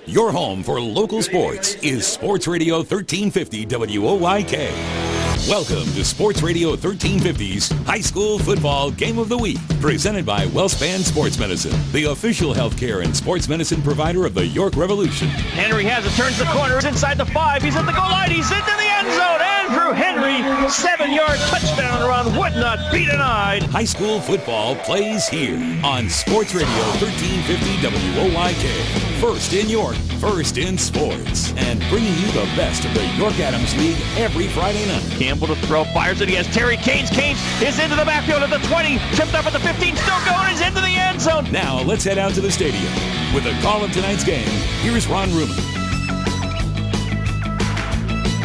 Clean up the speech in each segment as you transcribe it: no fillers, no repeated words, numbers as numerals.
Your home for local sports is Sports Radio 1350 WOYK. Welcome to Sports Radio 1350's High School Football Game of the Week, presented by WellSpan Sports Medicine, the official healthcare and sports medicine provider of the York Revolution. Henry has it, turns the corner, is inside the 5, he's at the goal line, he's into the end zone. Andrew Henry, 7-yard touchdown run, would not be denied. High school football plays here on Sports Radio 1350 WOYK. First in York, first in sports, and bringing you the best of the York Adams League every Friday night. Campbell to throw, fires it, he has Terry Canes. Canes is into the backfield at the 20, tripped up at the 15, still going, is into the end zone. Now let's head out to the stadium. With the call of tonight's game, here's Ron Ruman.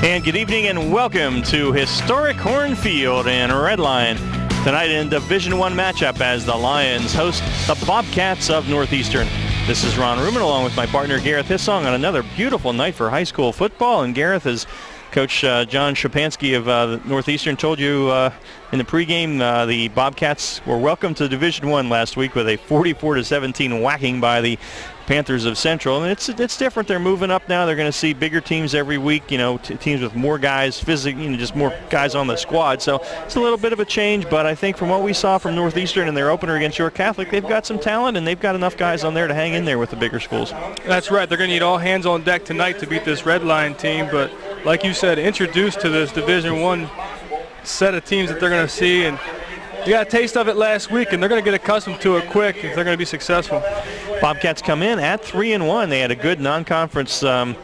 And good evening and welcome to historic Horn Field and Redline. Tonight in Division I matchup as the Lions host the Bobcats of Northeastern. This is Ron Ruman along with my partner Gareth Hissong on another beautiful night for high school football. And Gareth, as Coach John Shapansky of Northeastern told you in the pregame, the Bobcats were welcome to Division I last week with a 44-17 whacking by the Panthers of Central, and it's different. They're moving up now. They're going to see bigger teams every week. You know, teams with more guys, just more guys on the squad. So it's a little bit of a change. But I think from what we saw from Northeastern in their opener against York Catholic, they've got some talent and they've got enough guys on there to hang in there with the bigger schools. That's right. They're going to need all hands on deck tonight to beat this Red Line team. But like you said, introduced to this Division I set of teams that they're going to see, and you got a taste of it last week, and they're going to get accustomed to it quick if they're going to be successful. Bobcats come in at 3-1. They had a good non-conference run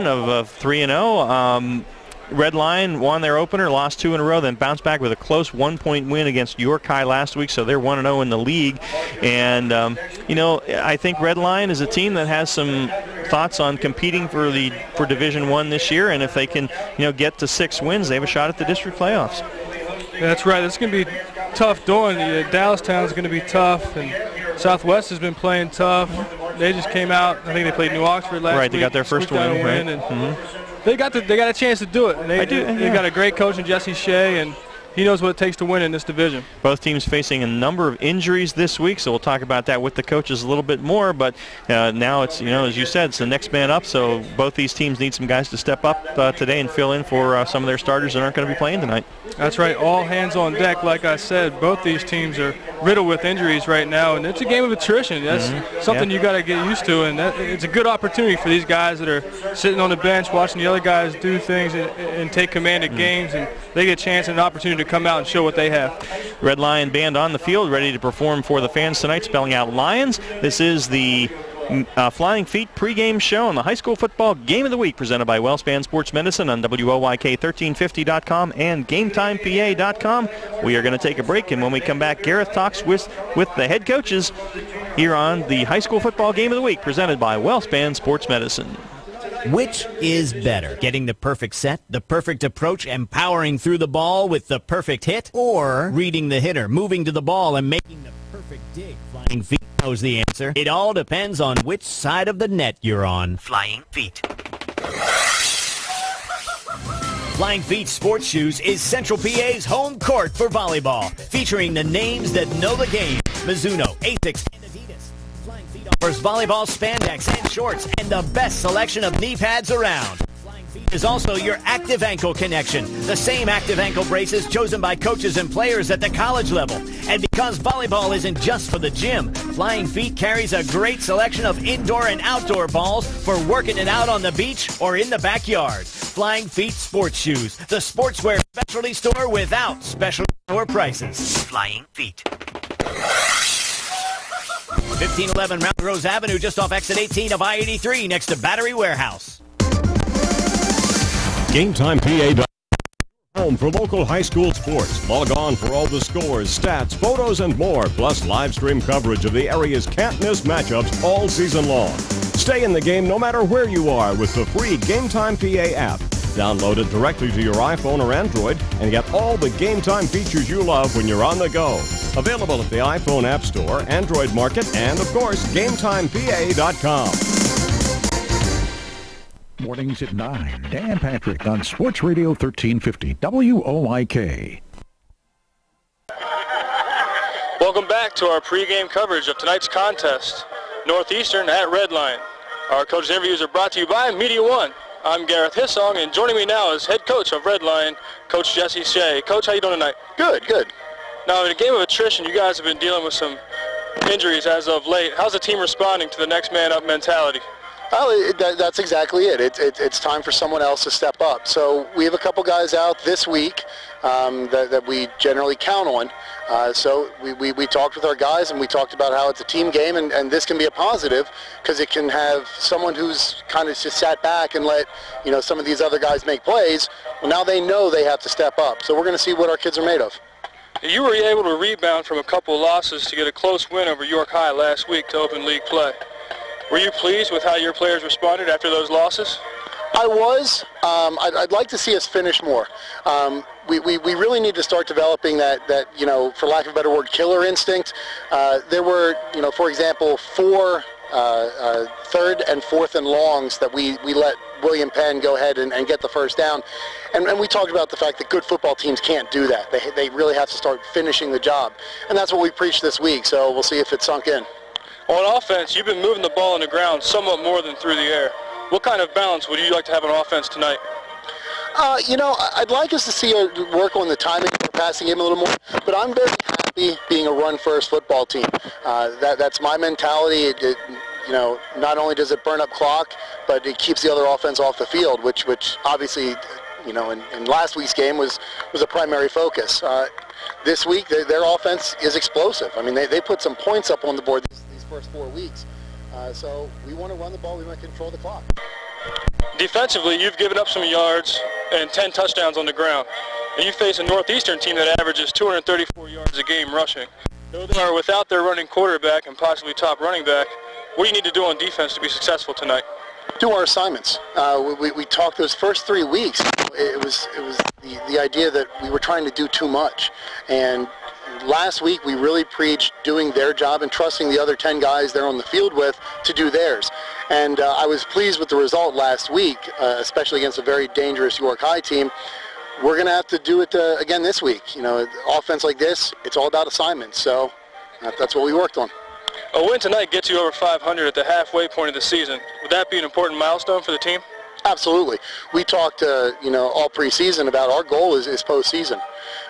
of 3-0. Red Line won their opener, lost 2 in a row, then bounced back with a close 1-point win against York High last week, so they're 1-0 in the league. And, I think Red Line is a team that has some thoughts on competing for Division I this year, and if they can, get to 6 wins, they have a shot at the district playoffs. That's right. It's going to be tough doing. Dallastown's going to be tough, and Southwest has been playing tough. They just came out. I think they played New Oxford last week. Right, they got their first win. Right. And they got a chance to do it. And they got a great coach in Jesse Shea, and he knows what it takes to win in this division. Both teams facing a number of injuries this week, so we'll talk about that with the coaches a little bit more. But now it's, as you said, it's the next man up, so both these teams need some guys to step up today and fill in for some of their starters that aren't going to be playing tonight. That's right. All hands on deck. Like I said, both these teams are riddled with injuries right now, and it's a game of attrition. That's something you got to get used to, and it's a good opportunity for these guys that are sitting on the bench watching the other guys do things and take command of games, and they get a chance and an opportunity to come out and show what they have. Red Lion Band on the field, ready to perform for the fans tonight, spelling out Lions. This is the Flying Feet pregame show on the High School Football Game of the Week, presented by WellSpan Sports Medicine on WOYK1350.com and GameTimePA.com. We are going to take a break, and when we come back, Gareth talks with the head coaches here on the High School Football Game of the Week, presented by WellSpan Sports Medicine. Which is better, getting the perfect set, the perfect approach, and powering through the ball with the perfect hit, or reading the hitter, moving to the ball, and making the perfect dig? Flying Feet knows the answer. It all depends on which side of the net you're on. Flying Feet. Flying Feet Sports Shoes is Central PA's home court for volleyball, featuring the names that know the game: Mizuno, Asics, and Adidas. Flying Feet offers volleyball spandex and shorts and the best selection of knee pads around. Flying Feet is also your active ankle connection, the same active ankle braces chosen by coaches and players at the college level. And because volleyball isn't just for the gym, Flying Feet carries a great selection of indoor and outdoor balls for working it out on the beach or in the backyard. Flying Feet Sports Shoes, the sportswear specialty store without special store prices. Flying Feet. 1511 Mount Rose Avenue, just off exit 18 of I-83, next to Battery Warehouse. GameTimePA.com home for local high school sports. Log on for all the scores, stats, photos, and more, plus live stream coverage of the area's can't-miss matchups all season long. Stay in the game no matter where you are with the free Game Time PA app. Download it directly to your iPhone or Android and get all the Game Time features you love when you're on the go. Available at the iPhone App Store, Android Market, and, of course, GameTimePA.com. Mornings at 9. Dan Patrick on Sports Radio 1350 WOIK. Welcome back to our pregame coverage of tonight's contest, Northeastern at Redline. Our coach's interviews are brought to you by Media One. I'm Gareth Hissong, and joining me now is head coach of Redline, Coach Jesse Shea. Coach, how you doing tonight? Good, good. Now, in a game of attrition, you guys have been dealing with some injuries as of late. How's the team responding to the next man up mentality? Well, that's exactly it. It's time for someone else to step up. So we have a couple guys out this week that we generally count on. So we talked with our guys, and we talked about how it's a team game, and this can be a positive because it can have someone who's kind of just sat back and let some of these other guys make plays. Well, now they know they have to step up. So we're going to see what our kids are made of. You were able to rebound from a couple of losses to get a close win over York High last week to open league play. Were you pleased with how your players responded after those losses? I was. I'd like to see us finish more. We really need to start developing that for lack of a better word, killer instinct. There were, for example, 4 third and fourth and longs that we let William Penn go ahead and get the first down. And we talked about the fact that good football teams can't do that. They really have to start finishing the job. And that's what we preached this week, so we'll see if it sunk in. On offense, you've been moving the ball on the ground somewhat more than through the air. What kind of balance would you like to have on offense tonight? I'd like us to see work on the timing of the passing game a little more, but I'm very happy being a run-first football team. That's my mentality. Not only does it burn up clock, but it keeps the other offense off the field, which obviously, in last week's game was a primary focus. This week, their offense is explosive. I mean, they put some points up on the board these first 4 weeks. So we want to run the ball. We want to control the clock. Defensively, you've given up some yards and 10 touchdowns on the ground. And you face a Northeastern team that averages 234 yards a game rushing. Though they are without their running quarterback and possibly top running back, what do you need to do on defense to be successful tonight? Do our assignments. We talked those first 3 weeks. It was the idea that we were trying to do too much. And last week we really preached doing their job and trusting the other 10 guys they're on the field with to do theirs. And I was pleased with the result last week, especially against a very dangerous York High team. We're going to have to do it again this week. Offense like this, it's all about assignments. So that's what we worked on. A win tonight gets you over 500 at the halfway point of the season. Would that be an important milestone for the team? Absolutely. We talked, all preseason about our goal is postseason.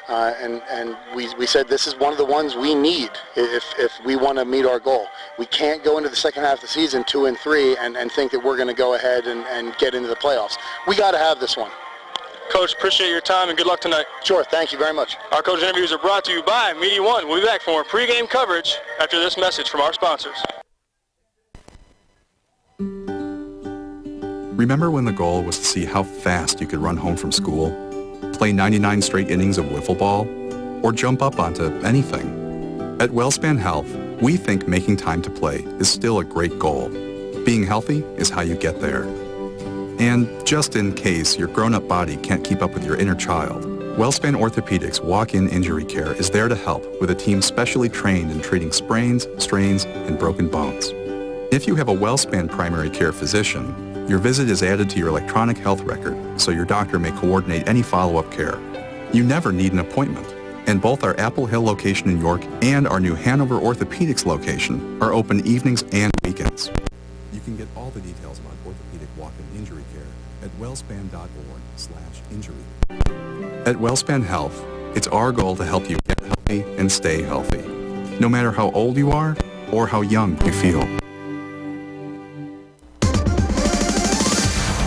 And we said this is one of the ones we need if we want to meet our goal. We can't go into the second half of the season 2-3 and think that we're going to go ahead and get into the playoffs. We got to have this one. Coach, appreciate your time and good luck tonight. Sure, thank you very much. Our coach interviews are brought to you by Media One. We'll be back for more pregame coverage after this message from our sponsors. Remember when the goal was to see how fast you could run home from school, play 99 straight innings of wiffle ball, or jump up onto anything? At WellSpan Health, we think making time to play is still a great goal. Being healthy is how you get there. And just in case your grown-up body can't keep up with your inner child, WellSpan Orthopedics walk-in injury care is there to help with a team specially trained in treating sprains, strains, and broken bones. If you have a WellSpan primary care physician, your visit is added to your electronic health record so your doctor may coordinate any follow-up care. You never need an appointment, and both our Apple Hill location in York and our new Hanover Orthopedics location are open evenings and weekends. You can get all the details about orthopedic walk-in injury care at wellspan.org/injury. At WellSpan Health, it's our goal to help you get healthy and stay healthy, no matter how old you are or how young you feel.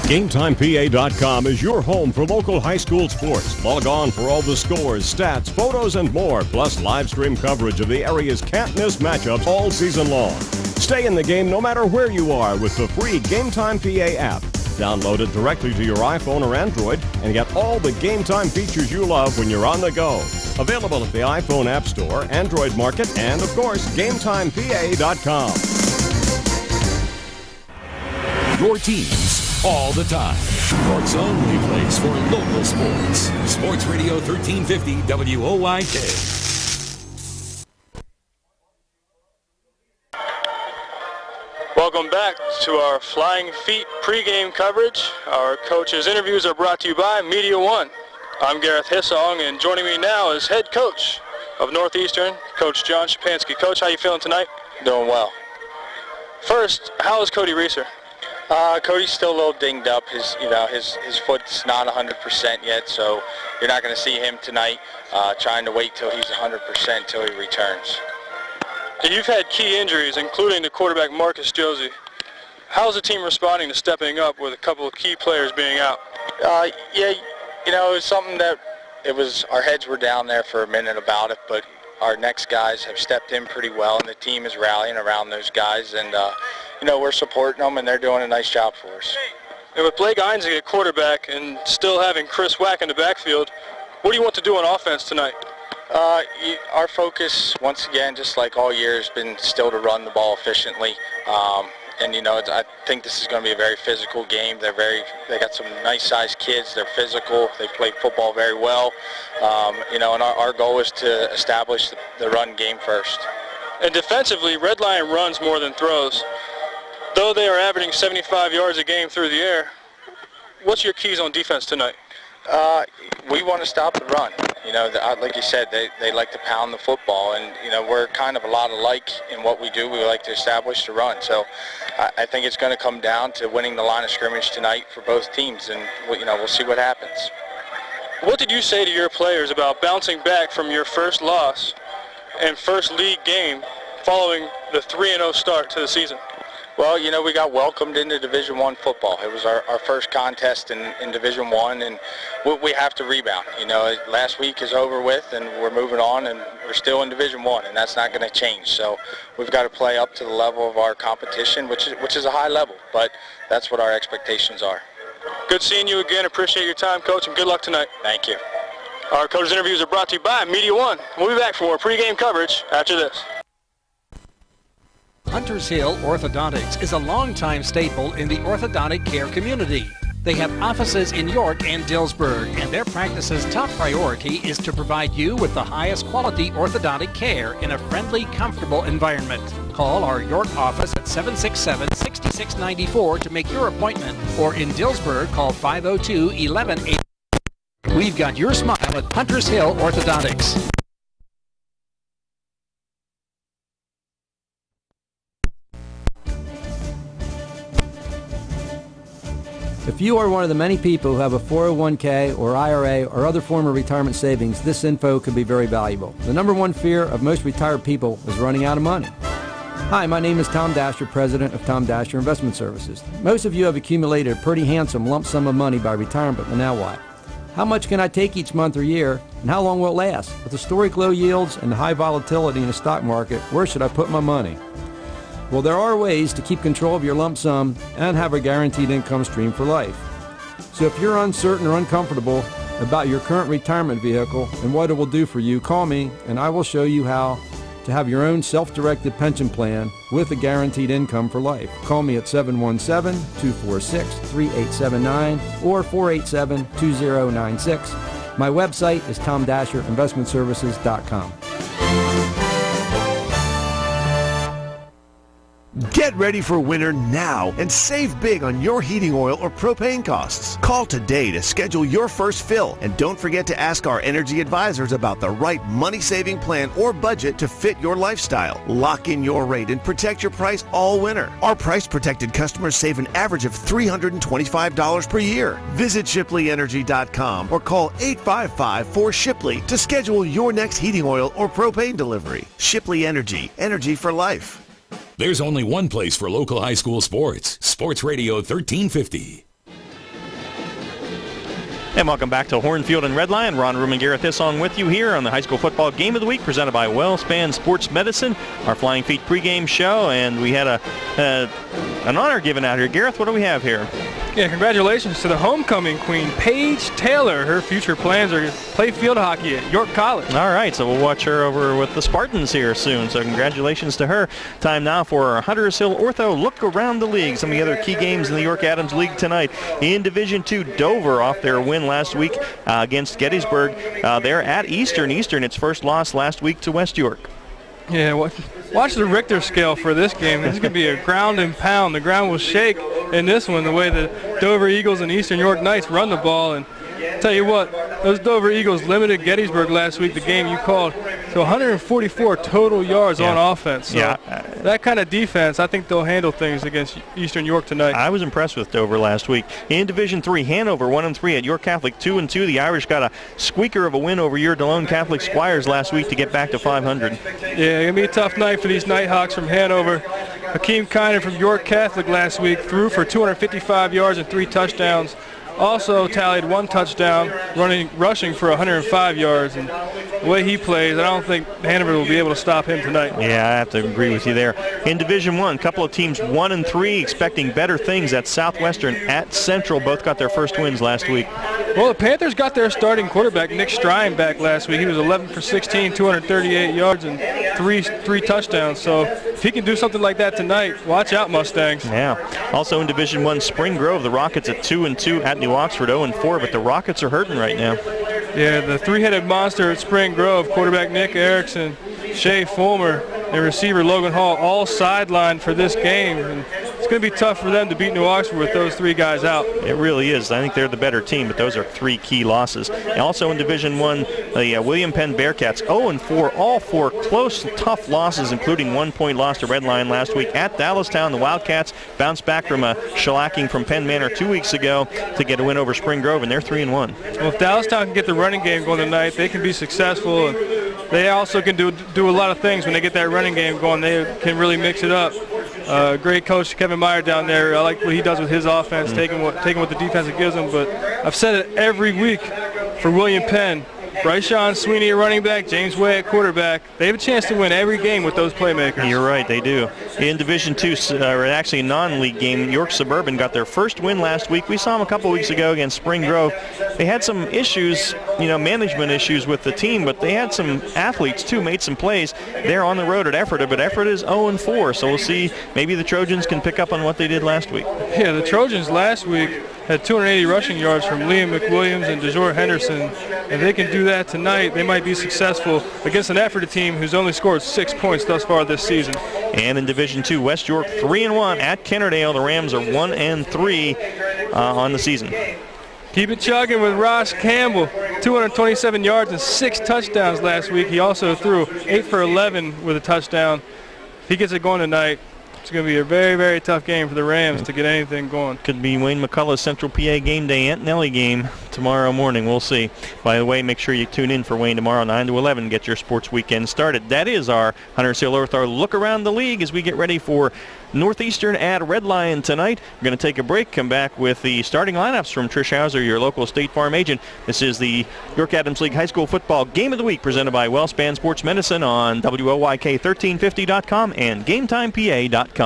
GameTimePA.com is your home for local high school sports. Log on for all the scores, stats, photos, and more, plus live stream coverage of the area's can't-miss matchups all season long. Stay in the game no matter where you are with the free Game Time PA app. Download it directly to your iPhone or Android and get all the Game Time features you love when you're on the go. Available at the iPhone App Store, Android Market, and, of course, GameTimePA.com. Your teams all the time. York's only place for local sports. Sports Radio 1350 WOYK. Welcome back to our Flying Feet pregame coverage. Our coaches' interviews are brought to you by Media One. I'm Gareth Hissong, and joining me now is head coach of Northeastern, Coach John Shapansky. Coach, how you feeling tonight? Doing well. First, how is Cody Reeser? Cody's still a little dinged up. His foot's not 100% yet, so you're not going to see him tonight. Trying to wait till he's 100% till he returns. And you've had key injuries, including the quarterback Marcus Josie. How's the team responding to stepping up with a couple of key players being out? Yeah, it was something that our heads were down there for a minute about it, but our next guys have stepped in pretty well, and the team is rallying around those guys, and we're supporting them, and they're doing a nice job for us. And with Blake Einzig at quarterback and still having Chris Wack in the backfield, what do you want to do on offense tonight? Our focus, once again, just like all year, has been still to run the ball efficiently. I think this is going to be a very physical game. They got some nice-sized kids. They're physical. They play football very well. And our goal is to establish the run game first. And defensively, Red Lion runs more than throws. Though they are averaging 75 yards a game through the air, what's your keys on defense tonight? We want to stop the run. Like you said, they like to pound the football, and we're kind of a lot alike in what we do. We like to establish the run. So I think it's going to come down to winning the line of scrimmage tonight for both teams, and we'll see what happens. What did you say to your players about bouncing back from your first loss and first league game following the 3-0 start to the season? Well, we got welcomed into Division I football. It was our first contest in Division I, and we have to rebound. Last week is over with, and we're moving on, and we're still in Division I, and that's not going to change. So we've got to play up to the level of our competition, which is a high level, but that's what our expectations are. Good seeing you again. Appreciate your time, Coach, and good luck tonight. Thank you. Our coaches' interviews are brought to you by Media One. We'll be back for more pregame coverage after this. Hunters Hill Orthodontics is a longtime staple in the orthodontic care community. They have offices in York and Dillsburg, and their practice's top priority is to provide you with the highest quality orthodontic care in a friendly, comfortable environment. Call our York office at 767-6694 to make your appointment, or in Dillsburg, call 502-1180. We've got your smile at Hunters Hill Orthodontics. If you are one of the many people who have a 401k or IRA or other form of retirement savings, this info could be very valuable. The number one fear of most retired people is running out of money. Hi, my name is Tom Dasher, president of Tom Dasher Investment Services. Most of you have accumulated a pretty handsome lump sum of money by retirement, but now what? How much can I take each month or year, and how long will it last? With historic low yields and high volatility in the stock market, where should I put my money? Well, there are ways to keep control of your lump sum and have a guaranteed income stream for life. So if you're uncertain or uncomfortable about your current retirement vehicle and what it will do for you, call me and I will show you how to have your own self-directed pension plan with a guaranteed income for life. Call me at 717-246-3879 or 487-2096. My website is tomdasherinvestmentservices.com. Get ready for winter now and save big on your heating oil or propane costs. Call today to schedule your first fill, and don't forget to ask our energy advisors about the right money-saving plan or budget to fit your lifestyle. Lock in your rate and protect your price all winter. Our price-protected customers save an average of $325 per year. Visit ShipleyEnergy.com or call 855-4SHIPLEY to schedule your next heating oil or propane delivery. Shipley Energy, energy for life. There's only one place for local high school sports. Sports Radio 1350. And welcome back to Hornfield and Red Lion. Ron Room and Gareth Hissong with you here on the High School Football Game of the Week presented by WellSpan Sports Medicine, our Flying Feet pregame show. And we had an honor given out here. Gareth, what do we have here? Yeah, congratulations to the homecoming queen, Paige Taylor. Her future plans are to play field hockey at York College. All right, so we'll watch her over with the Spartans here soon. So congratulations to her. Time now for our Hunters Hill Ortho look around the league. Some of the other key games in the York Adams League tonight. In Division II, Dover off their win last week against Gettysburg. They're at Eastern. Eastern, its first loss last week to West York. Yeah, watch the Richter scale for this game. This is going to be a ground and pound. The ground will shake in this one, the way the Dover Eagles and Eastern York Knights run the ball. And tell you what, those Dover Eagles limited Gettysburg last week, the game you called, to 144 total yards on offense. So that kind of defense, I think they'll handle things against Eastern York tonight. I was impressed with Dover last week. In Division III, Hanover 1-3 at York Catholic 2-2. The Irish got a squeaker of a win over your DeLone Catholic Squires last week to get back to 500. Yeah, going to be a tough night for these Nighthawks from Hanover. Hakeem Kiner from York Catholic last week threw for 255 yards and 3 touchdowns. Also tallied 1 touchdown, rushing for 105 yards. And the way he plays, I don't think Hanover will be able to stop him tonight. Yeah, I have to agree with you there. In Division I, a couple of teams 1-3, expecting better things at Southwestern, at Central. Both got their first wins last week. Well, the Panthers got their starting quarterback, Nick Strine, back last week. He was 11 for 16, 238 yards, and three touchdowns. So if he can do something like that tonight, watch out, Mustangs. Yeah. Also in Division I, Spring Grove, the Rockets at 2-2 at New Oxford, 0-4, but the Rockets are hurting right now. Yeah, the three-headed monster at Spring Grove, quarterback Nick Erickson, Shea Fulmer, and receiver Logan Hall, all sidelined for this game. And it's going to be tough for them to beat New Oxford with those 3 guys out. It really is. I think they're the better team, but those are 3 key losses. And also in Division I, the William Penn Bearcats, 0-4, all 4 close, tough losses, including 1-point loss to Red Lion last week at Dallastown. The Wildcats bounced back from a shellacking from Penn Manor 2 weeks ago to get a win over Spring Grove, and they're 3-1. Well, if Dallastown can get the running game going tonight, they can be successful. And they also can do a lot of things when they get that running game going. They can really mix it up. Great coach Kevin Meyer down there. I like what he does with his offense, taking what the defense gives him. But I've said it every week for William Penn. Bryce-Sean Sweeney at running back, James Way at quarterback. They have a chance to win every game with those playmakers. You're right, they do. In Division II, or actually a non-league game, York Suburban got their first win last week. We saw them a couple weeks ago against Spring Grove. They had some issues, management issues with the team, but they had some athletes too, made some plays. They're on the road at Ephrata, but Ephrata is 0-4, so we'll see. Maybe the Trojans can pick up on what they did last week. Yeah, the Trojans last week had 280 rushing yards from Liam McWilliams and DeJour Henderson. If they can do that tonight, they might be successful against an Ephrata team who's only scored 6 points thus far this season. And in Division II, West York 3-1 at Kennerdale. The Rams are 1-3 on the season. Keep it chugging with Ross Campbell, 227 yards and 6 touchdowns last week. He also threw 8 for 11 with a touchdown. If he gets it going tonight, it's going to be a very, very tough game for the Rams to get anything going. Could be Wayne McCullough's Central PA Game Day Aunt Nellie game tomorrow morning. We'll see. By the way, make sure you tune in for Wayne tomorrow, 9 to 11. Get your sports weekend started. That is our Hunters Hill Ortho look around the league as we get ready for Northeastern at Red Lion tonight. We're going to take a break, come back with the starting lineups from Trish Hauser, your local State Farm agent. This is the York Adams League High School Football Game of the Week presented by WellSpan Sports Medicine on WOYK1350.com and GameTimePA.com.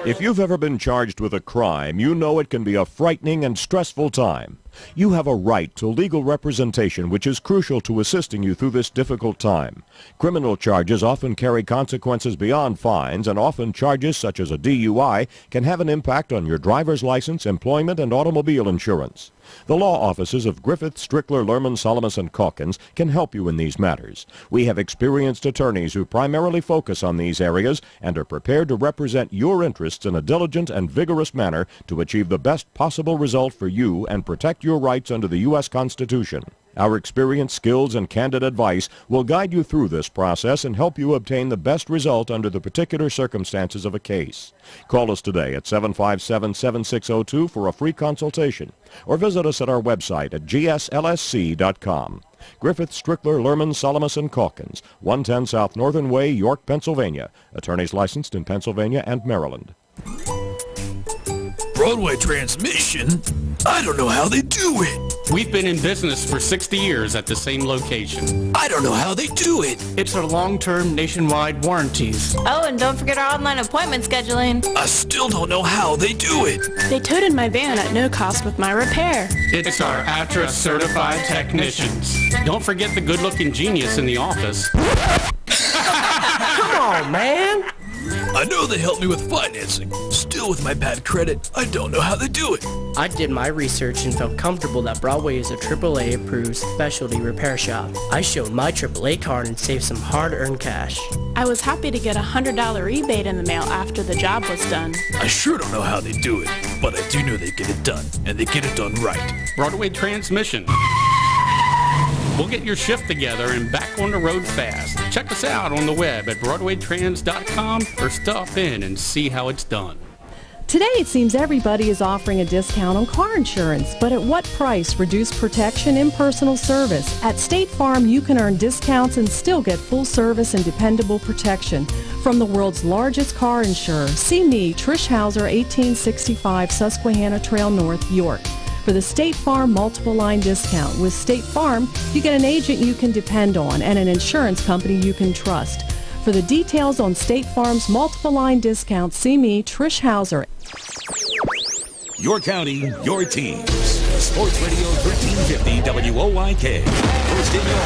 If you've ever been charged with a crime, you know it can be a frightening and stressful time. You have a right to legal representation, which is crucial to assisting you through this difficult time. Criminal charges often carry consequences beyond fines, and often charges such as a DUI can have an impact on your driver's license, employment, and automobile insurance. The law offices of Griffith, Strickler, Lerman, Salamis, and Calkins can help you in these matters. We have experienced attorneys who primarily focus on these areas and are prepared to represent your interests in a diligent and vigorous manner to achieve the best possible result for you and protect your rights under the U.S. Constitution. Our experience, skills, and candid advice will guide you through this process and help you obtain the best result under the particular circumstances of a case. Call us today at 757-7602 for a free consultation, or visit us at our website at gslsc.com. Griffith, Strickler, Lerman, Salamis, and Calkins, 110 South Northern Way, York, Pennsylvania. Attorneys licensed in Pennsylvania and Maryland. Broadway Transmission? I don't know how they do it. We've been in business for 60 years at the same location. I don't know how they do it. It's our long-term nationwide warranties. Oh, and don't forget our online appointment scheduling. I still don't know how they do it. They toted my van at no cost with my repair. It's our ATRA-certified technicians. Don't forget the good-looking genius in the office. Come on, man. I know they help me with financing. Still, with my bad credit, I don't know how they do it. I did my research and felt comfortable that Broadway is a AAA-approved specialty repair shop. I showed my AAA card and saved some hard-earned cash. I was happy to get a $100 rebate in the mail after the job was done. I sure don't know how they do it, but I do know they get it done, and they get it done right. Broadway Transmission. We'll get your shift together and back on the road fast. Check us out on the web at BroadwayTrans.com or stop in and see how it's done. Today it seems everybody is offering a discount on car insurance, but at what price? Reduced protection, impersonal service. At State Farm you can earn discounts and still get full service and dependable protection from the world's largest car insurer. See me, Trish Hauser, 1865 Susquehanna Trail North, York, for the State Farm multiple line discount. With State Farm, you get an agent you can depend on and an insurance company you can trust. For the details on State Farm's multiple line discount, see me, Trish Hauser. Your county, your teams. Sports Radio 1350 WOYK. First in your,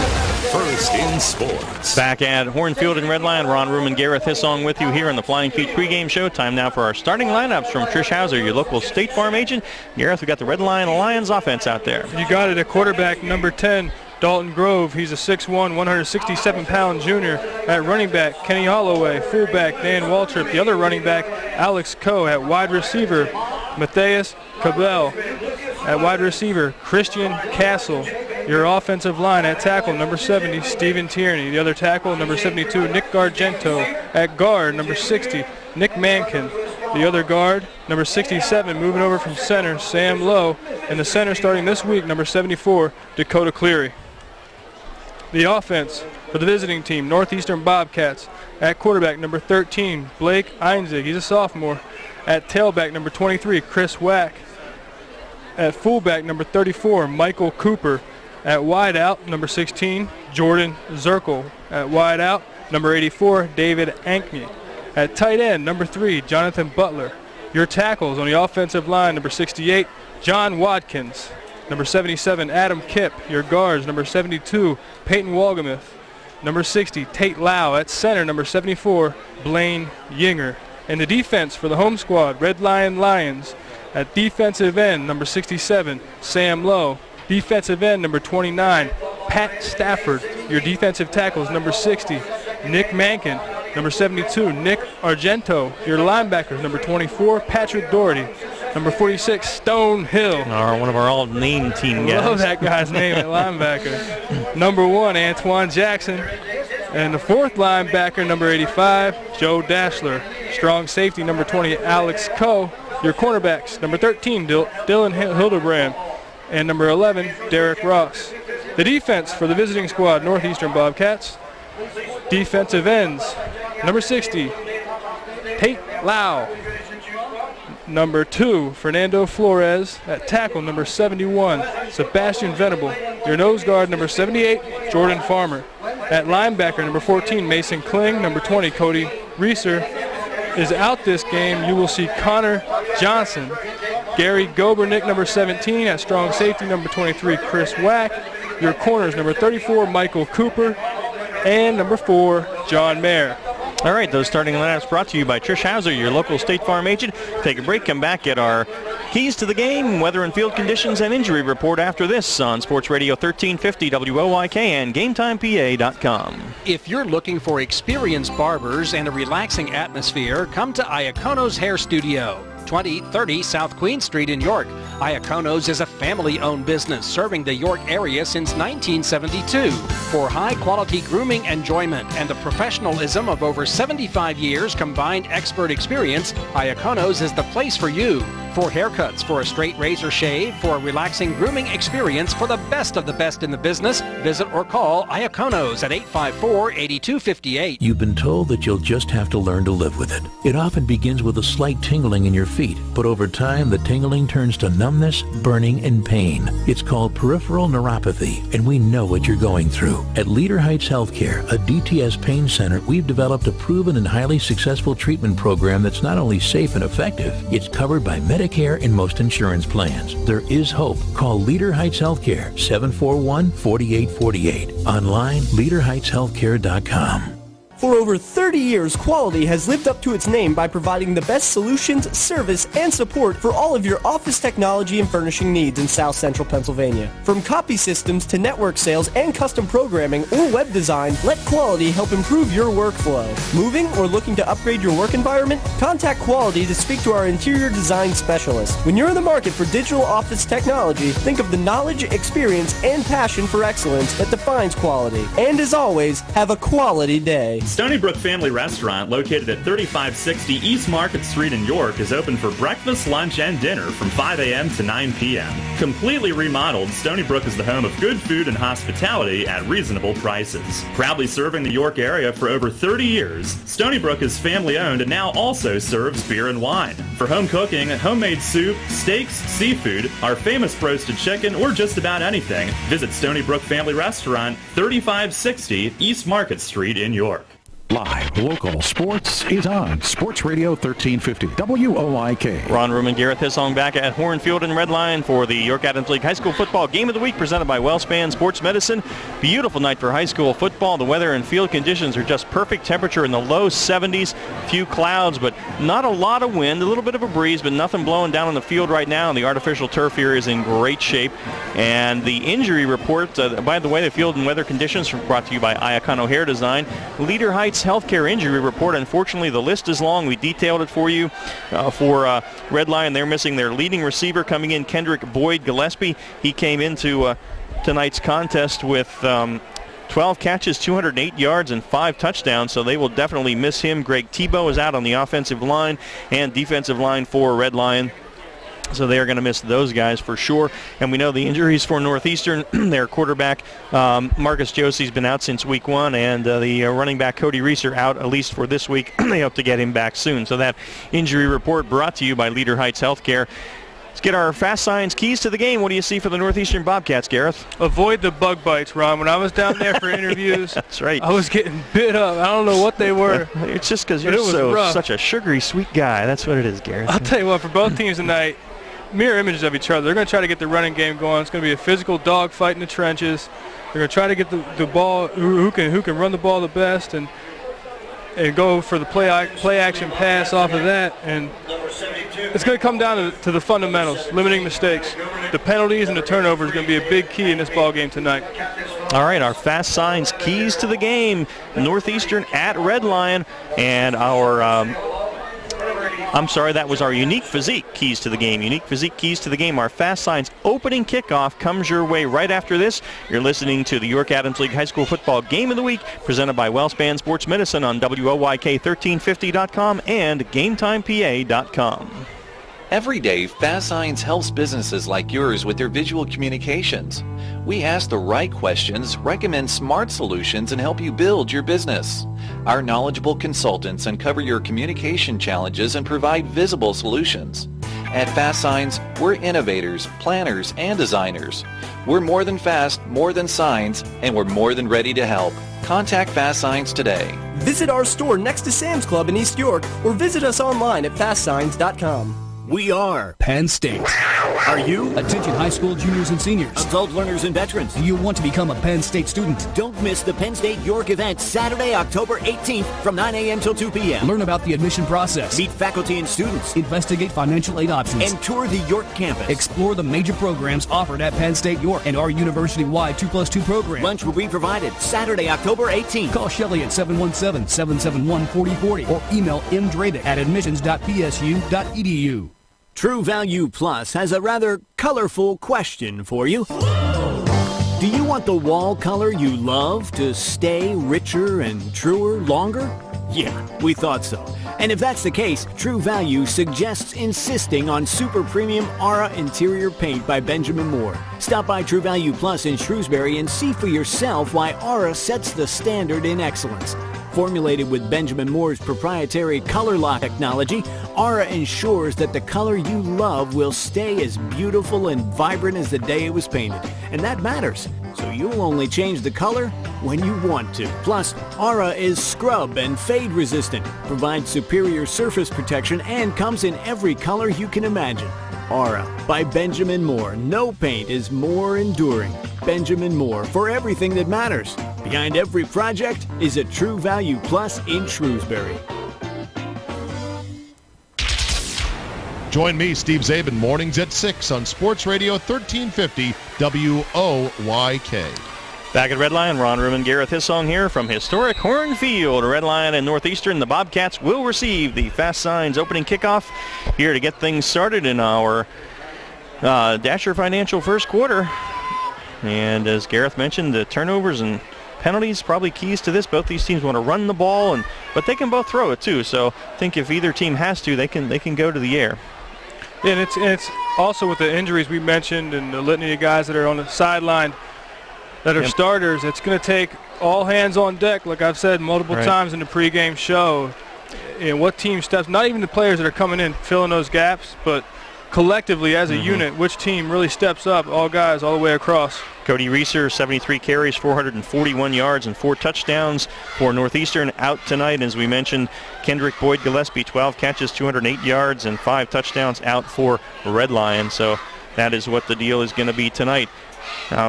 first in sports. Back at Hornfield and Red Lion, Ron Room and Gareth Hissong with you here on the Flying Feet pregame show. Time now for our starting lineups from Trish Hauser, your local State Farm agent. Gareth, we got the Red Lion Lions offense out there. You got it. At quarterback, number 10, Dalton Grove. He's a 6'1", 167-pound junior. At running back, Kenny Holloway. Fullback, Dan Waltrip. The other running back, Alex Coe. At wide receiver, Matthias Cabell. At wide receiver, Christian Castle. Your offensive line at tackle, number 70, Stephen Tierney. The other tackle, number 72, Nick Gargento. At guard, number 60, Nick Mankin. The other guard, number 67, moving over from center, Sam Lowe. And the center starting this week, number 74, Dakota Cleary. The offense for the visiting team, Northeastern Bobcats. At quarterback, number 13, Blake Einzig. He's a sophomore. At tailback, number 23, Chris Wack. At fullback, number 34, Michael Cooper. At wideout, number 16, Jordan Zirkle. At wideout, number 84, David Ankney. At tight end, number 3, Jonathan Butler. Your tackles on the offensive line, number 68, John Watkins. Number 77, Adam Kipp. Your guards, number 72, Peyton Walgamuth. Number 60, Tate Lau. At center, number 74, Blaine Yinger. And the defense for the home squad, Red Lion Lions. At defensive end, number 67, Sam Lowe. Defensive end, number 29, Pat Stafford. Your defensive tackles, number 60, Nick Mankin. Number 72, Nick Argento. Your linebackers, number 24, Patrick Doherty. Number 46, Stone Hill. One of our all-name team guys. Love that guy's name at linebacker. Number 1, Antoine Jackson. And the fourth linebacker, number 85, Joe Dashler. Strong safety, number 20, Alex Coe. Your cornerbacks, number 13, Dylan Hildebrand. And number 11, Derek Ross. The defense for the visiting squad, Northeastern Bobcats. Defensive ends, number 60, Tate Lau. Number 2, Fernando Flores. At tackle, number 71, Sebastian Venable. Your nose guard, number 78, Jordan Farmer. At linebacker, number 14, Mason Kling. Number 20, Cody Reeser is out this game. You will see Connor Johnson. Gary Gobernick, number 17. At strong safety, number 23, Chris Wack. Your corners, number 34, Michael Cooper. And number 4, John Mayer. All right, those starting lineups brought to you by Trish Hauser, your local State Farm agent. Take a break, come back, get our keys to the game, weather and field conditions, and injury report after this on Sports Radio 1350 WOYK and GameTimePA.com. If you're looking for experienced barbers and a relaxing atmosphere, come to Iacono's Hair Studio. 2030 South Queen Street in York. Iacono's is a family-owned business serving the York area since 1972. For high-quality grooming enjoyment and the professionalism of over 75 years combined expert experience, Iacono's is the place for you. For haircuts, for a straight razor shave, for a relaxing grooming experience for the best of the best in the business, visit or call Iaconos at 854-8258. You've been told that you'll just have to learn to live with it. It often begins with a slight tingling in your feet, but over time the tingling turns to numbness, burning, and pain. It's called peripheral neuropathy, and we know what you're going through. At Leader Heights Healthcare, a DTS pain center, we've developed a proven and highly successful treatment program that's not only safe and effective, it's covered by Medicare and most insurance plans. There is hope. Call Leader Heights Healthcare, 741-4848. Online, leaderheightshealthcare.com. For over 30 years, Quality has lived up to its name by providing the best solutions, service, and support for all of your office technology and furnishing needs in South Central Pennsylvania. From copy systems to network sales and custom programming or web design, let Quality help improve your workflow. Moving or looking to upgrade your work environment? Contact Quality to speak to our interior design specialist. When you're in the market for digital office technology, think of the knowledge, experience, and passion for excellence that defines Quality. And as always, have a quality day. Stony Brook Family Restaurant, located at 3560 East Market Street in York, is open for breakfast, lunch, and dinner from 5 a.m. to 9 p.m. Completely remodeled, Stony Brook is the home of good food and hospitality at reasonable prices. Proudly serving the York area for over 30 years, Stony Brook is family-owned and now also serves beer and wine. For home cooking, homemade soup, steaks, seafood, our famous roasted chicken, or just about anything, visit Stony Brook Family Restaurant, 3560 East Market Street in York. Live local sports is on Sports Radio 1350 WOIK. Ron Ruman, Gareth Hissong back at Hornfield and Redline for the York Adams League High School Football Game of the Week presented by WellSpan Sports Medicine. Beautiful night for high school football. The weather and field conditions are just perfect. Temperature in the low 70s. Few clouds, but not a lot of wind. A little bit of a breeze, but nothing blowing down on the field right now. And the artificial turf here is in great shape. And the injury report, by the way, the field and weather conditions brought to you by Iacono Hair Design. Leader Heights Healthcare injury report. Unfortunately, the list is long. We detailed it for you. For Red Lion, they're missing their leading receiver coming in, Kendrick Boyd Gillespie. He came into tonight's contest with 12 catches, 208 yards, and 5 touchdowns, so they will definitely miss him. Greg Tebow is out on the offensive line and defensive line for Red Lion. So they are going to miss those guys for sure. And we know the injuries for Northeastern. Their quarterback, Marcus Josie's been out since week 1, and the running back, Cody Reeser, out at least for this week. They hope to get him back soon. So that injury report brought to you by Leader Heights Healthcare. Let's get our Fast Signs keys to the game. What do you see for the Northeastern Bobcats, Gareth? Avoid the bug bites, Ron. When I was down there for interviews, that's right, I was getting bit up. I don't know what they were. It's just because you're such a sugary, sweet guy. That's what it is, Gareth. I'll tell you what, for both teams tonight, mirror images of each other. They're going to try to get the running game going. It's going to be a physical dogfight in the trenches. They're going to try to get the ball, who can run the ball the best, and go for the play action pass off of that. And it's going to come down to the fundamentals, limiting mistakes. The penalties and the turnovers are going to be a big key in this ball game tonight. All right, our Fast Signs keys to the game. Northeastern at Red Lion, and our that was our Unique Physique keys to the game. Unique Physique keys to the game. Our Fast Signs opening kickoff comes your way right after this. You're listening to the York Adams League High School Football Game of the Week presented by WellSpan Sports Medicine on WOYK1350.com and GameTimePA.com. Every day, Fast Signs helps businesses like yours with their visual communications. We ask the right questions, recommend smart solutions, and help you build your business. Our knowledgeable consultants uncover your communication challenges and provide visible solutions. At Fast Signs, we're innovators, planners, and designers. We're more than fast, more than signs, and we're more than ready to help. Contact Fast Signs today. Visit our store next to Sam's Club in East York or visit us online at fastsigns.com. We are Penn State. Are you? Attention high school juniors and seniors. Adult learners and veterans. Do you want to become a Penn State student? Don't miss the Penn State York event Saturday, October 18th from 9 a.m. till 2 p.m. Learn about the admission process. Meet faculty and students. Investigate financial aid options. And tour the York campus. Explore the major programs offered at Penn State York and our university-wide 2+2 program. Lunch will be provided Saturday, October 18th. Call Shelley at 717-771-4040 or email mdradick@admissions.psu.edu. True Value Plus has a rather colorful question for you. Do you want the wall color you love to stay richer and truer longer? Yeah, we thought so. And if that's the case, True Value suggests insisting on super premium Aura interior paint by Benjamin Moore. Stop by True Value Plus in Shrewsbury and see for yourself why Aura sets the standard in excellence. Formulated with Benjamin Moore's proprietary color lock technology, Aura ensures that the color you love will stay as beautiful and vibrant as the day it was painted. And that matters. So you'll only change the color when you want to. Plus, Aura is scrub and fade resistant, provides superior surface protection, and comes in every color you can imagine. Aura by Benjamin Moore. No paint is more enduring. Benjamin Moore, for everything that matters. Behind every project is a True Value Plus in Shrewsbury. Join me, Steve Zabin, mornings at 6 on Sports Radio 1350 WOYK. Back at Red Lion, Ron Ruman, Gareth Hissong here from historic Hornfield. Red Lion and Northeastern, the Bobcats will receive the Fast Signs opening kickoff here to get things started in our Dasher Financial first quarter. And as Gareth mentioned, the turnovers and penalties probably keys to this. Both these teams want to run the ball, but they can both throw it too. So I think if either team has to, they can go to the air. Yeah, and it's also with the injuries we mentioned and the litany of guys that are on the sideline that are starters, it's going to take all hands on deck, like I've said multiple times in the pregame show. And what team steps, not even the players that are coming in filling those gaps, but collectively as a unit, which team really steps up, all guys all the way across. Cody Reeser, 73 carries, 441 yards, and 4 touchdowns for Northeastern out tonight. As we mentioned, Kendrick Boyd Gillespie, 12 catches, 208 yards, and 5 touchdowns out for Red Lion. So that is what the deal is going to be tonight.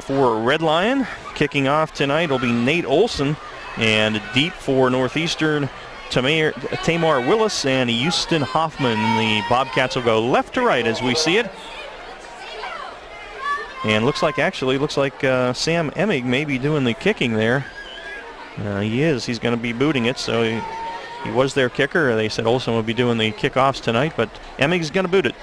For Red Lion, kicking off tonight will be Nate Olson, and deep for Northeastern, Tamar Willis and Houston Hoffman. The Bobcats will go left to right as we see it. And looks like Sam Emig may be doing the kicking there. He is. He's going to be booting it, so he was their kicker. They said Olson would be doing the kickoffs tonight, but Emig's going to boot it.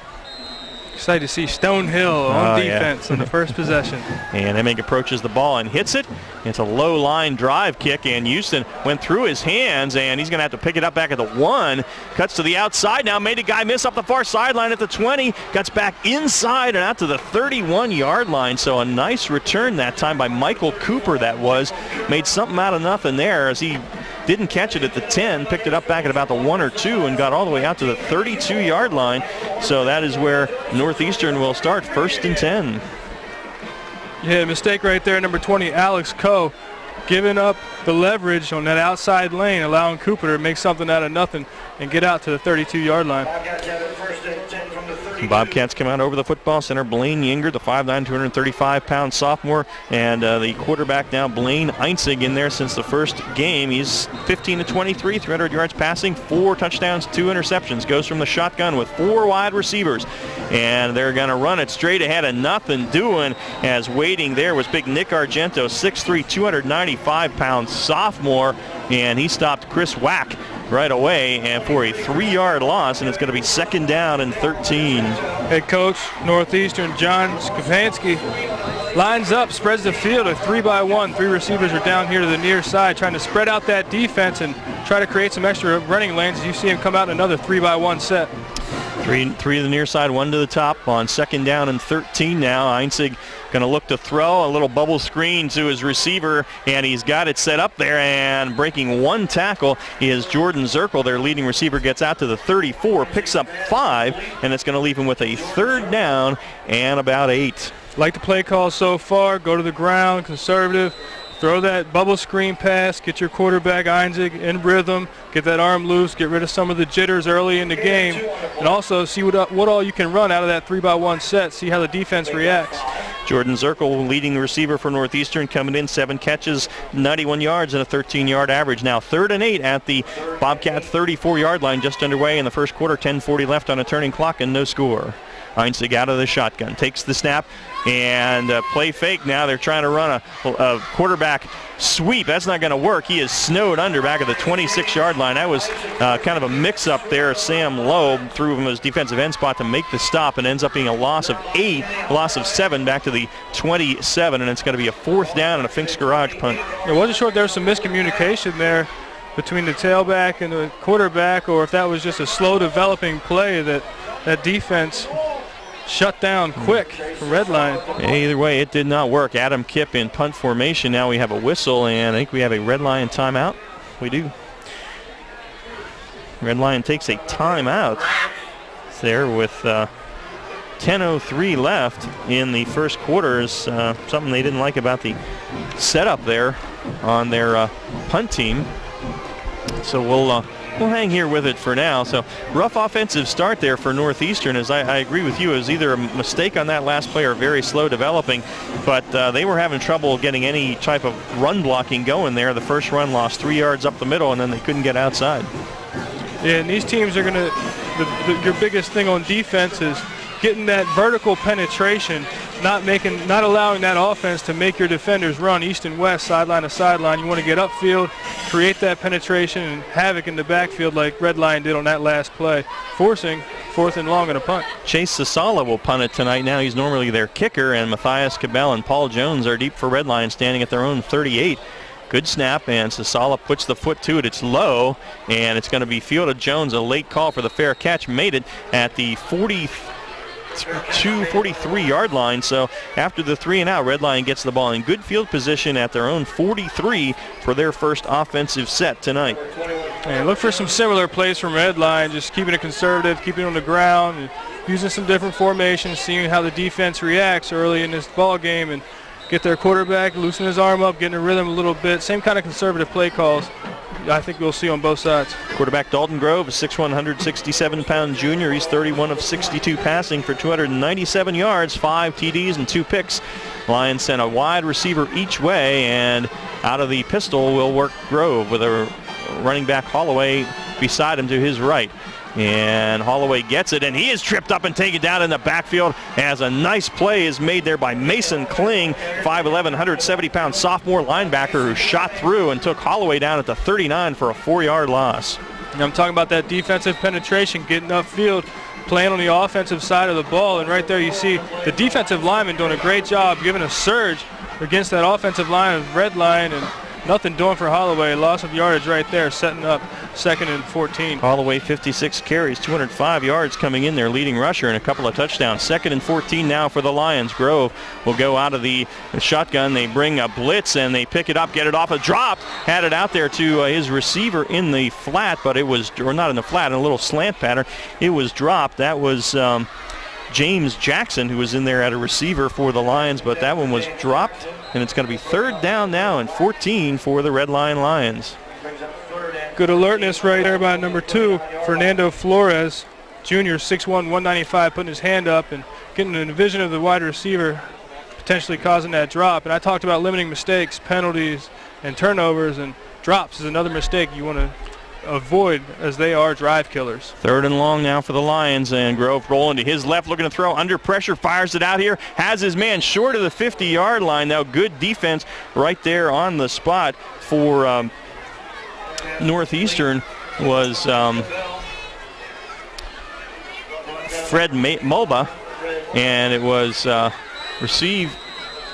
Excited to see Stonehill on defense in the first possession. And Emig approaches the ball and hits it. It's a low line drive kick, and Houston went through his hands, and he's going to have to pick it up back at the 1. Cuts to the outside now, made a guy miss up the far sideline at the 20. Cuts back inside and out to the 31-yard line. So a nice return that time by Michael Cooper that was. Made something out of nothing there as he didn't catch it at the 10, picked it up back at about the 1 or 2, and got all the way out to the 32-yard line. So that is where Northeastern will start, 1st and 10. Yeah, mistake right there, number 20, Alex Coe, giving up the leverage on that outside lane, allowing Cooper to make something out of nothing and get out to the 32-yard line. Bobcats come out over the football center. Blaine Yinger, the 5'9", 235-pound sophomore, and the quarterback now, Blaine Einzig, in there since the first game. He's 15-23, 300 yards passing, 4 touchdowns, 2 interceptions. Goes from the shotgun with 4 wide receivers, and they're going to run it straight ahead and nothing doing, as waiting there was big Nick Argento, 6'3", 295-pound sophomore, and he stopped Chris Wack right away and for a 3-yard loss, and it's going to be 2nd down and 13. Head coach Northeastern John Skapansky lines up, spreads the field, a 3-by-1. 3 receivers are down here to the near side trying to spread out that defense and try to create some extra running lanes as you see him come out in another 3-by-1 set. Three to the near side, 1 to the top on 2nd down and 13 now. Einzig going to look to throw a little bubble screen to his receiver, and he's got it set up there, and breaking 1 tackle is Jordan Zirkle. Their leading receiver gets out to the 34, picks up 5, and it's going to leave him with a 3rd down and about 8. Like the play call so far, go to the ground, conservative. Throw that bubble screen pass, get your quarterback Einzig in rhythm, get that arm loose, get rid of some of the jitters early in the game, and also see what all you can run out of that 3-by-1 set, see how the defense reacts. Jordan Zirkle, leading the receiver for Northeastern, coming in 7 catches, 91 yards, and a 13-yard average. Now 3rd and 8 at the Bobcat 34-yard line, just underway in the first quarter, 10:40 left on a turning clock and no score. Einzig out of the shotgun, takes the snap, and play fake now. They're trying to run a quarterback sweep. That's not going to work. He is snowed under back at the 26-yard line. That was kind of a mix-up there. Sam Loeb threw him his defensive end spot to make the stop, and ends up being a loss of 8, a loss of 7 back to the 27, and it's going to be a 4th down and a Fink's Garage punt. It wasn't sure if there was some miscommunication there between the tailback and the quarterback, or if that was just a slow developing play that defense shut down quick from Redline. Either way, it did not work. Adam Kipp in punt formation. Now we have a whistle, and I think we have a Red Lion timeout. We do. Red Lion takes a timeout there with 10:03 left in the first quarter. Is something they didn't like about the setup there on their punt team. So we'll hang here with it for now. So rough offensive start there for Northeastern. As I agree with you, it was either a mistake on that last play or very slow developing, but they were having trouble getting any type of run blocking going there. The first run lost 3 yards up the middle, and then they couldn't get outside. Yeah, and these teams are going to, your biggest thing on defense is getting that vertical penetration, not allowing that offense to make your defenders run east and west, sideline to sideline. You want to get upfield, create that penetration, and havoc in the backfield like Red Lion did on that last play, forcing 4th and long and a punt. Chase Sasala will punt it tonight. Now he's normally their kicker, and Matthias Cabell and Paul Jones are deep for Red Lion, standing at their own 38. Good snap, and Sasala puts the foot to it. It's low, and it's going to be fielded. Jones, a late call for the fair catch, made it at the 43-yard line. So after the 3 and out, Red Lion gets the ball in good field position at their own 43 for their first offensive set tonight. And look for some similar plays from Red Lion, just keeping it conservative, keeping it on the ground, and using some different formations, seeing how the defense reacts early in this ball game, and get their quarterback, loosen his arm up, getting a rhythm a little bit. Same kind of conservative play calls I think we'll see on both sides. Quarterback Dalton Grove, a 6'1", 167-pound junior. He's 31 of 62 passing for 297 yards, 5 TDs, and 2 picks. Lions sent a wide receiver each way, and out of the pistol will work Grove with a running back Holloway beside him to his right. And Holloway gets it, and he is tripped up and taken down in the backfield as a nice play is made there by Mason Kling, 5'11", 170-pound sophomore linebacker who shot through and took Holloway down at the 39 for a 4-yard loss. And I'm talking about that defensive penetration, getting upfield, playing on the offensive side of the ball, and right there you see the defensive lineman doing a great job giving a surge against that offensive line of Red Lion, and nothing doing for Holloway. Loss of yardage right there, setting up 2nd and 14. Holloway 56 carries, 205 yards coming in there, leading rusher, and a couple of touchdowns. 2nd and 14 now for the Lions. Grove will go out of the shotgun. They bring a blitz, and they pick it up, get it off a drop, had it out there to his receiver in the flat, but it was, or not in the flat, in a little slant pattern. It was dropped. That was James Jackson, who was in there at a receiver for the Lions, but that one was dropped, and it's going to be 3rd down now and 14 for the Red Lion Lions. Good alertness right there by number 2, Fernando Flores, junior, 6'1", 195, putting his hand up and getting in the vision of the wide receiver, potentially causing that drop. And I talked about limiting mistakes, penalties, and turnovers, and drops is another mistake you want to avoid, as they are drive killers. 3rd and long now for the Lions, and Grove rolling to his left, looking to throw under pressure, fires it out here, has his man short of the 50-yard line. Now good defense right there on the spot for Northeastern was Fred Mulba, and it was received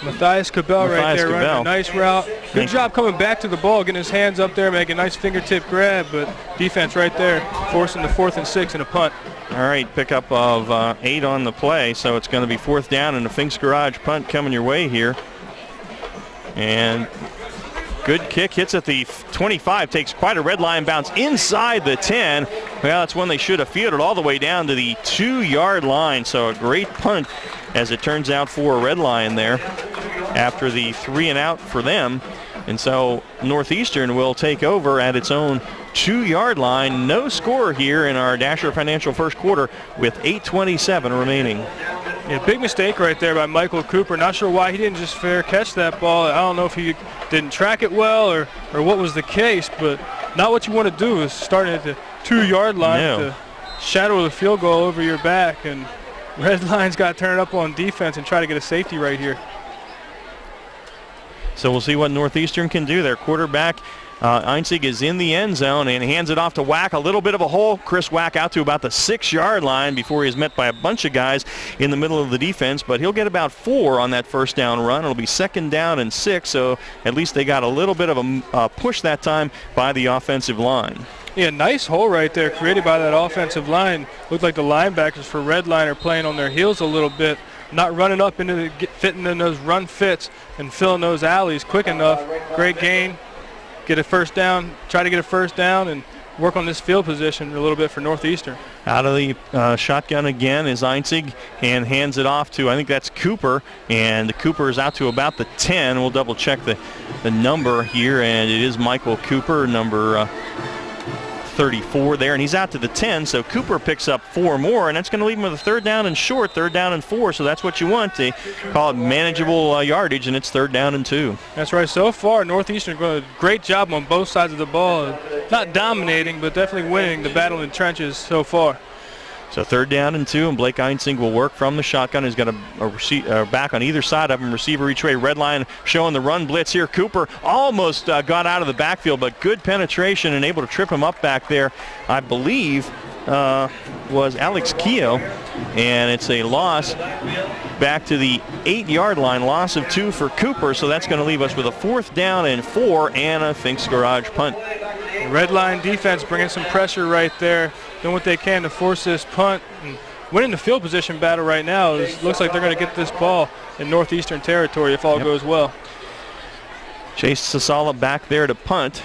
Matthias Cabell right there, running a nice route. Good job coming back to the ball, getting his hands up there, making a nice fingertip grab, but defense right there, forcing the 4th and 6 and a punt. All right, pickup of 8 on the play, so it's going to be 4th down and a Finks Garage punt coming your way here. And good kick, hits at the 25, takes quite a Red Lion bounce inside the 10. Well, that's when they should have fielded all the way down to the 2-yard line, so a great punt, as it turns out, for a Red Lion there after the 3 and out for them. And so Northeastern will take over at its own 2-yard line. No score here in our Dasher Financial first quarter with 8:27 remaining. Yeah, big mistake right there by Michael Cooper. Not sure why he didn't just fair catch that ball. I don't know if he didn't track it well or what was the case, but not what you want to do is starting at the 2-yard line to shadow the field goal over your back, and Red Lions got turned up on defense and try to get a safety right here. So we'll see what Northeastern can do. Their quarterback Einzig is in the end zone and hands it off to Wack. A little bit of a hole. Chris Wack out to about the 6-yard line before he is met by a bunch of guys in the middle of the defense, but he'll get about 4 on that first down run. It'll be 2nd down and 6, so at least they got a little bit of a push that time by the offensive line. Yeah, nice hole right there created by that offensive line. Looked like the linebackers for Redline are playing on their heels a little bit, not running up into fitting in those run fits and filling those alleys quick enough. Great gain. Get a first down, try to get a first down and work on this field position a little bit for Northeastern. Out of the shotgun again is Einzig and hands it off to, I think that's Cooper, and Cooper is out to about the 10. We'll double check the number here, and it is Michael Cooper, number 34 there, and he's out to the 10, so Cooper picks up 4 more, and that's going to leave him with a 3rd down and short, 3rd down and 4, so that's what you want. They call it manageable yardage, and it's 3rd down and 2. That's right. So far, Northeastern doing a great job on both sides of the ball. Not dominating, but definitely winning the battle in the trenches so far. So 3rd down and 2, and Blake Einzig will work from the shotgun. He's got a back on either side of him. Receiver each way. Redline showing the run blitz here. Cooper almost got out of the backfield, but good penetration and able to trip him up back there. I believe was Alex Keogh, and it's a loss back to the 8-yard line. Loss of 2 for Cooper, so that's going to leave us with a 4th down and 4 and a Finks Garage punt. Redline defense bringing some pressure right there, doing what they can to force this punt and winning the field position battle right now. It looks like they're going to get this ball in Northeastern territory if all goes well. Chase Sasala back there to punt.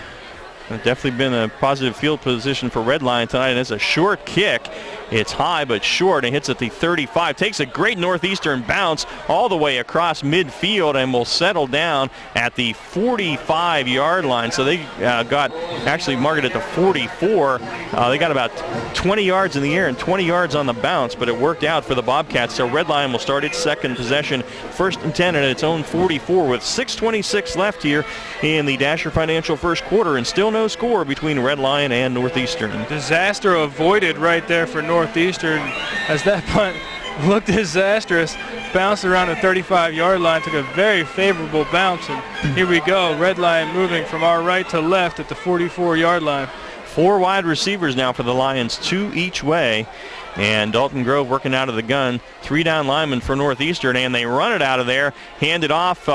It's definitely been a positive field position for Redline tonight, and it's a short kick. It's high but short and hits at the 35. Takes a great Northeastern bounce all the way across midfield and will settle down at the 45-yard line. So they got actually marked at the 44. They got about 20 yards in the air and 20 yards on the bounce, but it worked out for the Bobcats. So Redline will start its second possession, 1st and 10 at its own 44 with 6:26 left here in the Dasher Financial first quarter, and still no score between Redline and Northeastern. Disaster avoided right there for Northeastern as that punt looked disastrous. Bounced around the 35-yard line, took a very favorable bounce, and here we go. Redline moving from our right to left at the 44-yard line. 4 wide receivers now for the Lions, 2 each way. And Dalton Grove working out of the gun. 3 down linemen for Northeastern, and they run it out of there. Hand it off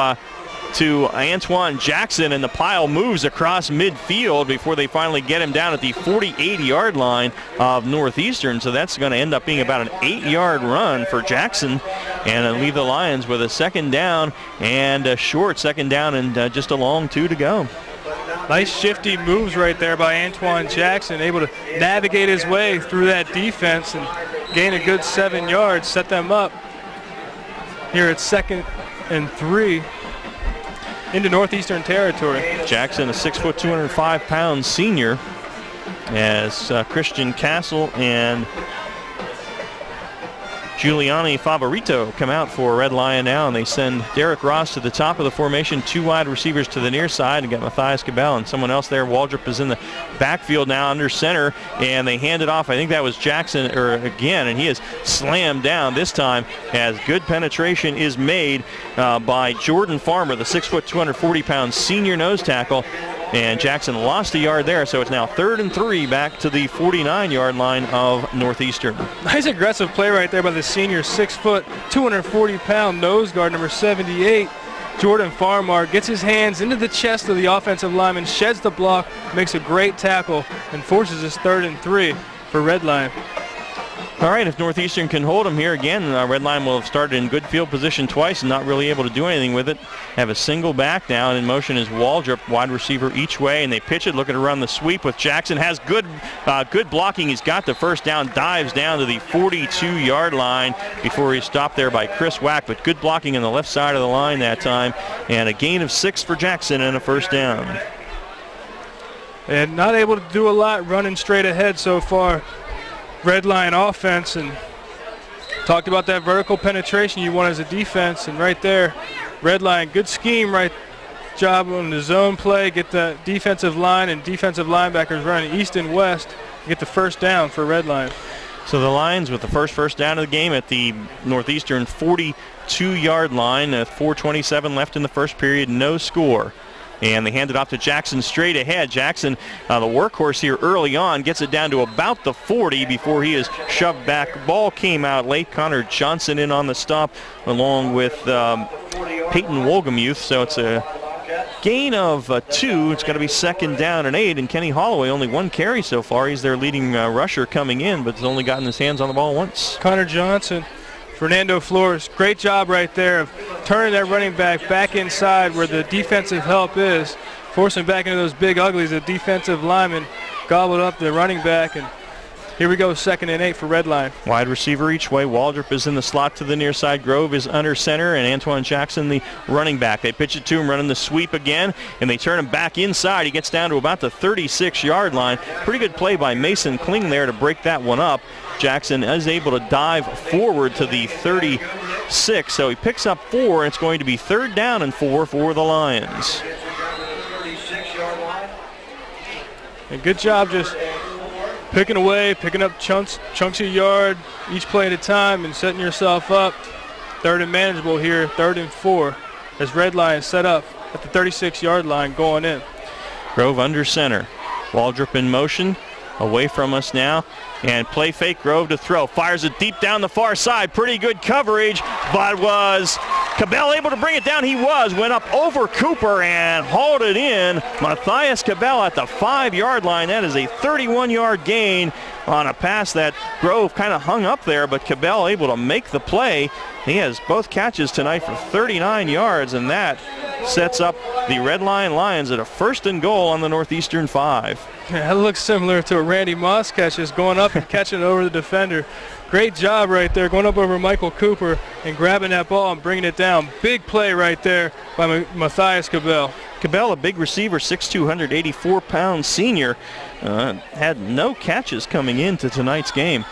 to Antoine Jackson, and the pile moves across midfield before they finally get him down at the 48-yard line of Northeastern. So that's going to end up being about an 8-yard run for Jackson, and it'll leave the Lions with a 2nd down and a short 2nd down and just a long 2 to go. Nice shifty moves right there by Antoine Jackson, able to navigate his way through that defense and gain a good 7 yards, set them up here at 2nd and 3 into Northeastern territory. Jackson, a 6', 205-pound senior, as Christian Castle and Giuliani Favorito come out for Red Lion now, and they send Derek Ross to the top of the formation, 2 wide receivers to the near side, and got Matthias Cabell and someone else there. Waldrop is in the backfield now under center, and they hand it off. I think that was Jackson again, and he is slammed down this time as good penetration is made by Jordan Farmer, the 6', 240-pound senior nose tackle. And Jackson lost a yard there, so it's now 3rd and 3 back to the 49-yard line of Northeastern. Nice aggressive play right there by the senior 6', 240-pound nose guard, number 78. Jordan Farmar gets his hands into the chest of the offensive lineman, sheds the block, makes a great tackle, and forces his 3rd and 3 for Redline. All right, if Northeastern can hold them here again, Redline will have started in good field position twice and not really able to do anything with it. Have a single back now, and in motion is Waldrop, wide receiver each way, and they pitch it, looking to run the sweep with Jackson. Has good blocking. He's got the 1st down, dives down to the 42-yard line before he's stopped there by Chris Wack, but good blocking on the left side of the line that time, and a gain of 6 for Jackson and a 1st down. And not able to do a lot running straight ahead so far. Redline offense, and talked about that vertical penetration you want as a defense, and right there, Redline, good scheme, right job on the zone play, get the defensive line and defensive linebackers running east and west, get the 1st down for Redline. So the Lions with the first down of the game at the Northeastern 42-yard line, 4:27 left in the first period, no score. And they hand it off to Jackson straight ahead. Jackson, the workhorse here early on, gets it down to about the 40 before he is shoved back. Ball came out late. Connor Johnson in on the stop along with Peyton Wolgamuth. So it's a gain of 2. It's going to be 2nd down and 8. And Kenny Holloway, only 1 carry so far. He's their leading rusher coming in, but has only gotten his hands on the ball once. Connor Johnson, Fernando Flores, great job right there of turning that running back inside where the defensive help is, forcing back into those big uglies. The defensive lineman gobbled up the running back, and here we go, 2nd and 8 for Redline. Wide receiver each way. Waldrop is in the slot to the near side. Grove is under center, and Antoine Jackson, the running back. They pitch it to him, running the sweep again, and they turn him back inside. He gets down to about the 36-yard line. Pretty good play by Mason Kling there to break that one up. Jackson is able to dive forward to the 36, so he picks up 4, and it's going to be 3rd down and 4 for the Lions. And good job just picking away, picking up chunks of yard, each play at a time, and setting yourself up. 3rd and manageable here, 3rd and 4, as Redline set up at the 36-yard line going in. Grove under center. Waldrop in motion. Away from us now, and play fake. Grove to throw, fires it deep down the far side. Pretty good coverage, but was Cabell able to bring it down? He went up over Cooper and hauled it in. Matthias Cabell at the 5-yard line. That is a 31-yard gain on a pass that Grove kind of hung up there, but Cabell able to make the play. He has both catches tonight for 39 yards, and that sets up the Redline Lions at a 1st and goal on the Northeastern 5. Yeah, that looks similar to a Randy Moss catch, just going up and catching it over the defender. Great job right there, going up over Michael Cooper and grabbing that ball and bringing it down. Big play right there by Matthias Cabell. Cabell, a big receiver, 6'2", 184-pound senior, had no catches coming into tonight's game.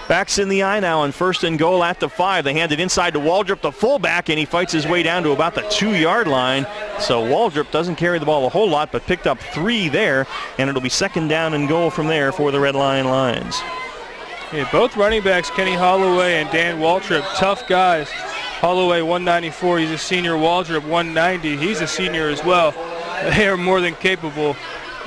Backs in the eye now on 1st and goal at the 5. They hand it inside to Waldrop, the fullback, and he fights his way down to about the 2-yard line. So Waldrop doesn't carry the ball a whole lot, but picked up 3 there, and it'll be 2nd down and goal from there for the Redline Lions. Yeah, both running backs, Kenny Holloway and Dan Waldrop, tough guys. Holloway 194, he's a senior. Waldrop 190, he's a senior as well. They are more than capable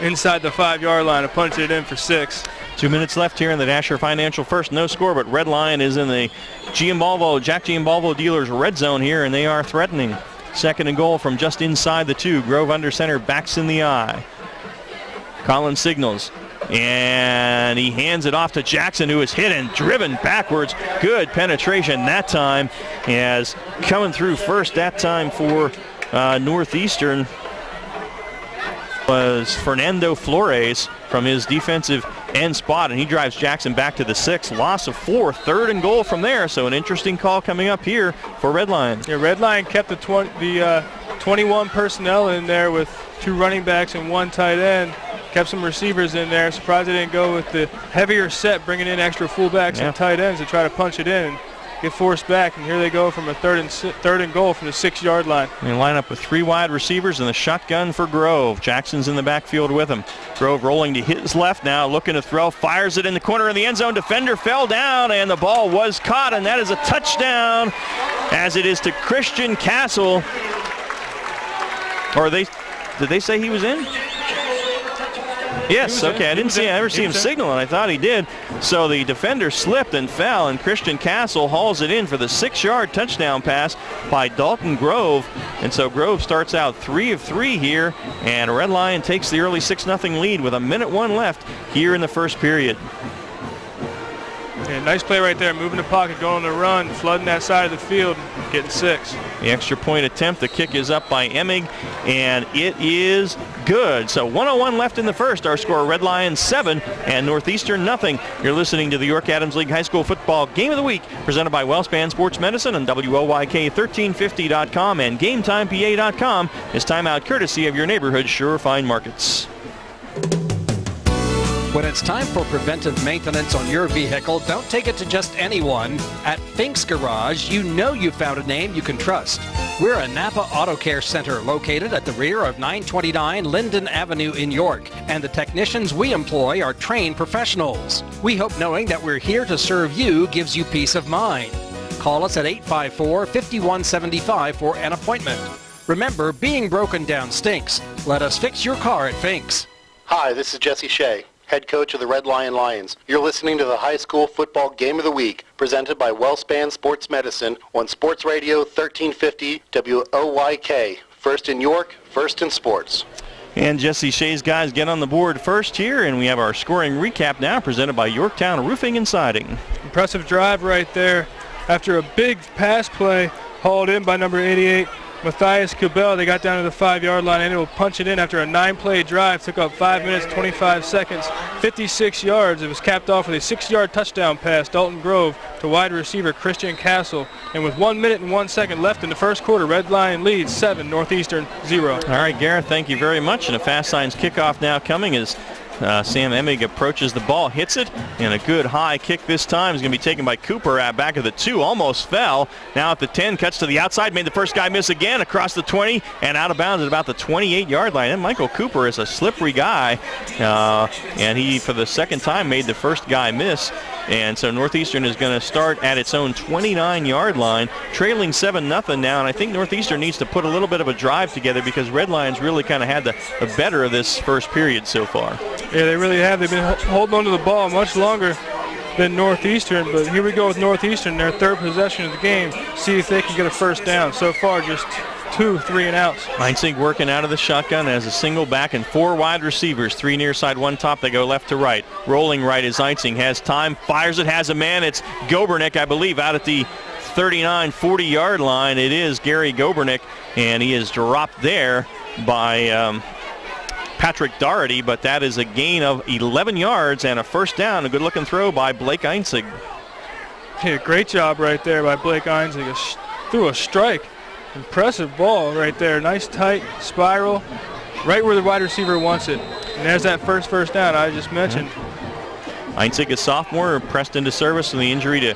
inside the 5-yard line of punching it in for 6. 2 minutes left here in the Dasher Financial First. No score, but Red Lion is in the Jack Giambalvo dealers red zone here, and they are threatening. 2nd and goal from just inside the 2. Grove under center, backs in the eye. Collins signals, and he hands it off to Jackson, who is hit and driven backwards. Good penetration that time, as coming through first that time for Northeastern was Fernando Flores from his defensive end spot, and he drives Jackson back to the 6. Loss of 4, 3rd and goal from there, so an interesting call coming up here for Redline. Yeah, Redline kept the 21 personnel in there with 2 running backs and 1 tight end. Kept some receivers in there. Surprised they didn't go with the heavier set, bringing in extra fullbacks and tight ends to try to punch it in. Get forced back, and here they go from a 3rd and goal from the 6-yard line. They line up with 3 wide receivers and the shotgun for Grove. Jackson's in the backfield with him. Grove rolling to his left now, looking to throw, fires it in the corner of the end zone. Defender fell down, and the ball was caught, and that is a touchdown, as it is to Christian Castle. Or did they say he was in? Yes, okay. I never see him signaling. I thought he did. So the defender slipped and fell, and Christian Castle hauls it in for the 6-yard touchdown pass by Dalton Grove. And so Grove starts out 3 of 3 here, and Red Lion takes the early 6-0 lead with 1:01 left here in the first period. Yeah, nice play right there, moving the pocket, going on the run, flooding that side of the field, getting 6. The extra point attempt, the kick is up by Emig, and it is good. So 1:01 left in the first. Our score, Red Lions 7 and Northeastern nothing. You're listening to the York Adams League High School Football Game of the Week, presented by Wellspan Sports Medicine on WOYK1350.com and GameTimePA.com. Is timeout courtesy of your neighborhood Sure Fine Markets. When it's time for preventive maintenance on your vehicle, don't take it to just anyone. At Fink's Garage, you know you found a name you can trust. We're a Napa Auto Care Center located at the rear of 929 Linden Avenue in York, and the technicians we employ are trained professionals. We hope knowing that we're here to serve you gives you peace of mind. Call us at 854-5175 for an appointment. Remember, being broken down stinks. Let us fix your car at Finks. Hi, this is Jesse Shea, head coach of the Red Lion Lions. You're listening to the High School Football Game of the Week, presented by WellSpan Sports Medicine on Sports Radio 1350 WOYK. First in York, first in sports. And Jesse Shea's guys get on the board first here, and we have our scoring recap now presented by Yorktown Roofing and Siding. Impressive drive right there. After a big pass play hauled in by number 88, Matthias Cabell, they got down to the 5-yard line and able to punch it in after a 9-play drive. Took up 5 minutes, 25 seconds, 56 yards. It was capped off with a 6-yard touchdown pass, Dalton Grove, to wide receiver Christian Castle. And with 1 minute and 1 second left in the first quarter, Red Lion leads 7, Northeastern 0. All right, Gareth, thank you very much. And a Fast Signs kickoff now coming as Sam Emig approaches the ball, hits it, and a good high kick this time is going to be taken by Cooper at back of the 2. Almost fell. Now at the 10, cuts to the outside, made the first guy miss again across the 20 and out of bounds at about the 28-yard line. And Michael Cooper is a slippery guy, and he, for the second time, made the first guy miss. And so Northeastern is going to start at its own 29-yard line, trailing 7-0 now. And I think Northeastern needs to put a little bit of a drive together because Red Lions really kind of had the better of this first period so far. Yeah, they really have. They've been holding on to the ball much longer than Northeastern. But here we go with Northeastern, their third possession of the game. See if they can get a first down. So far, just 2 3-and-outs. Heinzig working out of the shotgun as a single back and 4 wide receivers, 3 near side, 1 top. They go left to right. Rolling right as Heinzig has time, fires it, has a man. It's Gobernick, I believe, out at the 39, 40-yard line. It is Gary Gobernick, and he is dropped there by Patrick Doherty, but that is a gain of 11 yards and a first down. A good-looking throw by Blake Heinzig. Yeah, great job right there by Blake Heinzig. Threw a strike. Impressive ball right there. Nice tight spiral right where the wide receiver wants it. And there's that first down I just mentioned. Heinzig, a sophomore, pressed into service in the injury to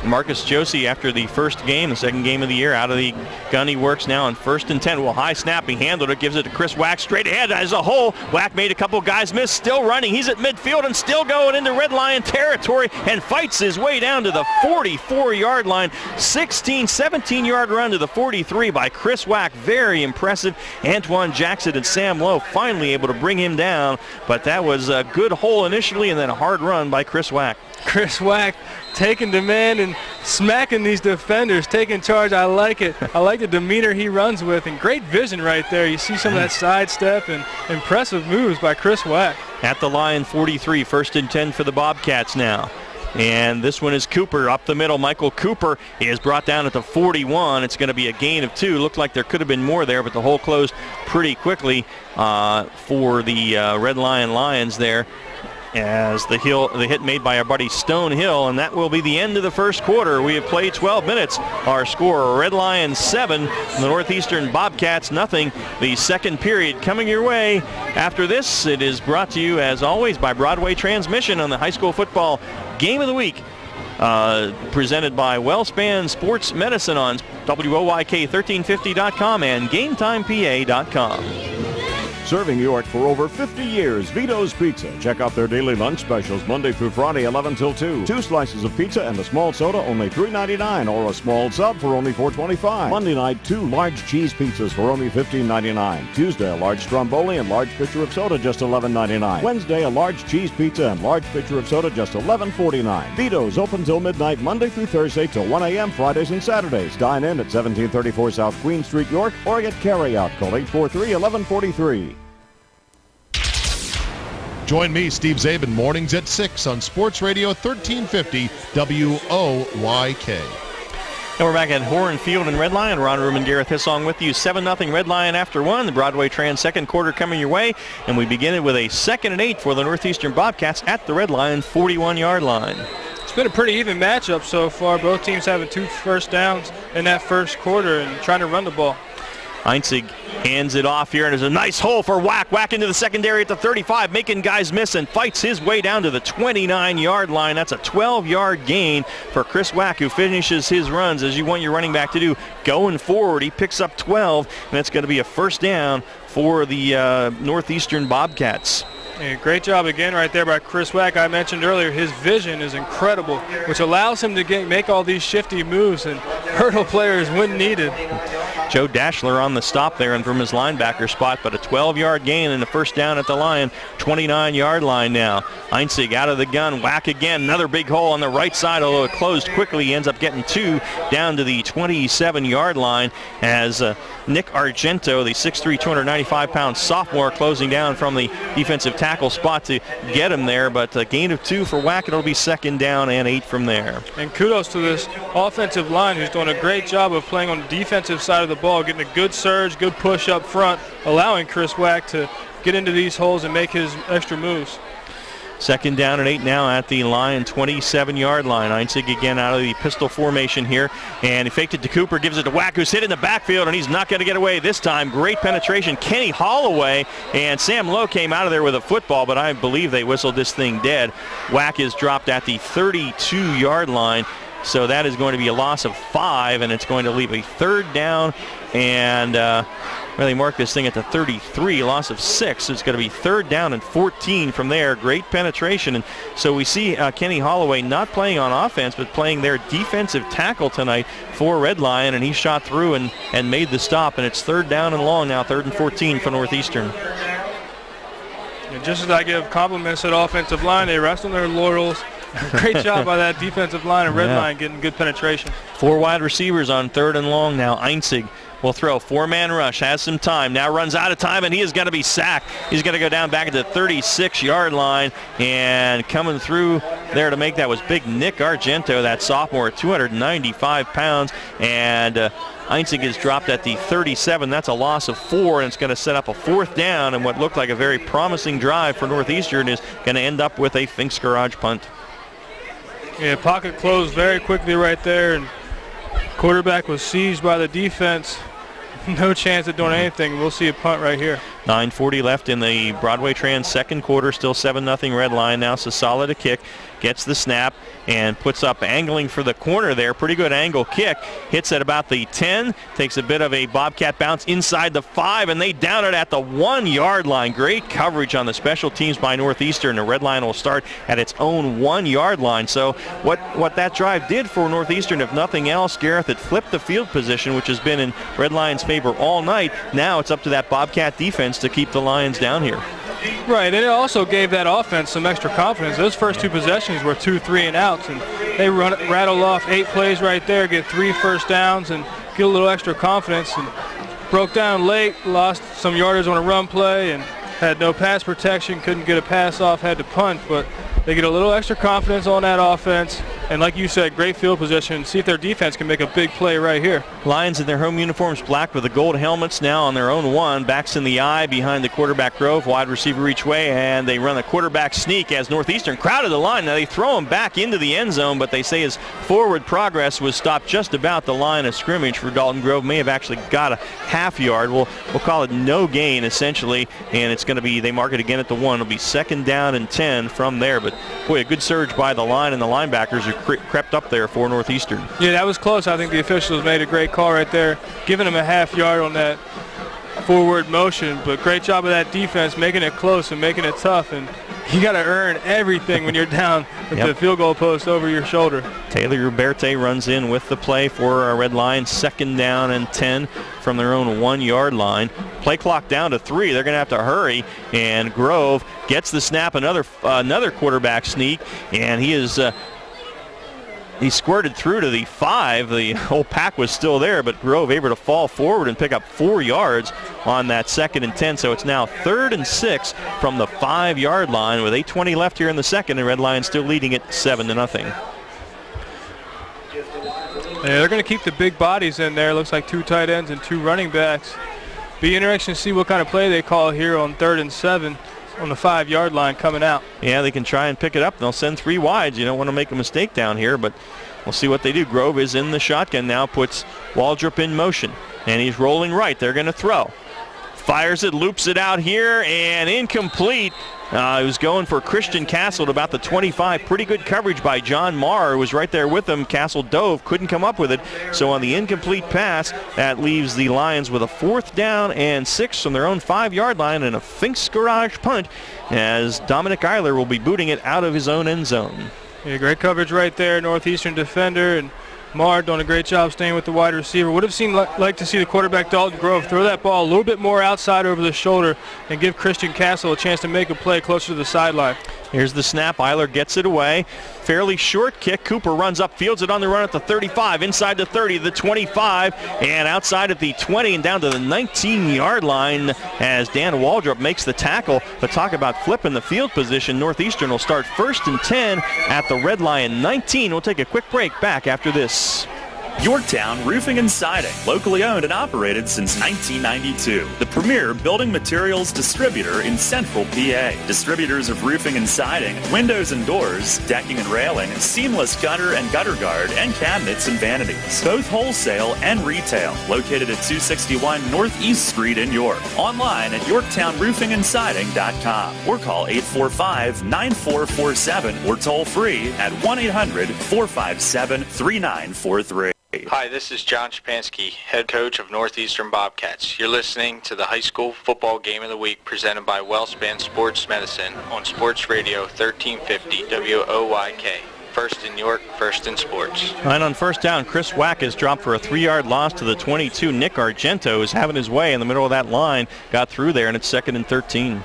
Marcus Josie after the first game, the second game of the year. Out of the gun, he works now on 1st and 10. Well, high snap, he handled it, gives it to Chris Wack straight ahead as a hole. Wack made a couple guys miss, still running. He's at midfield and still going into Red Lion territory and fights his way down to the 44-yard line. 16, 17-yard run to the 43 by Chris Wack. Very impressive. Antoine Jackson and Sam Lowe finally able to bring him down, but that was a good hole initially and then a hard run by Chris Wack. Chris Wack taking demand and smacking these defenders, taking charge. I like it. I like the demeanor he runs with, and great vision right there. You see some of that sidestep and impressive moves by Chris Wack. At the line, 43, 1st and 10 for the Bobcats now. And this one is Cooper up the middle. Michael Cooper is brought down at the 41. It's going to be a gain of 2. Looked like there could have been more there, but the hole closed pretty quickly for the Red Lion Lions there, as the hit made by our buddy Stone Hill, and that will be the end of the first quarter. We have played 12 minutes. Our score, Red Lions 7, the Northeastern Bobcats nothing. The second period coming your way. After this, it is brought to you, as always, by Broadway Transmission on the High School Football Game of the Week, presented by WellSpan Sports Medicine on WOYK1350.com and GameTimePA.com. Serving York for over 50 years, Vito's Pizza. Check out their daily lunch specials Monday through Friday, 11 till 2. 2 slices of pizza and a small soda, only $3.99, or a small sub for only $4.25. Monday night, 2 large cheese pizzas for only $15.99. Tuesday, a large stromboli and large pitcher of soda, just $11.99. Wednesday, a large cheese pizza and large pitcher of soda, just $11.49. Vito's open till midnight, Monday through Thursday till 1 a.m. Fridays and Saturdays. Dine in at 1734 South Queen Street, York, or get carry-out. Call 843-1143. Join me, Steve Zabin, mornings at 6 on Sports Radio 1350 WOYK. And we're back at Horn Field in Red Lion. Ron Ruhm and Gareth Hissong with you. 7-0 Red Lion after 1. The Broadway Trans second quarter coming your way. And we begin it with a 2nd and 8 for the Northeastern Bobcats at the Red Lion 41-yard line. It's been a pretty even matchup so far. Both teams having 2 first downs in that first quarter and trying to run the ball. Heinzig hands it off here, and there's a nice hole for Wack. Wack into the secondary at the 35, making guys miss, and fights his way down to the 29-yard line. That's a 12-yard gain for Chris Wack, who finishes his runs as you want your running back to do. Going forward, he picks up 12, and it's going to be a first down for the Northeastern Bobcats. And great job again right there by Chris Wack. I mentioned earlier his vision is incredible, which allows him to make all these shifty moves and hurdle players when needed. Joe Dashler on the stop there and from his linebacker spot, but a 12-yard gain and a first down at the Lion 29-yard line now. Einzig out of the gun, Wack again, another big hole on the right side, although it closed quickly. He ends up getting 2 down to the 27-yard line as Nick Argento, the 6'3", 295-pound sophomore, closing down from the defensive tackle spot to get him there, but a gain of 2 for Wack. It'll be 2nd down and 8 from there. And kudos to this offensive line who's doing a great job of playing on the defensive side of the ball, getting a good surge, good push up front, allowing Chris Wack to get into these holes and make his extra moves. 2nd down and 8 now at the Lion 27-yard line. Einzig again out of the pistol formation here, and he faked it to Cooper, gives it to Wack, who's hit in the backfield, and he's not going to get away this time. Great penetration. Kenny Holloway and Sam Lowe came out of there with a football, but I believe they whistled this thing dead. Wack is dropped at the 32-yard line, so that is going to be a loss of 5, and it's going to leave a 3rd down, and they mark this thing at the 33, loss of 6. So it's going to be 3rd down and 14 from there. Great penetration. And so we see Kenny Holloway not playing on offense, but playing their defensive tackle tonight for Red Lion, and he shot through and made the stop, and it's 3rd down and long now, 3rd and 14 for Northeastern. And just as I give compliments to the offensive line, they rest on their laurels. Great job by that defensive line and Red Lion getting good penetration. 4 wide receivers on 3rd and long now. Einzig will throw, 4-man rush, has some time, now runs out of time, and he is going to be sacked. He's going to go down back at the 36-yard line, and coming through there to make that was big Nick Argento, that sophomore, 295 pounds, and Einzig is dropped at the 37. That's a loss of 4, and it's going to set up a 4th down, and what looked like a very promising drive for Northeastern is going to end up with a Fink's Garage punt. Yeah, pocket closed very quickly right there, and quarterback was seized by the defense. No chance of doing anything. We'll see a punt right here. 9:40 left in the Broadway Trans second quarter. Still 7-0 Red Lion. Now Sasala to kick. Gets the snap and puts up angling for the corner there. Pretty good angle kick. Hits at about the 10. Takes a bit of a Bobcat bounce inside the 5, and they down it at the 1-yard line. Great coverage on the special teams by Northeastern. The Red Lion will start at its own 1-yard line. So what that drive did for Northeastern, if nothing else, Gareth, it flipped the field position, which has been in Red Lion's favor all night. Now it's up to that Bobcat defense to keep the Lions down here. Right, and it also gave that offense some extra confidence. Those first 2 possessions were 2 3-and-outs, and they rattled off 8 plays right there, get 3 first downs, and get a little extra confidence. And broke down late, lost some yardage on a run play, and had no pass protection, couldn't get a pass off, had to punt, but they get a little extra confidence on that offense. And like you said, great field position. See if their defense can make a big play right here. Lions in their home uniforms, black with the gold helmets, now on their own 1. Backs in the eye behind the quarterback Grove, wide receiver each way, and they run a quarterback sneak as Northeastern crowded the line. Now they throw him back into the end zone, but they say his forward progress was stopped just about the line of scrimmage for Dalton Grove. May have actually got a half-yard. We'll call it no gain, essentially, and it's going to be, they mark it again at the 1. It'll be 2nd down and 10 from there, but boy, a good surge by the line, and the linebackers are crept up there for Northeastern. Yeah, that was close. I think the officials made a great call right there, giving him a half-yard on that forward motion, but great job of that defense making it close and making it tough, and you got to earn everything when you're down with the field goal post over your shoulder. Taylor Uberte runs in with the play for Red Lion, 2nd down and 10 from their own 1-yard line. Play clock down to 3. They're going to have to hurry, and Grove gets the snap, another quarterback sneak, and he is he squirted through to the 5. The whole pack was still there, but Grove able to fall forward and pick up 4 yards on that 2nd and 10. So it's now 3rd and 6 from the 5-yard line with 8:20 left here in the second, and Red Lions still leading it 7-0. Yeah, they're going to keep the big bodies in there. Looks like 2 tight ends and 2 running backs. Be interesting to see what kind of play they call here on 3rd and 7 on the 5-yard line coming out. Yeah, they can try and pick it up. They'll send 3 wides. You don't want to make a mistake down here, but we'll see what they do. Grove is in the shotgun now, puts Waldrop in motion, and he's rolling right. They're going to throw. Fires it, loops it out here, and incomplete. He was going for Christian Castle at about the 25. Pretty good coverage by John Marr, who was right there with him. Castle dove, couldn't come up with it. So on the incomplete pass, that leaves the Lions with a 4th down and 6 from their own 5-yard line and a Finks Garage punt as Dominic Eiler will be booting it out of his own end zone. Yeah, great coverage right there, Northeastern defender, and Marr doing a great job staying with the wide receiver. Would have seemed like to see the quarterback, Dalton Grove, throw that ball a little bit more outside over the shoulder and give Christian Castle a chance to make a play closer to the sideline. Here's the snap. Eiler gets it away. Fairly short kick. Cooper runs up, fields it on the run at the 35, inside the 30, the 25, and outside at the 20 and down to the 19-yard line as Dan Waldrop makes the tackle. But talk about flipping the field position. Northeastern will start 1st and 10 at the Red Lion 19. We'll take a quick break. Back after this. Yorktown Roofing and Siding, locally owned and operated since 1992. The premier building materials distributor in Central PA. Distributors of roofing and siding, windows and doors, decking and railing, seamless gutter and gutter guard, and cabinets and vanities. Both wholesale and retail. Located at 261 Northeast Street in York. Online at YorktownRoofingandSiding.com or call 845-9447 or toll free at 1-800-457-3943. Hi, this is John Shapansky, head coach of Northeastern Bobcats. You're listening to the High School Football Game of the Week presented by WellSpan Sports Medicine on Sports Radio 1350 WOYK. First in York, first in sports. And on 1st down, Chris Wack is dropped for a 3-yard loss to the 22. Nick Argento is having his way in the middle of that line. Got through there, and it's 2nd and 13.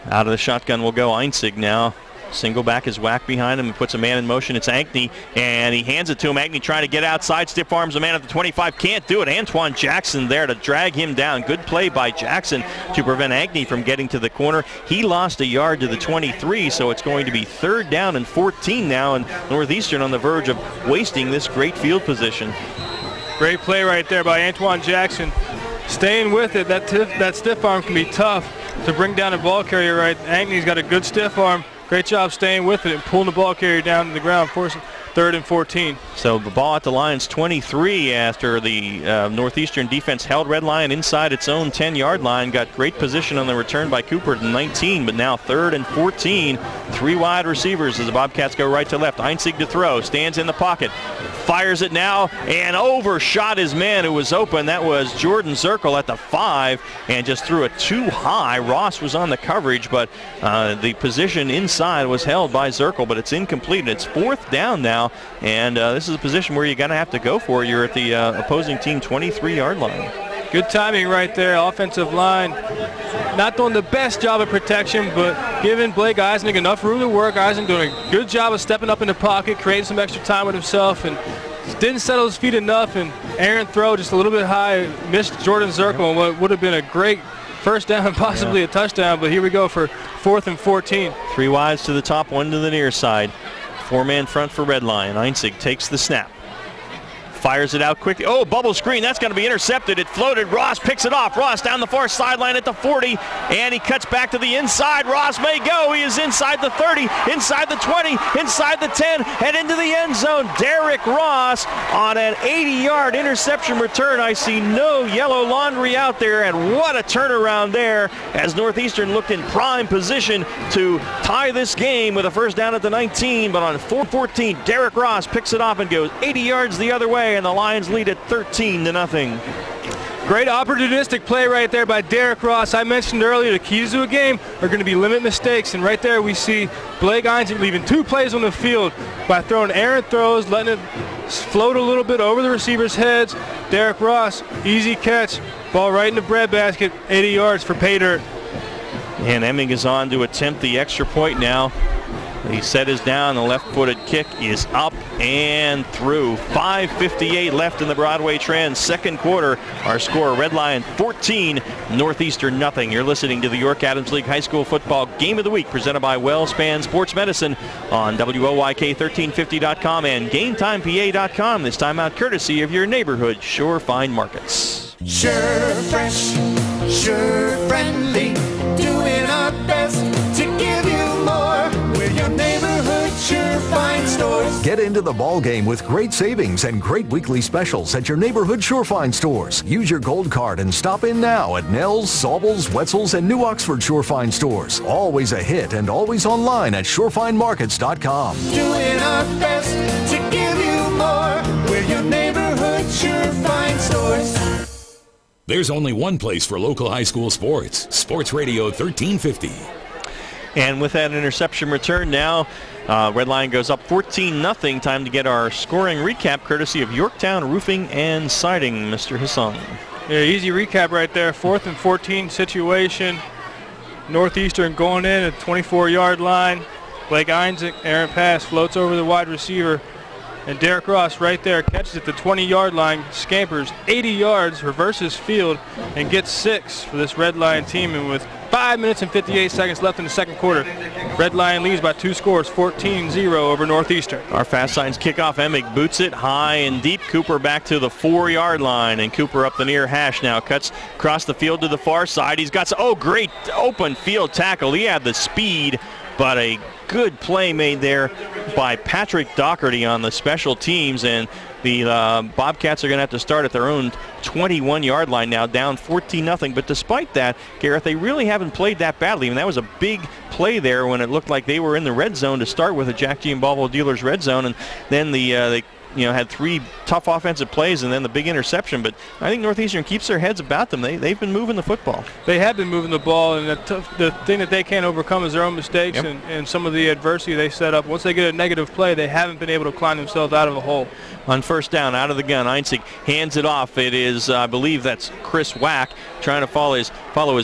Out of the shotgun will go Einzig now. Single back is Wack behind him and puts a man in motion. It's Ankney, and he hands it to him. Ankney trying to get outside, stiff arms a man at the 25. Can't do it. Antoine Jackson there to drag him down. Good play by Jackson to prevent Ankney from getting to the corner. He lost a yard to the 23, so it's going to be 3rd down and 14 now, and Northeastern on the verge of wasting this great field position. Great play right there by Antoine Jackson. Staying with it, that stiff arm can be tough to bring down a ball carrier, right? Ankney's got a good stiff arm. Great job staying with it and pulling the ball carrier down to the ground, forcing 3rd and 14. So the ball at the Lions 23 after the Northeastern defense held Red Lion inside its own 10-yard line. Got great position on the return by Cooper to 19, but now 3rd and 14. 3 wide receivers as the Bobcats go right to left. Einzig to throw, stands in the pocket, fires it now, and overshot his man who was open. That was Jordan Zirkle at the 5, and just threw it too high. Ross was on the coverage, but the position inside was held by Zirkle, but it's incomplete. It's 4th down now, and this is a position where you're going to have to go for. You're at the opposing team 23-yard line. Good timing right there. Offensive line not doing the best job of protection, but giving Blake Eisner enough room to work. Eisner doing a good job of stepping up in the pocket, creating some extra time with himself, and didn't settle his feet enough, and errant throw just a little bit high, missed Jordan Zirkle on what would have been a great 1st down, possibly a touchdown, but here we go for 4th and 14. 3 wides to the top, 1 to the near side. 4-man front for Red Lion. Einzig takes the snap. Fires it out quickly. Oh, bubble screen. That's going to be intercepted. It floated. Ross picks it off. Ross down the far sideline at the 40, and he cuts back to the inside. Ross may go. He is inside the 30, inside the 20, inside the 10, and into the end zone. Derek Ross on an 80-yard interception return. I see no yellow laundry out there, and what a turnaround there as Northeastern looked in prime position to tie this game with a 1st down at the 19, but on 4-14, Derek Ross picks it off and goes 80 yards the other way, and the Lions lead at 13-0. Great opportunistic play right there by Derek Ross. I mentioned earlier the keys to a game are going to be limit mistakes, and right there we see Blake Eisner leaving 2 plays on the field by throwing errant throws, letting it float a little bit over the receivers' heads. Derek Ross, easy catch, ball right in the breadbasket, 80 yards for pay dirt. And Emming is on to attempt the extra point now. He set his down. The left-footed kick is up and through. 5:58 left in the Broadway Trend. 2nd quarter. Our score, Red Lion 14, Northeastern nothing. You're listening to the York Adams League High School Football Game of the Week presented by WellSpan Sports Medicine on WOYK1350.com and GameTimePA.com. This time out courtesy of your neighborhood Sure Fine Markets. Sure fresh, sure friendly, doing our best to give you more. We're your neighborhood Sure Fine stores. Get into the ball game with great savings and great weekly specials at your neighborhood Surefine stores. Use your gold card and stop in now at Nell's, Saubel's, Wetzel's, and New Oxford Surefine stores. Always a hit and always online at surefinemarkets.com. Doing our best to give you more. We're your neighborhood Surefine stores. There's only one place for local high school sports. Sports Radio 1350. And with that interception return now, Red Lion goes up 14-0. Time to get our scoring recap courtesy of Yorktown Roofing and Siding. Mr. Hassan. Yeah, easy recap right there. 4th and 14 situation. Northeastern going in at 24-yard line. Blake Einzig, errant pass, floats over the wide receiver. And Derek Ross right there catches at the 20-yard line, scampers 80 yards, reverses field, and gets 6 for this Red Lion team. And with 5 minutes and 58 seconds left in the second quarter, Red Lion leads by 2 scores, 14-0 over Northeastern. Our Fast Signs kickoff. Emig boots it high and deep. Cooper back to the 4-yard line, and Cooper up the near hash now. Cuts across the field to the far side. He's got great open field tackle. He had the speed, but a good play made there by Patrick Doherty on the special teams, and the Bobcats are going to have to start at their own 21-yard line now, down 14-0. But despite that, Garrett, they really haven't played that badly. I mean, that was a big play there when it looked like they were in the red zone to start with, a Jack G. and Ballville Dealers red zone, and then they had 3 tough offensive plays and then the big interception. But I think Northeastern keeps their heads about them. They've been moving the football. They have been moving the ball, and the thing that they can't overcome is their own mistakes and some of the adversity they set up. Once they get a negative play, they haven't been able to climb themselves out of a hole. On first down, out of the gun, Einzig hands it off. It is, I believe that's Chris Wack trying to follow his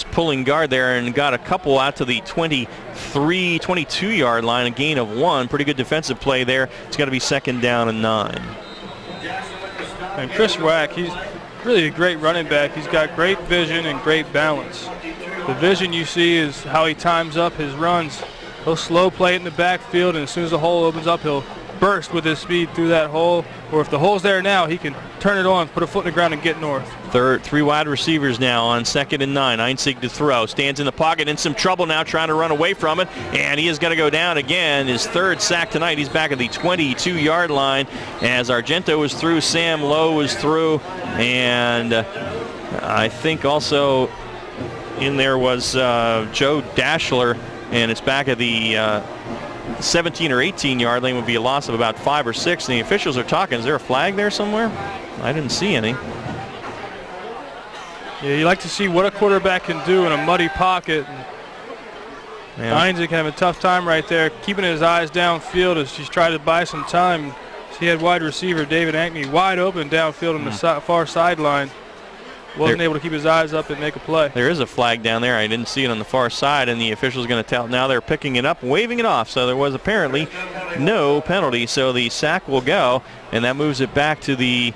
pulling guard there, and got a couple out to the 22-yard line, a gain of 1. Pretty good defensive play there. It's got to be 2nd down and 9. And Chris Wack, he's really a great running back. He's got great vision and great balance. The vision you see is how he times up his runs. He'll slow play it in the backfield, and as soon as the hole opens up, he'll burst with his speed through that hole. Or if the hole's there now, he can turn it on, put a foot in the ground, and get north. 3 wide receivers now on 2nd and 9. Einzig to throw. Stands in the pocket, in some trouble now, trying to run away from it. And he is going to go down again. His 3rd sack tonight. He's back at the 22-yard line. As Argento was through, Sam Lowe was through. And I think also in there was Joe Dashler. And it's back at the 17 or 18-yard lane. Would be a loss of about 5 or 6. And the officials are talking. Is there a flag there somewhere? I didn't see any. Yeah, you like to see what a quarterback can do in a muddy pocket. Einzig having a tough time right there, keeping his eyes downfield as he's trying to buy some time. He had wide receiver David Ankney wide open downfield on the far sideline. Wasn't able to keep his eyes up and make a play. There is a flag down there. I didn't see it on the far side, and the official's going to tell. Now they're picking it up, waving it off. So there was apparently no penalty. So the sack will go, and that moves it back to the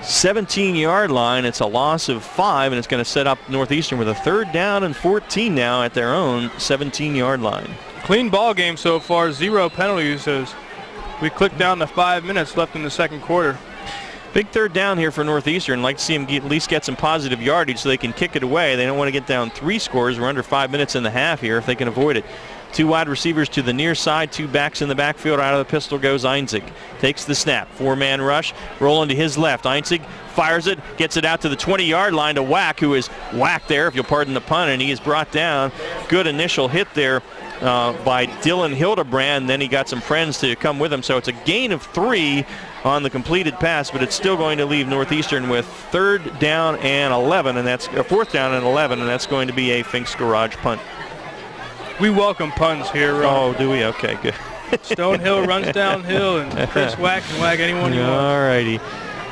17-yard line. It's a loss of 5, and it's going to set up Northeastern with a 3rd down and 14 now at their own 17-yard line. Clean ball game so far, 0 penalties as we click down to 5 minutes left in the second quarter. Big 3rd down here for Northeastern. Like to see them at least get some positive yardage so they can kick it away. They don't want to get down 3 scores. We're under 5 minutes and a half here if they can avoid it. 2 wide receivers to the near side, 2 backs in the backfield. Out of the pistol goes Einzig. Takes the snap. 4-man rush. Rolling to his left. Einzig fires it. Gets it out to the 20-yard line to Wack, who is whacked there, if you'll pardon the pun, and he is brought down. Good initial hit there by Dylan Hildebrand. Then he got some friends to come with him. So it's a gain of 3 on the completed pass, but it's still going to leave Northeastern with 4th down and 11, and that's going to be a Finks Garage punt. We welcome punts here, Ron. Oh, do we? Okay, good. Stonehill runs downhill, and Chris Wack can whack anyone you want. All righty.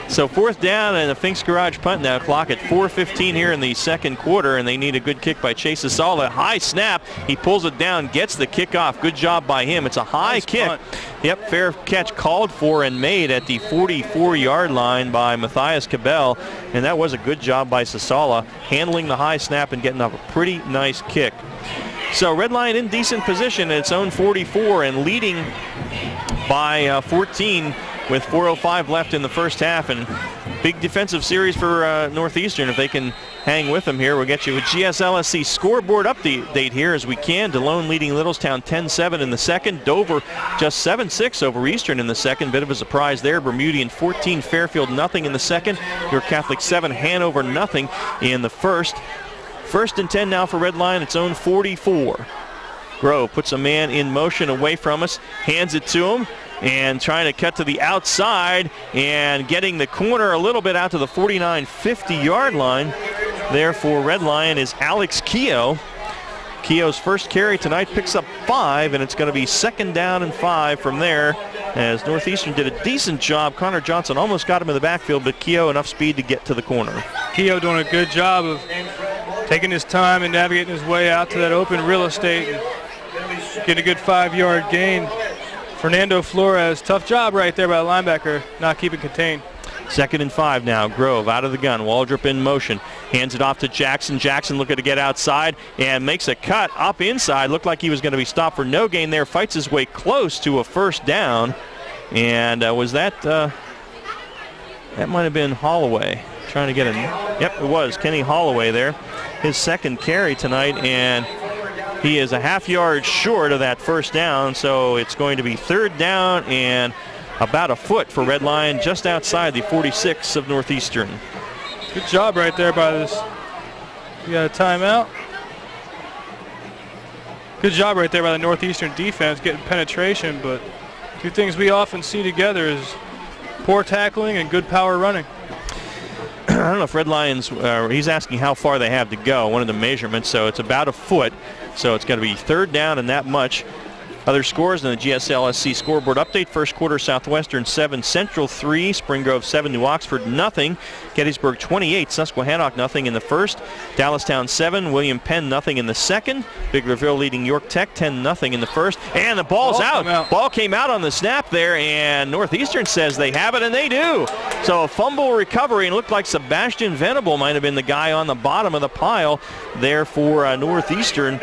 So 4th down and a Finks Garage punt now. Clock at 4:15 here in the second quarter, and they need a good kick by Chase Asala. High snap. He pulls it down, gets the kickoff. Good job by him. It's a high kick. Punt. Yep, fair catch called for and made at the 44-yard line by Matthias Cabell, and that was a good job by Sasala, handling the high snap and getting off a pretty nice kick. So Red Lion in decent position at its own 44 and leading by 14 with 4:05 left in the first half, and big defensive series for Northeastern. If they can hang with them here, we'll get you a GSLSC scoreboard update here as we can. DeLone leading Littlestown 10-7 in the second. Dover just 7-6 over Eastern in the second. Bit of a surprise there. Bermudian 14, Fairfield nothing in the second. York Catholic 7, Hanover nothing in the first. First and 10 now for Red Lion, its own 44. Grove puts a man in motion away from us, hands it to him, and trying to cut to the outside and getting the corner a little bit out to the 49-50 yard line. There for Red Lion is Alex Keogh. Keogh's first carry tonight picks up 5, and it's going to be 2nd down and 5 from there, as Northeastern did a decent job. Connor Johnson almost got him in the backfield, but Keogh enough speed to get to the corner. Keogh doing a good job of taking his time and navigating his way out to that open real estate and getting a good 5-yard gain. Fernando Flores, tough job right there by the linebacker, not keeping contained. 2nd and 5 now. Grove out of the gun. Waldrop in motion. Hands it off to Jackson. Jackson looking to get outside and makes a cut up inside. Looked like he was going to be stopped for no gain there. Fights his way close to a first down. And was that might have been Holloway trying to get him. Yep, it was Kenny Holloway there. His second carry tonight, and he is a half-yard short of that first down, so it's going to be 3rd down and about a foot for Red Lion, just outside the 46 of Northeastern. Good job right there by this. You got a timeout. Good job right there by the Northeastern defense getting penetration, but two things we often see together is poor tackling and good power running. I don't know if Red Lions, he's asking how far they have to go, one of the measurements, so it's about a foot. So it's going to be 3rd down and that much. Other scores in the GSLSC scoreboard update. First quarter, Southwestern 7, Central 3, Spring Grove 7, New Oxford nothing, Gettysburg 28, Susquehannock nothing in the first, Dallastown 7, William Penn nothing in the second, Biglerville leading York Tech 10-0 in the first, and the ball's out. Ball came out on the snap there, and Northeastern says they have it, and they do. So a fumble recovery, and it looked like Sebastian Venable might have been the guy on the bottom of the pile there for Northeastern,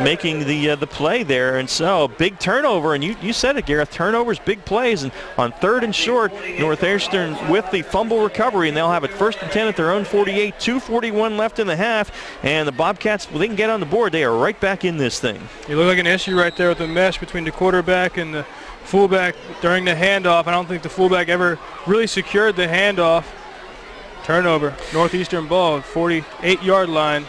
making the play there. And so big turnover, and you said it, Gareth, turnovers, big plays, and on 3rd and short, Northeastern with the fumble recovery, and they'll have it 1st and 10 at their own 48, 2:41 left in the half, and the Bobcats, well, they can get on the board. They are right back in this thing. You look like an issue right there with the mesh between the quarterback and the fullback during the handoff. I don't think the fullback ever really secured the handoff. Turnover, Northeastern ball, 48-yard line.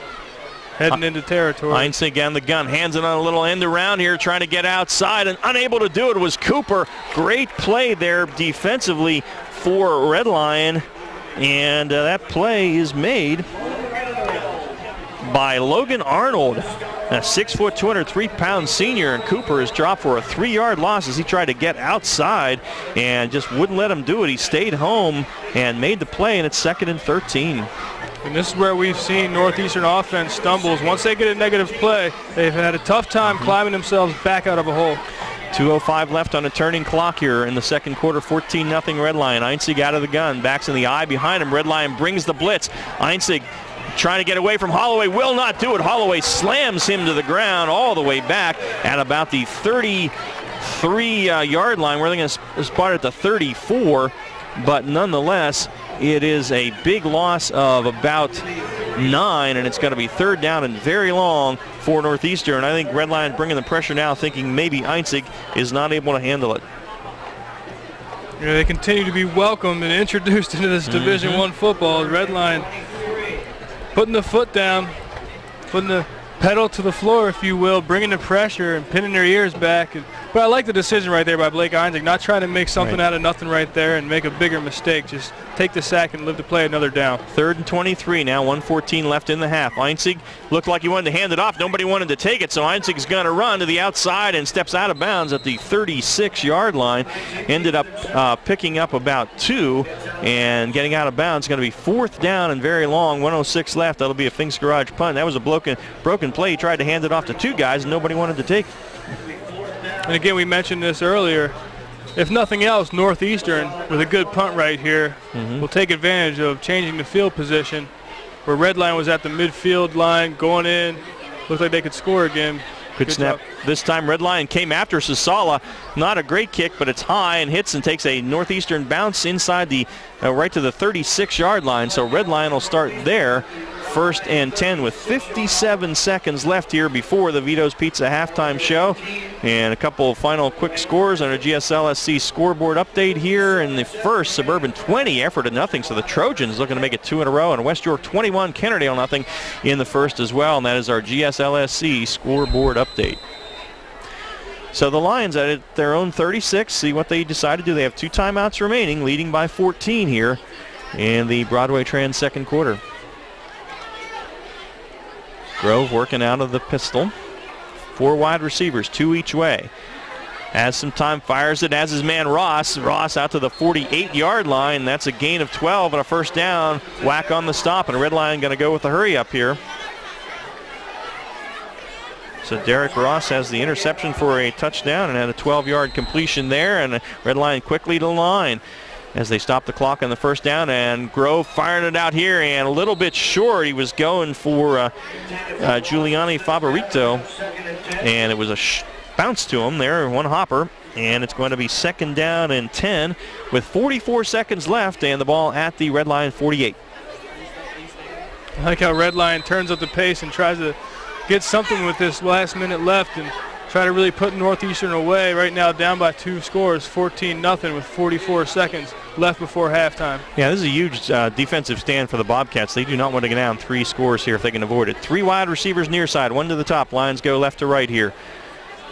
Heading into territory. Einzig on the gun, hands it on a little end around here, trying to get outside, and unable to do it was Cooper. Great play there defensively for Red Lion, and that play is made by Logan Arnold, a 6', 203-pound senior, and Cooper is dropped for a 3-yard loss as he tried to get outside and just wouldn't let him do it. He stayed home and made the play, and it's 2nd and 13. And this is where we've seen Northeastern offense stumbles. Once they get a negative play, they've had a tough time climbing themselves back out of a hole. 2:05 left on a turning clock here in the second quarter. 14-0 Red Lion. Einzig out of the gun. Backs in the eye behind him. Red Lion brings the blitz. Einzig trying to get away from Holloway. Will not do it. Holloway slams him to the ground all the way back at about the 33-yard line. We're going to spot at the 34. But nonetheless, it is a big loss of about 9, and it's going to be 3rd down and very long for Northeastern. I think Red Lion bringing the pressure now, thinking maybe Einzig is not able to handle it. You know, they continue to be welcomed and introduced into this Division I football. Red Lion putting the foot down, putting the pedal to the floor, if you will, bringing the pressure and pinning their ears back. But I like the decision right there by Blake Einzig, not trying to make something out of nothing right there and make a bigger mistake. Just take the sack and live to play another down. 3rd and 23 now, 1:14 left in the half. Einzig looked like he wanted to hand it off. Nobody wanted to take it, so Einzig's going to run to the outside and steps out of bounds at the 36-yard line. Ended up picking up about 2 and getting out of bounds. Going to be 4th down and very long, 1:06 left. That'll be a Fink's Garage punt. That was a broken play. He tried to hand it off to 2 guys, and nobody wanted to take it. And again, we mentioned this earlier. If nothing else, Northeastern, with a good punt right here, will take advantage of changing the field position. Where Red Lion was at the midfield line, going in, looked like they could score again. Good snap. This time Red Lion came after Sasala. Not a great kick, but it's high and hits and takes a Northeastern bounce inside the right to the 36-yard line. So Red Lion will start there. 1st and 10 with 57 seconds left here before the Vito's Pizza halftime show. And a couple of final quick scores on our GSLSC scoreboard update here. In the first, Suburban 20, Effort to nothing. So the Trojans looking to make it 2 in a row. And West York 21, Kennerdale nothing in the first as well. And that is our GSLSC scoreboard update. So the Lions at their own 36. See what they decide to do. They have 2 timeouts remaining, leading by 14 here in the Broadway Trans second quarter. Grove working out of the pistol. 4 wide receivers, 2 each way. Has some time, fires it as his man Ross. Ross out to the 48-yard line. That's a gain of 12 and a first down. Whack on the stop, and Red Lion going to go with the hurry up here. So Derek Ross has the interception for a touchdown and had a 12-yard completion there, and Red Lion quickly to the line as they stop the clock on the first down, and Grove firing it out here and a little bit short. He was going for Giuliani Favorito, and it was a bounce to him there, one hopper, and it's going to be 2nd down and 10 with 44 seconds left and the ball at the Red Lion 48. I like how Red Lion turns up the pace and tries to get something with this last minute left and try to really put Northeastern away. Right now down by 2 scores, 14-0 with 44 seconds left before halftime. Yeah, this is a huge defensive stand for the Bobcats. They do not want to get down 3 scores here if they can avoid it. 3 wide receivers near side, 1 to the top. Lions go left to right here.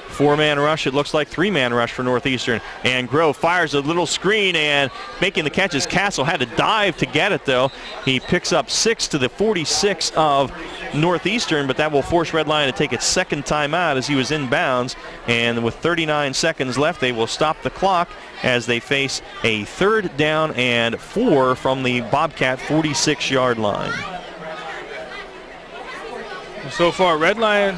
4-man rush. It looks like 3-man rush for Northeastern. And Grove fires a little screen and making the catches. Castle had to dive to get it, though. He picks up 6 to the 46 of Northeastern, but that will force Red Lion to take its 2nd timeout as he was inbounds. And with 39 seconds left, they will stop the clock as they face a 3rd down and 4 from the Bobcat 46-yard line. So far, Red Lion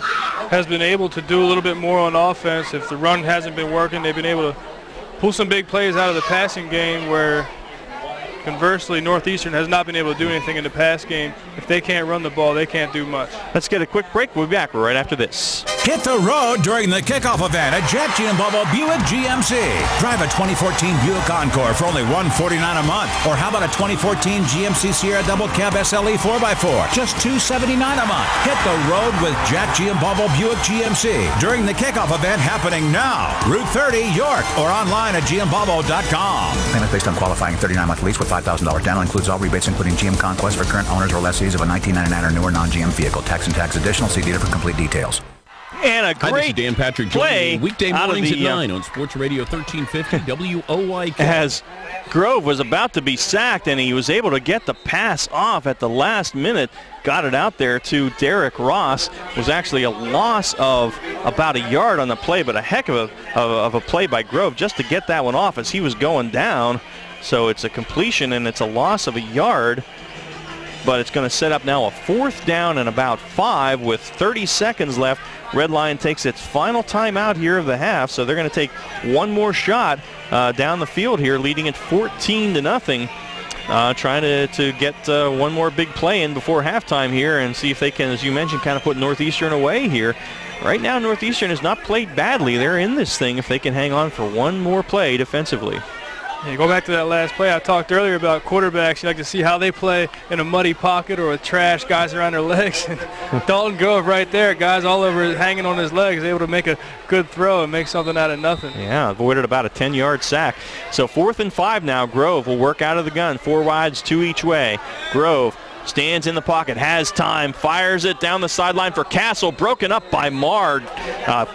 has been able to do a little bit more on offense. If the run hasn't been working, they've been able to pull some big plays out of the passing game, where conversely, Northeastern has not been able to do anything in the pass game. If they can't run the ball, they can't do much. Let's get a quick break. We'll be back right after this. Hit the road during the kickoff event at Jack Giambalvo Buick GMC. Drive a 2014 Buick Encore for only $149 a month. Or how about a 2014 GMC Sierra Double Cab SLE 4x4? Just $279 a month. Hit the road with Jack Giambalvo Buick GMC during the kickoff event happening now. Route 30, York, or online at giambalvo.com. Payment based on qualifying 39-month lease with $5,000 down. Includes all rebates, including GM Conquest for current owners or lessees of a 1999 or newer non-GM vehicle. Tax and tax additional. See dealer for complete details. And a great Dan Patrick play weekday mornings at 9 on Sports Radio 1350 WOYK. As Grove was about to be sacked, and he was able to get the pass off at the last minute. Got it out there to Derek Ross. Was actually a loss of about a yard on the play, but a heck of a play by Grove just to get that one off as he was going down. So it's a completion, and it's a loss of a yard. But it's going to set up now a 4th down and about 5 with 30 seconds left. Red Lion takes its final timeout here of the half, so they're going to take one more shot down the field here, leading it 14-0. Trying to get one more big play in before halftime here and see if they can, as you mentioned, kind of put Northeastern away here. Right now, Northeastern has not played badly. They're in this thing if they can hang on for one more play defensively. Yeah, go back to that last play. I talked earlier about quarterbacks. You like to see how they play in a muddy pocket or with trash, guys around their legs. And Dalton Grove right there, guys all over hanging on his legs, able to make a good throw and make something out of nothing. Yeah, avoided about a 10-yard sack. So 4th and 5 now. Grove will work out of the gun. 4 wides, 2 each way. Grove stands in the pocket, has time, fires it down the sideline for Castle, broken up by Marr.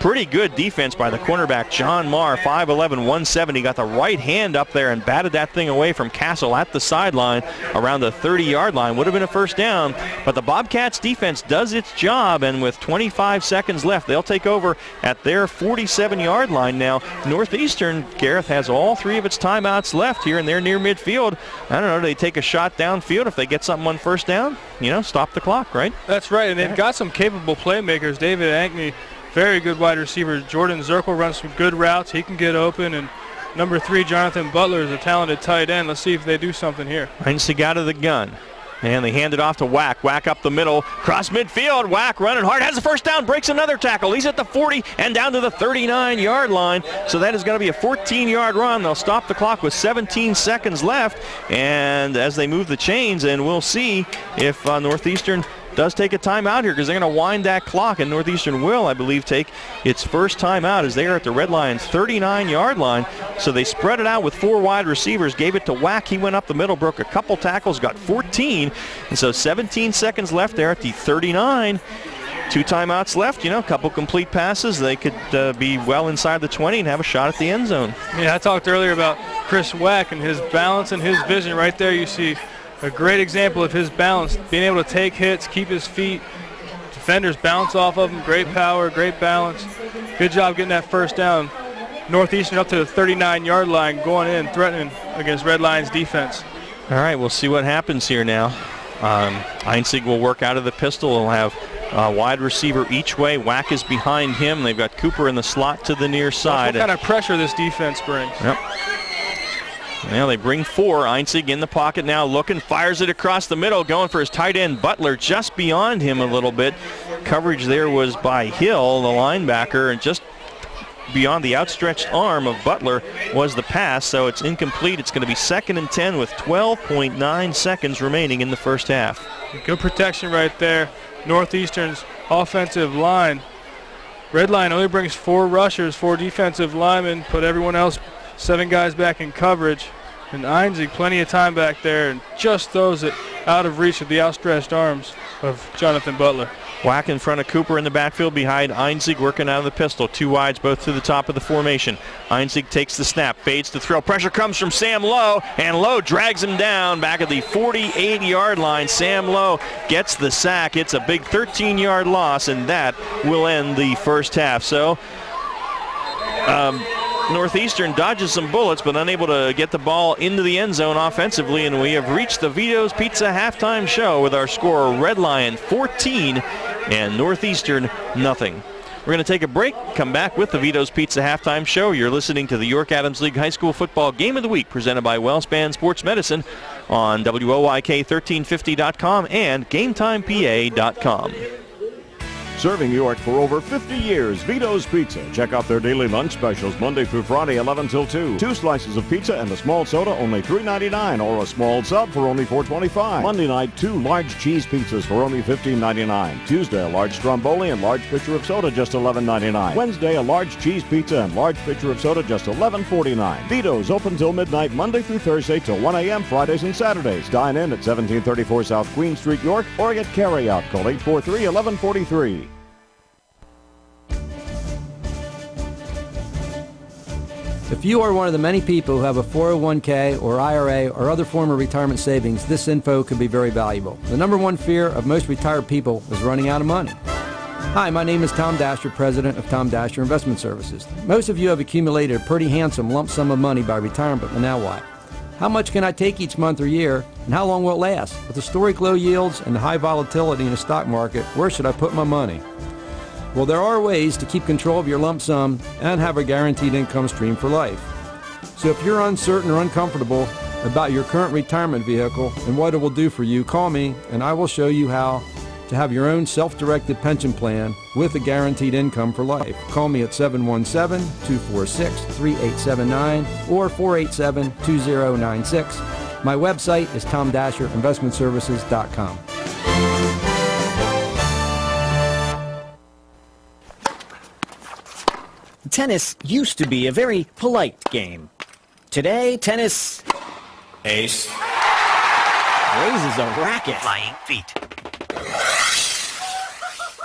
Pretty good defense by the cornerback, John Marr, 5'11", 170. Got the right hand up there and batted that thing away from Castle at the sideline around the 30-yard line. Would have been a first down, but the Bobcats defense does its job, and with 25 seconds left, they'll take over at their 47-yard line now. Northeastern, Gareth, has all 3 of its timeouts left here, and they're near midfield. I don't know, do they take a shot downfield if they get something on first down? You know, stop the clock, right? That's right, and they've got some capable playmakers. David Ankney, very good wide receiver. Jordan Zirkle runs some good routes. He can get open, and number 3, Jonathan Butler, is a talented tight end. Let's see if they do something here. Heinzig out of the gun. And they hand it off to YAIAA. YAIAA up the middle, cross midfield. YAIAA running hard, has a first down, breaks another tackle. He's at the 40 and down to the 39-yard line. So that is going to be a 14-yard run. They'll stop the clock with 17 seconds left. And as they move the chains, and we'll see if Northeastern does take a timeout here, because they're going to wind that clock, and Northeastern will, I believe, take its first timeout as they are at the Red Lions' 39-yard line. So they spread it out with 4 wide receivers, gave it to YAIAA. He went up the middle, broke a couple tackles, got 14, and so 17 seconds left there at the 39. 2 timeouts left, a couple complete passes. They could be well inside the 20 and have a shot at the end zone. Yeah, I talked earlier about Chris YAIAA and his balance and his vision. Right there you see a great example of his balance, being able to take hits, keep his feet. Defenders bounce off of him. Great power, great balance. Good job getting that first down. Northeastern up to the 39-yard line, going in, threatening against Red Lions defense. All right, we'll see what happens here now. Einzig will work out of the pistol. He'll have wide receiver each way. YAIAA is behind him. They've got Cooper in the slot to the near side. What kind of pressure this defense brings. Yep. Now they bring 4. Einzig in the pocket now, looking, fires it across the middle, going for his tight end Butler, just beyond him a little bit. Coverage there was by Hill, the linebacker, and just beyond the outstretched arm of Butler was the pass, so it's incomplete. It's going to be 2nd and 10 with 12.9 seconds remaining in the first half. Good protection right there. Northeastern's offensive line. Red Line only brings 4 rushers, 4 defensive linemen, put everyone else, 7 guys back in coverage. And Einzig, plenty of time back there, and just throws it out of reach of the outstretched arms of Jonathan Butler. YAIAA in front of Cooper in the backfield behind Einzig, working out of the pistol. 2 wides, both to the top of the formation. Einzig takes the snap, fades to throw. Pressure comes from Sam Lowe, and Lowe drags him down back at the 48-yard line. Sam Lowe gets the sack. It's a big 13-yard loss, and that will end the first half. So Northeastern dodges some bullets, but unable to get the ball into the end zone offensively, and we have reached the Vito's Pizza halftime show with our score Red Lion 14 and Northeastern nothing. We're going to take a break, come back with the Vito's Pizza halftime show. You're listening to the York Adams League High School Football Game of the Week, presented by WellSpan Sports Medicine on WOYK1350.com and GameTimePA.com. Serving York for over 50 years, Vito's Pizza. Check out their daily lunch specials Monday through Friday, 11 till 2. 2 slices of pizza and a small soda, only $3.99, or a small sub for only $4.25. Monday night, 2 large cheese pizzas for only $15.99. Tuesday, a large stromboli and large pitcher of soda, just $11.99. Wednesday, a large cheese pizza and large pitcher of soda, just $11.49. Vito's open till midnight, Monday through Thursday till 1 a.m. Fridays and Saturdays. Dine in at 1734 South Queen Street, York, or get carry out. Call 843-1143. If you are one of the many people who have a 401k or IRA or other form of retirement savings, this info could be very valuable. The number one fear of most retired people is running out of money. Hi, my name is Tom Dasher, president of Tom Dasher Investment Services. Most of you have accumulated a pretty handsome lump sum of money by retirement, but now what? How much can I take each month or year, and how long will it last? With historic low yields and the high volatility in the stock market, where should I put my money? Well, there are ways to keep control of your lump sum and have a guaranteed income stream for life. So if you're uncertain or uncomfortable about your current retirement vehicle and what it will do for you, call me and I will show you how to have your own self-directed pension plan with a guaranteed income for life. Call me at 717-246-3879 or 487-2096. My website is tomdasherinvestmentservices.com. Tennis used to be a very polite game. Today, tennis... Ace. raises a racket. Flying feet.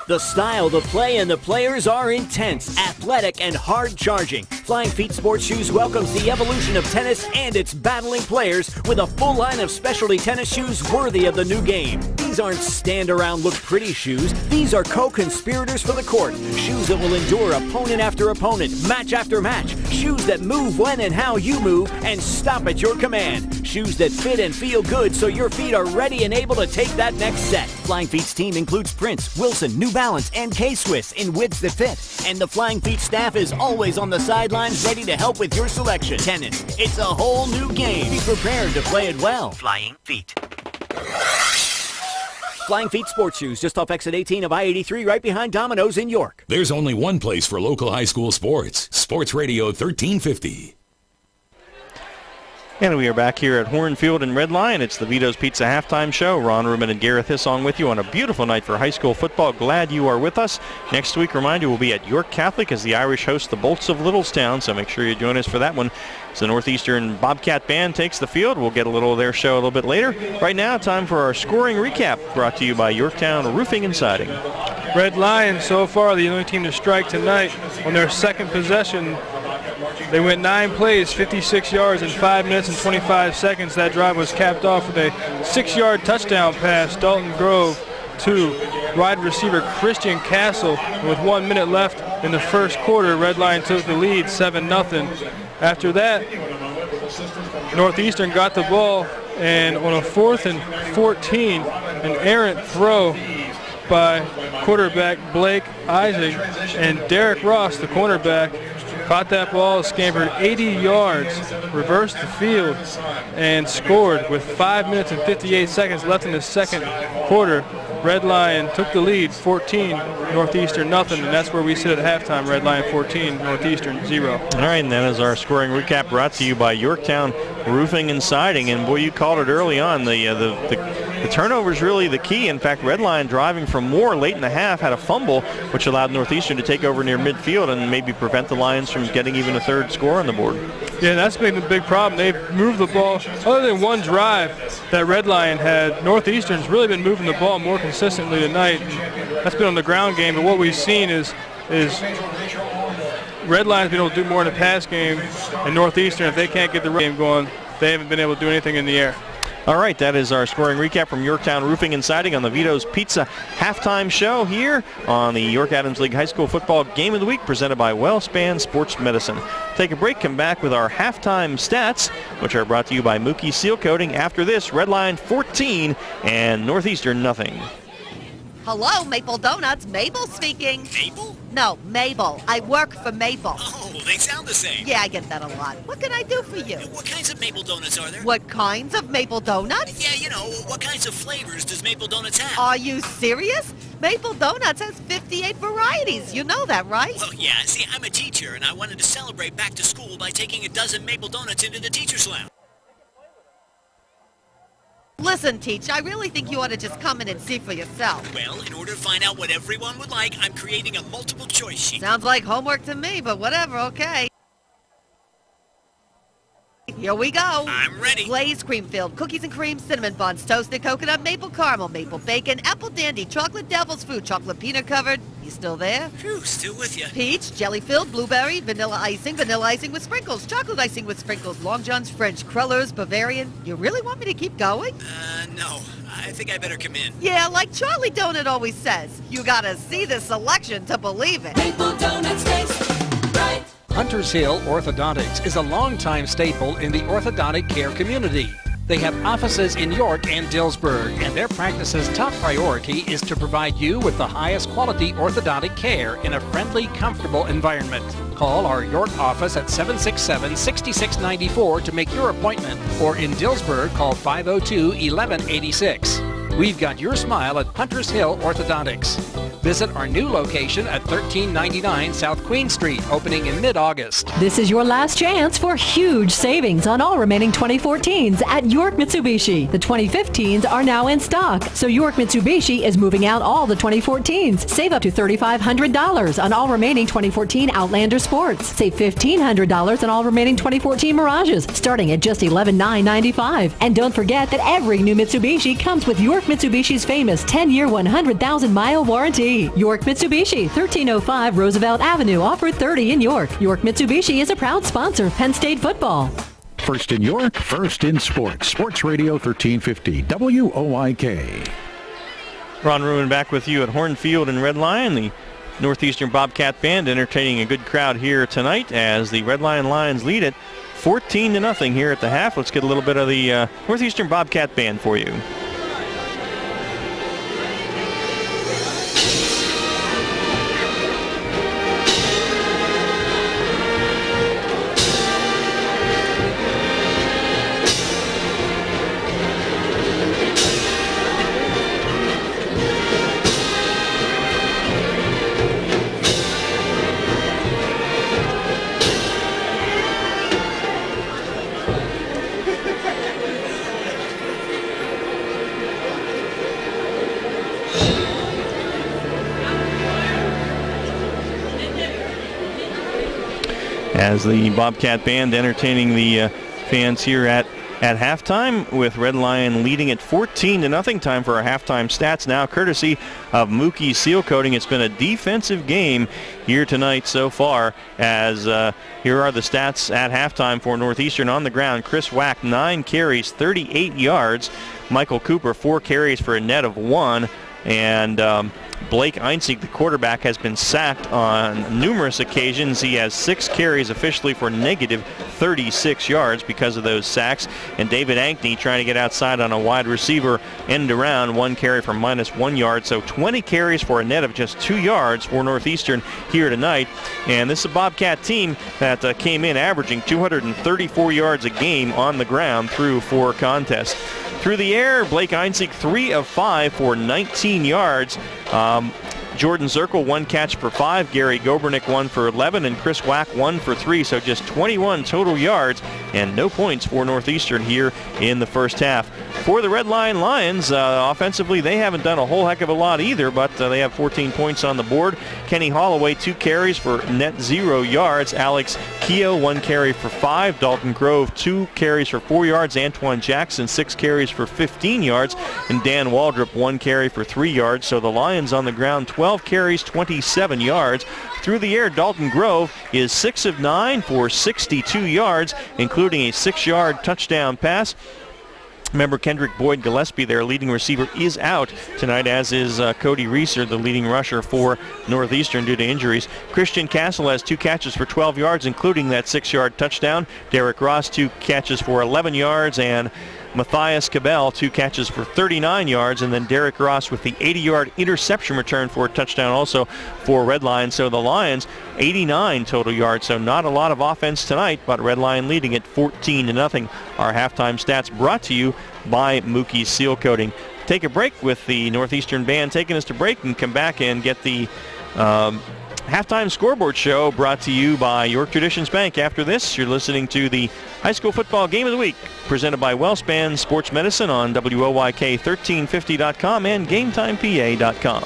The style, the play, and the players are intense, athletic, and hard-charging. Flying Feet Sports Shoes welcomes the evolution of tennis and its battling players with a full line of specialty tennis shoes worthy of the new game. These aren't stand-around-look-pretty shoes. These are co-conspirators for the court. Shoes that will endure opponent after opponent, match after match. Shoes that move when and how you move and stop at your command. Shoes that fit and feel good so your feet are ready and able to take that next set. Flying Feet's team includes Prince, Wilson, New Balance, and K-Swiss in widths that fit. And the Flying Feet staff is always on the sidelines ready to help with your selection. Tennis, it's a whole new game. Be prepared to play it well. Flying Feet. Flying Feet Sports Shoes, just off exit 18 of I-83, right behind Domino's in York. There's only one place for local high school sports. Sports Radio 1350. And we are back here at Hornfield and Red Lion. It's the Vito's Pizza halftime show. Ron Ruben and Gareth Hisson with you on a beautiful night for high school football. Glad you are with us. Next week, remind you, we'll be at York Catholic as the Irish host the Bolts of Littlestown, so make sure you join us for that one. As the Northeastern Bobcat Band takes the field, we'll get a little of their show a little bit later. Right now, time for our scoring recap, brought to you by Yorktown Roofing and Siding. Red Lions, so far, the only team to strike tonight. On their second possession, they went 9 plays, 56 yards in 5 minutes and 25 seconds. That drive was capped off with a 6-yard touchdown pass. Dalton Grove to wide receiver Christian Castle. With 1 minute left in the first quarter, Red Lion took the lead 7-0. After that, Northeastern got the ball, and on a 4th and 14, an errant throw by quarterback Blake Isaac, and Derek Ross, the cornerback, caught that ball, scampered 80 yards, reversed the field, and scored with 5 minutes and 58 seconds left in the second quarter. Red Lion took the lead, 14, Northeastern nothing, and that's where we sit at halftime. Red Lion 14, Northeastern 0. All right, and that is our scoring recap brought to you by Yorktown Roofing and Siding. And boy, you called it early on. The turnover is really the key. In fact, Red Lion driving from Moore late in the half had a fumble, which allowed Northeastern to take over near midfield and maybe prevent the Lions from getting even a third score on the board. Yeah, that's been the big problem. They've moved the ball. Other than one drive that Red Lion had, Northeastern's really been moving the ball more consistently tonight. That's been on the ground game, but what we've seen is Red Lion's been able to do more in the pass game, and Northeastern, if they can't get the game going, they haven't been able to do anything in the air. All right, that is our scoring recap from Yorktown Roofing and Siding on the Vito's Pizza halftime show here on the York Adams League High School Football Game of the Week, presented by WellSpan Sports Medicine. Take a break, come back with our halftime stats, which are brought to you by Mookie Seal Coating. After this, Red Lion 14 and Northeastern nothing. Hello, Maple Donuts. Mabel speaking. Mabel? No, Mabel. I work for Maple. Oh, they sound the same. Yeah, I get that a lot. What can I do for you? What kinds of Maple Donuts are there? What kinds of Maple Donuts? Yeah, you know, what kinds of flavors does Maple Donuts have? Are you serious? Maple Donuts has 58 varieties. You know that, right? Well, yeah. See, I'm a teacher, and I wanted to celebrate back to school by taking a dozen Maple Donuts into the teacher's lounge. Listen, Teach, I really think you ought to just come in and see for yourself. Well, in order to find out what everyone would like, I'm creating a multiple choice sheet. Sounds like homework to me, but whatever, okay. Here we go. I'm ready. Glazed cream filled, cookies and cream, cinnamon buns, toasted coconut, maple caramel, maple bacon, apple dandy, chocolate devil's food, chocolate peanut covered. You still there? Phew, still with you. Peach, jelly filled, blueberry, vanilla icing with sprinkles, chocolate icing with sprinkles, Long John's French, crullers, Bavarian. You really want me to keep going? No. I think I better come in. Yeah, like Charlie Donut always says, you gotta see the selection to believe it. Maple Donuts taste right. Hunters Hill Orthodontics is a longtime staple in the orthodontic care community. They have offices in York and Dillsburg, and their practice's top priority is to provide you with the highest quality orthodontic care in a friendly, comfortable environment. Call our York office at 767-6694 to make your appointment, or in Dillsburg, call 502-1186. We've got your smile at Hunters Hill Orthodontics. Visit our new location at 1399 South Queen Street, opening in mid-August. This is your last chance for huge savings on all remaining 2014s at York Mitsubishi. The 2015s are now in stock, so York Mitsubishi is moving out all the 2014s. Save up to $3,500 on all remaining 2014 Outlander Sports. Save $1,500 on all remaining 2014 Mirages, starting at just $11,995. And don't forget that every new Mitsubishi comes with York Mitsubishi's famous 10-year, 100,000-mile warranty. York Mitsubishi, 1305 Roosevelt Avenue, off Route 30 in York. York Mitsubishi is a proud sponsor of Penn State football. First in York, first in sports. Sports Radio 1350, WOYK. Ron Ruin back with you at Hornfield and Red Lion. The Northeastern Bobcat Band entertaining a good crowd here tonight as the Red Lion Lions lead it 14-0 here at the half. Let's get a little bit of the Northeastern Bobcat Band for you. as the Bobcat Band entertaining the fans here at halftime, with Red Lion leading at 14-0. Time for our halftime stats now, courtesy of Mookie Seal Coating. It's been a defensive game here tonight so far, as here are the stats at halftime for Northeastern. On the ground, Chris Wack, 9 carries, 38 yards. Michael Cooper, 4 carries for a net of 1. And Blake Einzig, the quarterback, has been sacked on numerous occasions. He has 6 carries officially for negative 36 yards because of those sacks. And David Ankney trying to get outside on a wide receiver end around, 1 carry for minus 1 yard. So 20 carries for a net of just 2 yards for Northeastern here tonight. And this is a Bobcat team that came in averaging 234 yards a game on the ground through 4 contests. Through the air, Blake Einzig 3 of 5 for 19 yards. Jordan Zirkle, 1 catch for 5. Gary Gobernick, 1 for 11. And Chris Wack, 1 for 3. So just 21 total yards and no points for Northeastern here in the first half. For the Red Lion Lions, offensively, they haven't done a whole heck of a lot either, but they have 14 points on the board. Kenny Holloway, 2 carries for net 0 yards. Alex Keogh, 1 carry for 5. Dalton Grove, 2 carries for 4 yards. Antoine Jackson, 6 carries for 15 yards. And Dan Waldrop, 1 carry for 3 yards. So the Lions on the ground, 12 carries, 27 yards. Through the air, Dalton Grove is 6 of 9 for 62 yards, including a 6-yard touchdown pass. Remember, Kendrick Boyd Gillespie, their leading receiver, is out tonight, as is Cody Reeser, the leading rusher for Northeastern, due to injuries. Christian Castle has 2 catches for 12 yards, including that 6-yard touchdown. Derek Ross, 2 catches for 11 yards, and Matthias Cabell, 2 catches for 39 yards, and then Derek Ross with the 80-yard interception return for a touchdown also for Red Lion. So the Lions, 89 total yards, so not a lot of offense tonight, but Red Lion leading at 14-0. Our halftime stats brought to you by Mookie Seal Coating. Take a break with the Northeastern Band taking us to break, and come back and get the halftime scoreboard show brought to you by York Traditions Bank. After this, you're listening to the High School Football Game of the Week, presented by WellSpan Sports Medicine on WOYK1350.com and GameTimePA.com.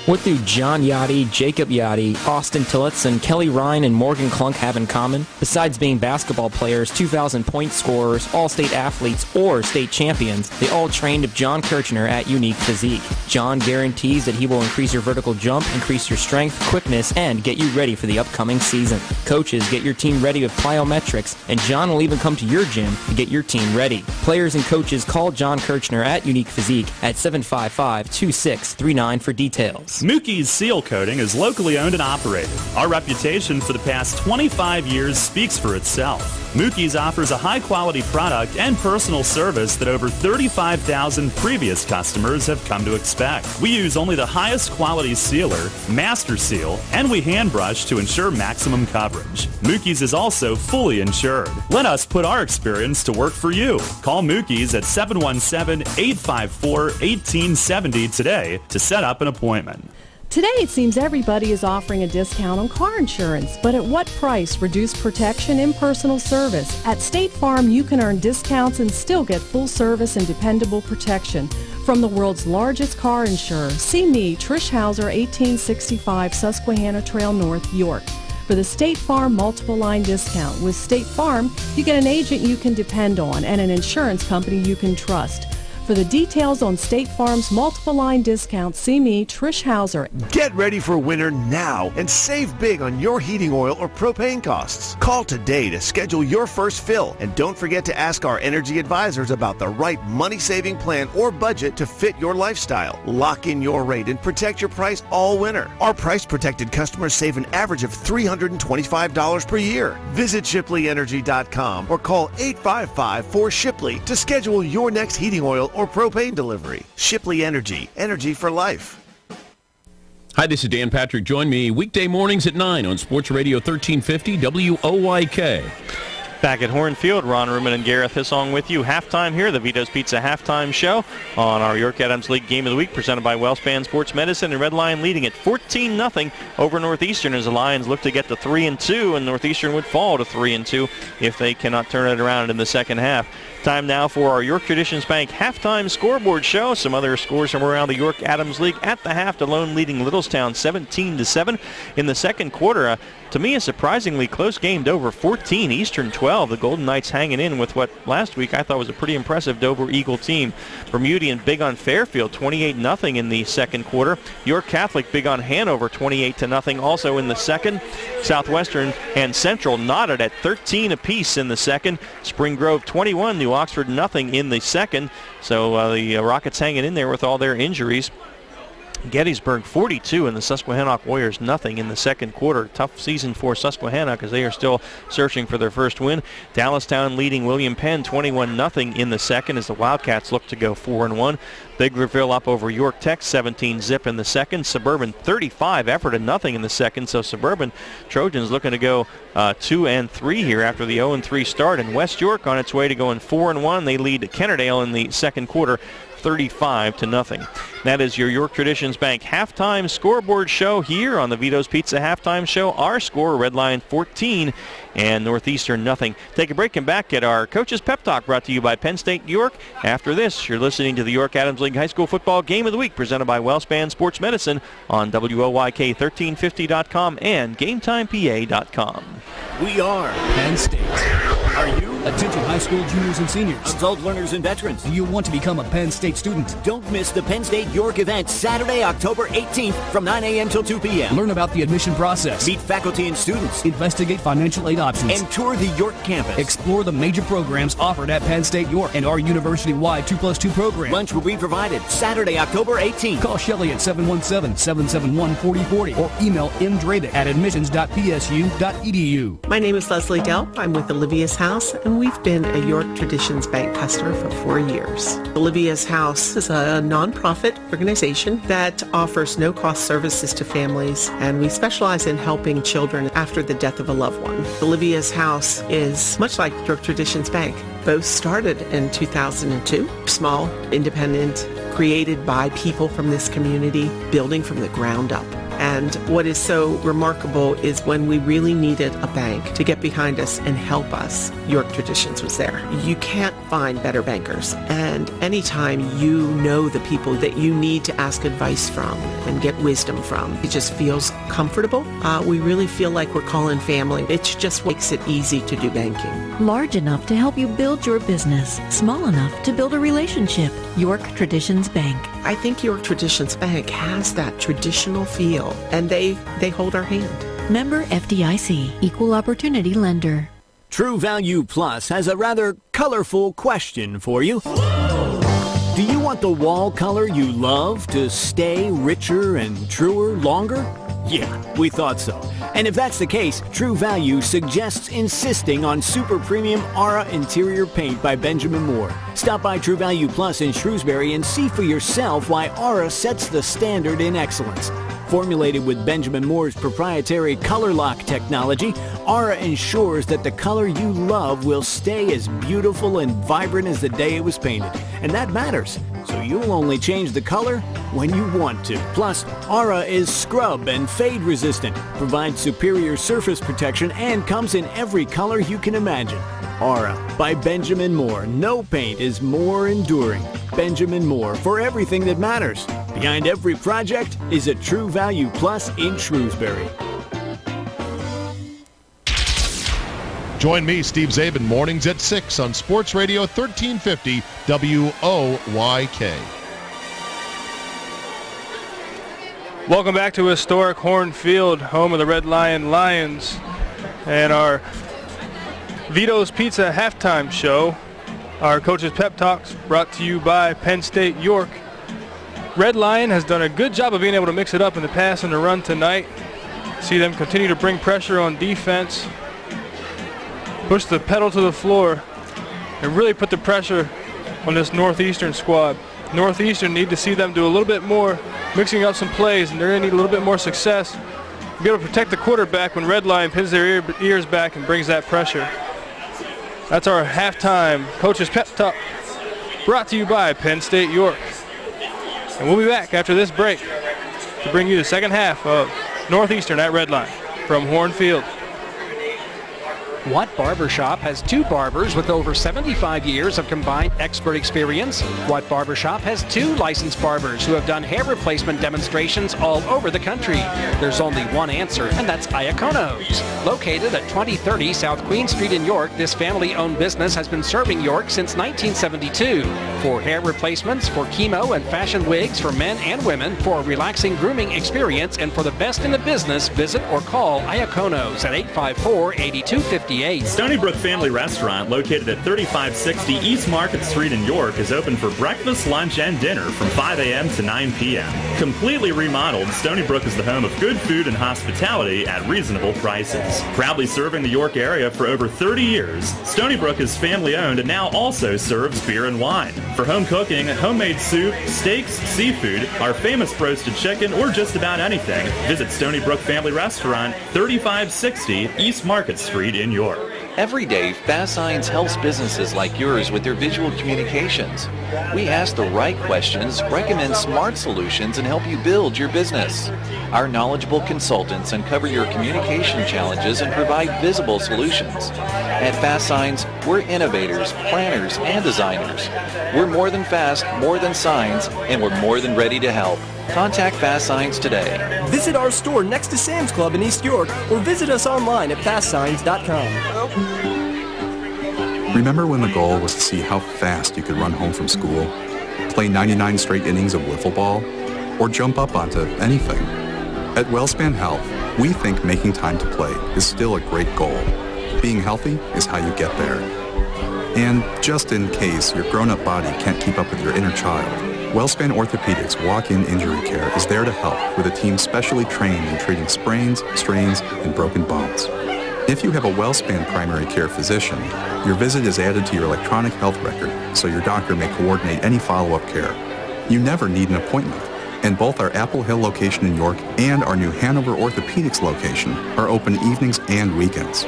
What do John Yachty, Jacob Yachty, Austin Tillitz, and Kelly Ryan and Morgan Klunk have in common? Besides being basketball players, 2,000-point scorers, all-state athletes, or state champions, they all trained with John Kirchner at Unique Physique. John guarantees that he will increase your vertical jump, increase your strength, quickness, and get you ready for the upcoming season. Coaches, get your team ready with plyometrics, and John will even come to your gym to get your team ready. Players and coaches, call John Kirchner at Unique Physique at 755-2639 for details. Mookie's Seal Coating is locally owned and operated. Our reputation for the past 25 years speaks for itself. Mookie's offers a high-quality product and personal service that over 35,000 previous customers have come to expect. We use only the highest quality sealer, Master Seal, and we hand brush to ensure maximum coverage. Mookie's is also fully insured. Let us put our experience to work for you. Call Mookie's at 717-854-1870 today to set up an appointment. Today it seems everybody is offering a discount on car insurance, but at what price? Reduced protection, impersonal service. At State Farm, you can earn discounts and still get full service and dependable protection. From the world's largest car insurer, see me, Trish Hauser, 1865 Susquehanna Trail North, York, for the State Farm multiple line discount. With State Farm, you get an agent you can depend on and an insurance company you can trust. For the details on State Farm's multiple line discounts, see me, Trish Hauser. Get ready for winter now and save big on your heating oil or propane costs. Call today to schedule your first fill, and don't forget to ask our energy advisors about the right money-saving plan or budget to fit your lifestyle. Lock in your rate and protect your price all winter. Our price-protected customers save an average of $325 per year. Visit ShipleyEnergy.com or call 855-4SHIPLEY to schedule your next heating oil or propane delivery. Shipley Energy, energy for life. Hi, this is Dan Patrick. Join me weekday mornings at 9 on Sports Radio 1350 WOYK. Back at Horn Field, Ron Ruman and Gareth Hissong with you. Halftime here, the Vito's Pizza Halftime Show on our York Adams League Game of the Week, presented by WellSpan Sports Medicine, and Red Lion leading at 14-0 over Northeastern as the Lions look to get to 3-2, and Northeastern would fall to 3-2 if they cannot turn it around in the second half. Time now for our York Traditions Bank halftime scoreboard show. Some other scores from around the York Adams League at the half. DeLone leading Littlestown 17-7 in the second quarter. To me, a surprisingly close game. Dover 14, Eastern 12. The Golden Knights hanging in with what last week I thought was a pretty impressive Dover Eagle team. Bermudian big on Fairfield 28-0 in the second quarter. York Catholic big on Hanover 28-0 also in the second. Southwestern and Central knotted at 13 apiece in the second. Spring Grove 21, New Oxford 0 in the second. So the Rockets hanging in there with all their injuries. Gettysburg 42 and the Susquehannock Warriors 0 in the second quarter. Tough season for Susquehanna because they are still searching for their first win. Dallastown leading William Penn 21-0 in the second as the Wildcats look to go 4-1. Big Riverville up over York Tech 17-0 in the second. Suburban 35, Effort 0 in the second. So Suburban Trojans looking to go 2-3 here after the 0-3 start. And West York on its way to going 4-1. They lead Kennerdale in the second quarter 35-0. That is your York Traditions Bank halftime scoreboard show here on the Vito's Pizza halftime show. Our score, Red Lion 14 and Northeastern 0. Take a break and back at our Coach's Pep Talk brought to you by Penn State York. After this, you're listening to the York Adams League High School Football Game of the Week presented by WellSpan Sports Medicine on WOYK1350.com and GameTimePA.com. We are Penn State. Are you? Attention high school juniors and seniors. Adult learners and veterans. Do you want to become a Penn State student? Don't miss the Penn State York event Saturday, October 18th from 9 a.m. till 2 p.m. Learn about the admission process. Meet faculty and students. Investigate financial aid options. And tour the York campus. Explore the major programs offered at Penn State York and our university-wide 2+2 program. Lunch will be provided Saturday, October 18th. Call Shelley at 717-771-4040 or email mdradic@admissions.psu.edu. My name is Leslie Dell. I'm with Olivia's House, and we've been a York Traditions Bank customer for 4 years. Olivia's House is a nonprofit organization that offers no-cost services to families, and we specialize in helping children after the death of a loved one. Olivia's House is much like York Traditions Bank. Both started in 2002, small, independent, created by people from this community, building from the ground up. And what is so remarkable is when we really needed a bank to get behind us and help us, York Traditions was there. You can't find better bankers. And anytime you know the people that you need to ask advice from and get wisdom from, it just feels comfortable. We really feel like we're calling family. It just makes it easy to do banking. Large enough to help you build your business. Small enough to build a relationship. York Traditions Bank. I think York Traditions Bank has that traditional feel, and they hold our hand. Member FDIC, Equal Opportunity Lender. True Value Plus has a rather colorful question for you. Do you want the wall color you love to stay richer and truer longer? Yeah, we thought so. And if that's the case, True Value suggests insisting on super premium Aura interior paint by Benjamin Moore. Stop by True Value Plus in Shrewsbury and see for yourself why Aura sets the standard in excellence. Formulated with Benjamin Moore's proprietary color lock technology, Aura ensures that the color you love will stay as beautiful and vibrant as the day it was painted. And that matters, so you'll only change the color when you want to. Plus, Aura is scrub and fade resistant, provides superior surface protection, and comes in every color you can imagine. Aura by Benjamin Moore. No paint is more enduring. Benjamin Moore, for everything that matters. Behind every project is a True Value Plus in Shrewsbury. Join me, Steve Zabin, mornings at 6 on Sports Radio 1350 WOYK. Welcome back to historic Horn Field, home of the Red Lion Lions, and our Vito's Pizza halftime show. Our Coach's Pep Talks brought to you by Penn State York. Red Lion has done a good job of being able to mix it up in the pass and the run tonight. See them continue to bring pressure on defense, push the pedal to the floor, and really put the pressure on this Northeastern squad. Northeastern need to see them do a little bit more, mixing up some plays, and they're going to need a little bit more success to be able to protect the quarterback when Red Lion pins their ears back and brings that pressure. That's our halftime Coach's Pep Talk, brought to you by Penn State York. And we'll be back after this break to bring you the second half of Northeastern at Red Lion from Horn Field. Watt Barbershop has 2 barbers with over 75 years of combined expert experience. Watt Barbershop has 2 licensed barbers who have done hair replacement demonstrations all over the country. There's only one answer, and that's Iacono's. Located at 2030 South Queen Street in York, this family-owned business has been serving York since 1972. For hair replacements, for chemo and fashion wigs for men and women, for a relaxing grooming experience, and for the best in the business, visit or call Iacono's at 854-8258. Stony Brook Family Restaurant, located at 3560 East Market Street in York, is open for breakfast, lunch, and dinner from 5 a.m. to 9 p.m. Completely remodeled, Stony Brook is the home of good food and hospitality at reasonable prices. Proudly serving the York area for over 30 years, Stony Brook is family-owned and now also serves beer and wine. For home cooking, homemade soup, steaks, seafood, our famous roasted chicken, or just about anything, visit Stony Brook Family Restaurant, 3560 East Market Street in York. Every day, Fast Signs helps businesses like yours with their visual communications. We ask the right questions, recommend smart solutions, and help you build your business. Our knowledgeable consultants uncover your communication challenges and provide visible solutions. At Fast Signs, we're innovators, planners, and designers. We're more than fast, more than signs, and we're more than ready to help. Contact Fast Signs today. Visit our store next to Sam's Club in East York or visit us online at fastsigns.com. Remember when the goal was to see how fast you could run home from school, play 99 straight innings of wiffle ball, or jump up onto anything? At WellSpan Health, we think making time to play is still a great goal. Being healthy is how you get there. And just in case your grown-up body can't keep up with your inner child, WellSpan Orthopedics walk-in injury care is there to help with a team specially trained in treating sprains, strains, and broken bones. If you have a WellSpan primary care physician, your visit is added to your electronic health record so your doctor may coordinate any follow-up care. You never need an appointment, and both our Apple Hill location in York and our new Hanover Orthopedics location are open evenings and weekends.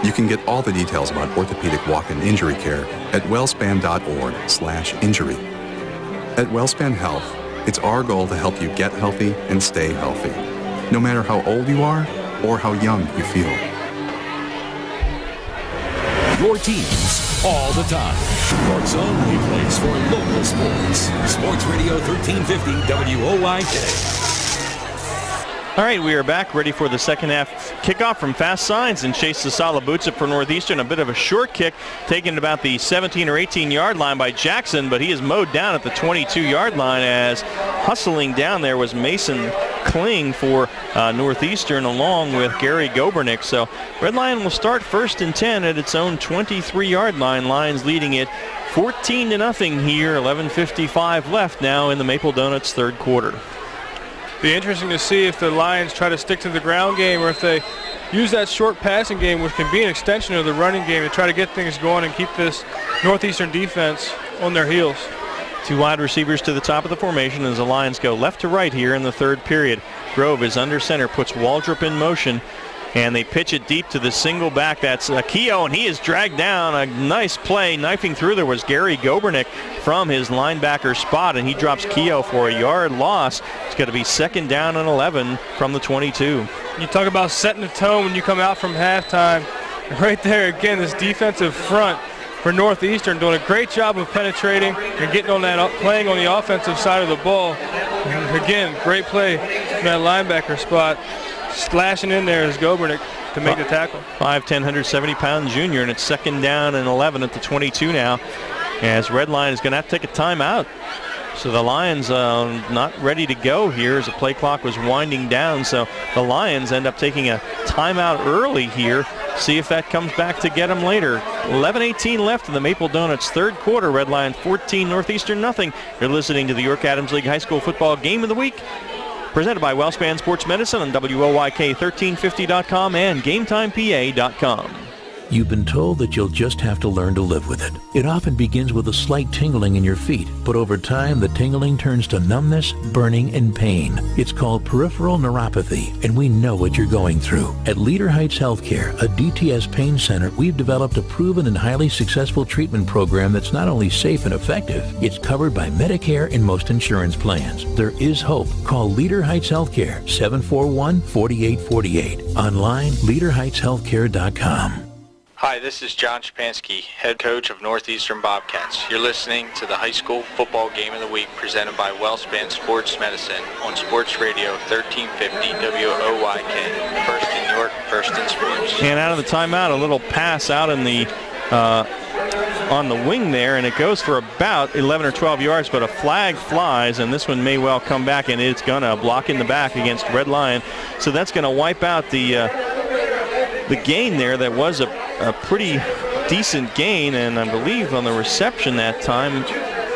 You can get all the details about orthopedic walk-in injury care at wellspan.org/injury. At WellSpan Health, it's our goal to help you get healthy and stay healthy, no matter how old you are or how young you feel. Your teams all the time. York's only place for local sports. Sports Radio 1350 WOYK. All right, we are back, ready for the second half kickoff from Fast Signs, and Chase Sasala boots it for Northeastern. A bit of a short kick taken about the 17 or 18-yard line by Jackson, but he is mowed down at the 22-yard line as hustling down there was Mason Kling for Northeastern along with Gary Gobernick. So Red Lion will start 1st and 10 at its own 23-yard line. Lions leading it 14-0 here, 11:55 left now in the Maple Donuts third quarter. Be interesting to see if the Lions try to stick to the ground game or if they use that short passing game, which can be an extension of the running game, to try to get things going and keep this Northeastern defense on their heels. 2 wide receivers to the top of the formation as the Lions go left to right here in the third period. Grove is under center, puts Waldrop in motion, and they pitch it deep to the single back. That's Keogh, and he is dragged down. A nice play. Knifing through there was Gary Gobernick from his linebacker spot, and he drops Keogh for a yard loss. It's going to be 2nd down and 11 from the 22. You talk about setting the tone when you come out from halftime. Right there again, this defensive front for Northeastern doing a great job of penetrating and getting on that, playing on the offensive side of the ball. And again, great play from that linebacker spot. Slashing in there is Gobernick. to make the tackle. 5'10", 170-pound junior, and it's second down and 11 at the 22 now, as Redline is going to have to take a timeout. So the Lions not ready to go here as the play clock was winding down. So the Lions end up taking a timeout early here. See if that comes back to get them later. 11:18 left in the Maple Donuts third quarter. Redline 14, Northeastern nothing. You're listening to the York Adams League High School Football Game of the Week, presented by WellSpan Sports Medicine on WOYK1350.com and GameTimePA.com. You've been told that you'll just have to learn to live with it. It often begins with a slight tingling in your feet, but over time the tingling turns to numbness, burning, and pain. It's called peripheral neuropathy, and we know what you're going through. At Leader Heights Healthcare, a DTS pain center, we've developed a proven and highly successful treatment program that's not only safe and effective, it's covered by Medicare and most insurance plans. There is hope. Call Leader Heights Healthcare, 741-4848. Online, leaderheightshealthcare.com. Hi, this is John Shapansky, head coach of Northeastern Bobcats. You're listening to the High School Football Game of the Week presented by WellSpan Sports Medicine on Sports Radio 1350 WOYK. First in York, first in sports. And out of the timeout, a little pass out in the on the wing there, and it goes for about 11 or 12 yards, but a flag flies, and this one may well come back, and it's going to block in the back against Red Lion. So that's going to wipe out the gain there. That was a pretty decent gain, and I believe on the reception that time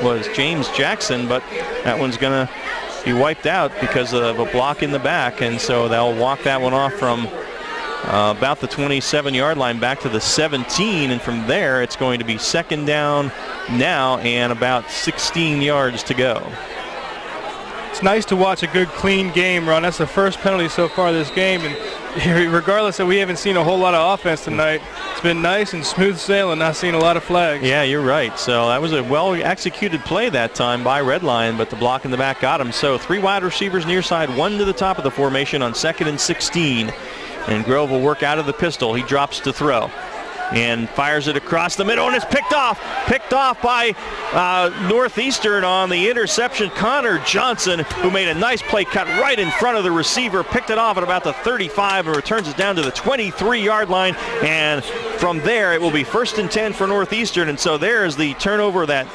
was James Jackson, but that one's going to be wiped out because of a block in the back, and so they'll walk that one off from about the 27-yard line back to the 17, and from there it's going to be second down now and about 16 yards to go. It's nice to watch a good, clean game, Ron. That's the first penalty so far this game, and regardless that we haven't seen a whole lot of offense tonight, it's been nice and smooth sailing, not seeing a lot of flags. Yeah, you're right. So that was a well-executed play that time by Red Lion, but the block in the back got him. So three wide receivers near side, one to the top of the formation on 2nd and 16. And Grove will work out of the pistol. He drops to throw and fires it across the middle, and it's picked off by Northeastern on the interception. Connor Johnson, who made a nice play, cut right in front of the receiver, picked it off at about the 35 and returns it down to the 23-yard line, and from there it will be 1st and 10 for Northeastern. And so there is the turnover that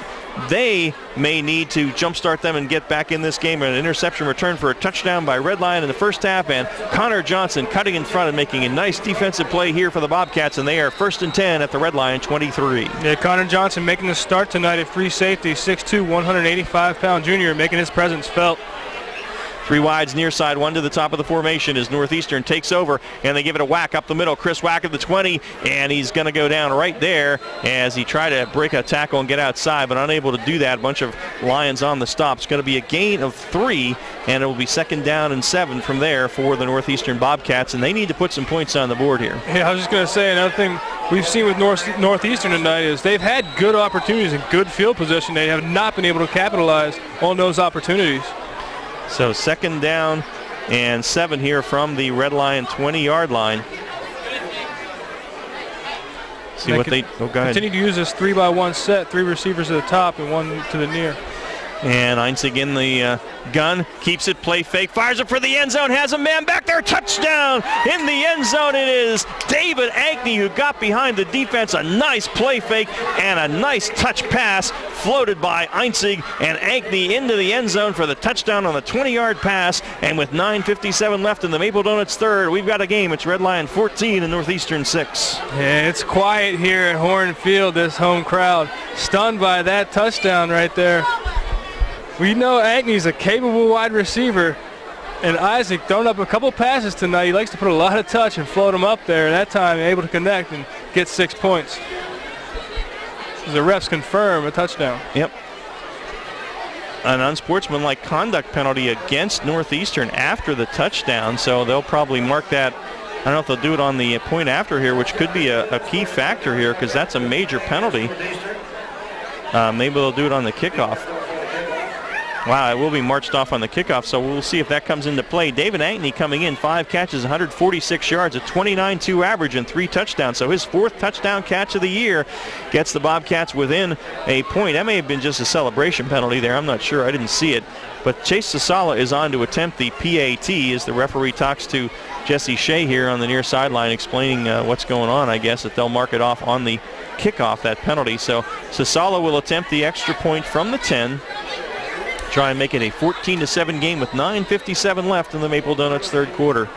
they may need to jumpstart them and get back in this game. An interception return for a touchdown by Red Lion in the first half, and Connor Johnson cutting in front and making a nice defensive play here for the Bobcats, and they are 1st and 10 at the Red Lion 23. Yeah, Connor Johnson making the start tonight at free safety, 6'2", 185-pound junior, making his presence felt. Three wides near side, one to the top of the formation as Northeastern takes over, and they give it a whack up the middle. Chris Whack at the 20, and he's going to go down right there as he tried to break a tackle and get outside, but unable to do that. A bunch of Lions on the stop. It's going to be a gain of 3, and it will be 2nd down and 7 from there for the Northeastern Bobcats, and they need to put some points on the board here. Yeah, I was just going to say, another thing we've seen with Northeastern tonight is they've had good opportunities and good field position. They have not been able to capitalize on those opportunities. So 2nd down and 7 here from the Red Lion 20-yard line. See what they go ahead. Continue to use this 3-by-1 set, 3 receivers at the top and 1 to the near. And Einzig in the gun, keeps it, play fake, fires it for the end zone, has a man back there, touchdown in the end zone. It is David Ankney who got behind the defense, a nice play fake and a nice touch pass floated by Einzig, and Ankney into the end zone for the touchdown on the 20-yard pass. And with 9:57 left in the Maple Donuts third, we've got a game. It's Red Lion 14 and Northeastern 6. Yeah, it's quiet here at Horn Field, this home crowd. Stunned by that touchdown right there. We know Ankney's a capable wide receiver, and Isaac throwing up a couple passes tonight. He likes to put a lot of touch and float them up there. That time, able to connect and get 6 points. The refs confirm a touchdown. Yep. An unsportsmanlike conduct penalty against Northeastern after the touchdown, so they'll probably mark that. I don't know if they'll do it on the point after here, which could be a key factor here because that's a major penalty. Maybe they'll do it on the kickoff. Wow, it will be marched off on the kickoff, so we'll see if that comes into play. David Ankney coming in, 5 catches, 146 yards, a 29-2 average, and 3 touchdowns. So his 4th touchdown catch of the year gets the Bobcats within a point. That may have been just a celebration penalty there. I'm not sure. I didn't see it. But Chase Sasala is on to attempt the PAT as the referee talks to Jesse Shea here on the near sideline, explaining what's going on, I guess, that they'll mark it off on the kickoff, that penalty. So Sasala will attempt the extra point from the 10. Try and make it a 14-7 game with 9:57 left in the Maple Donuts third quarter.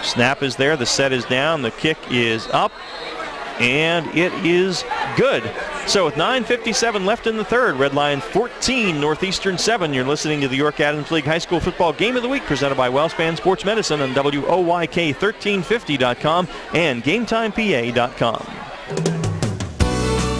Snap is there, the set is down, the kick is up, and it is good. So with 9:57 left in the third, Red Lions 14, Northeastern 7. You're listening to the York Adams League High School Football Game of the Week presented by Wellspan Sports Medicine on WOYK1350.com and GameTimePA.com.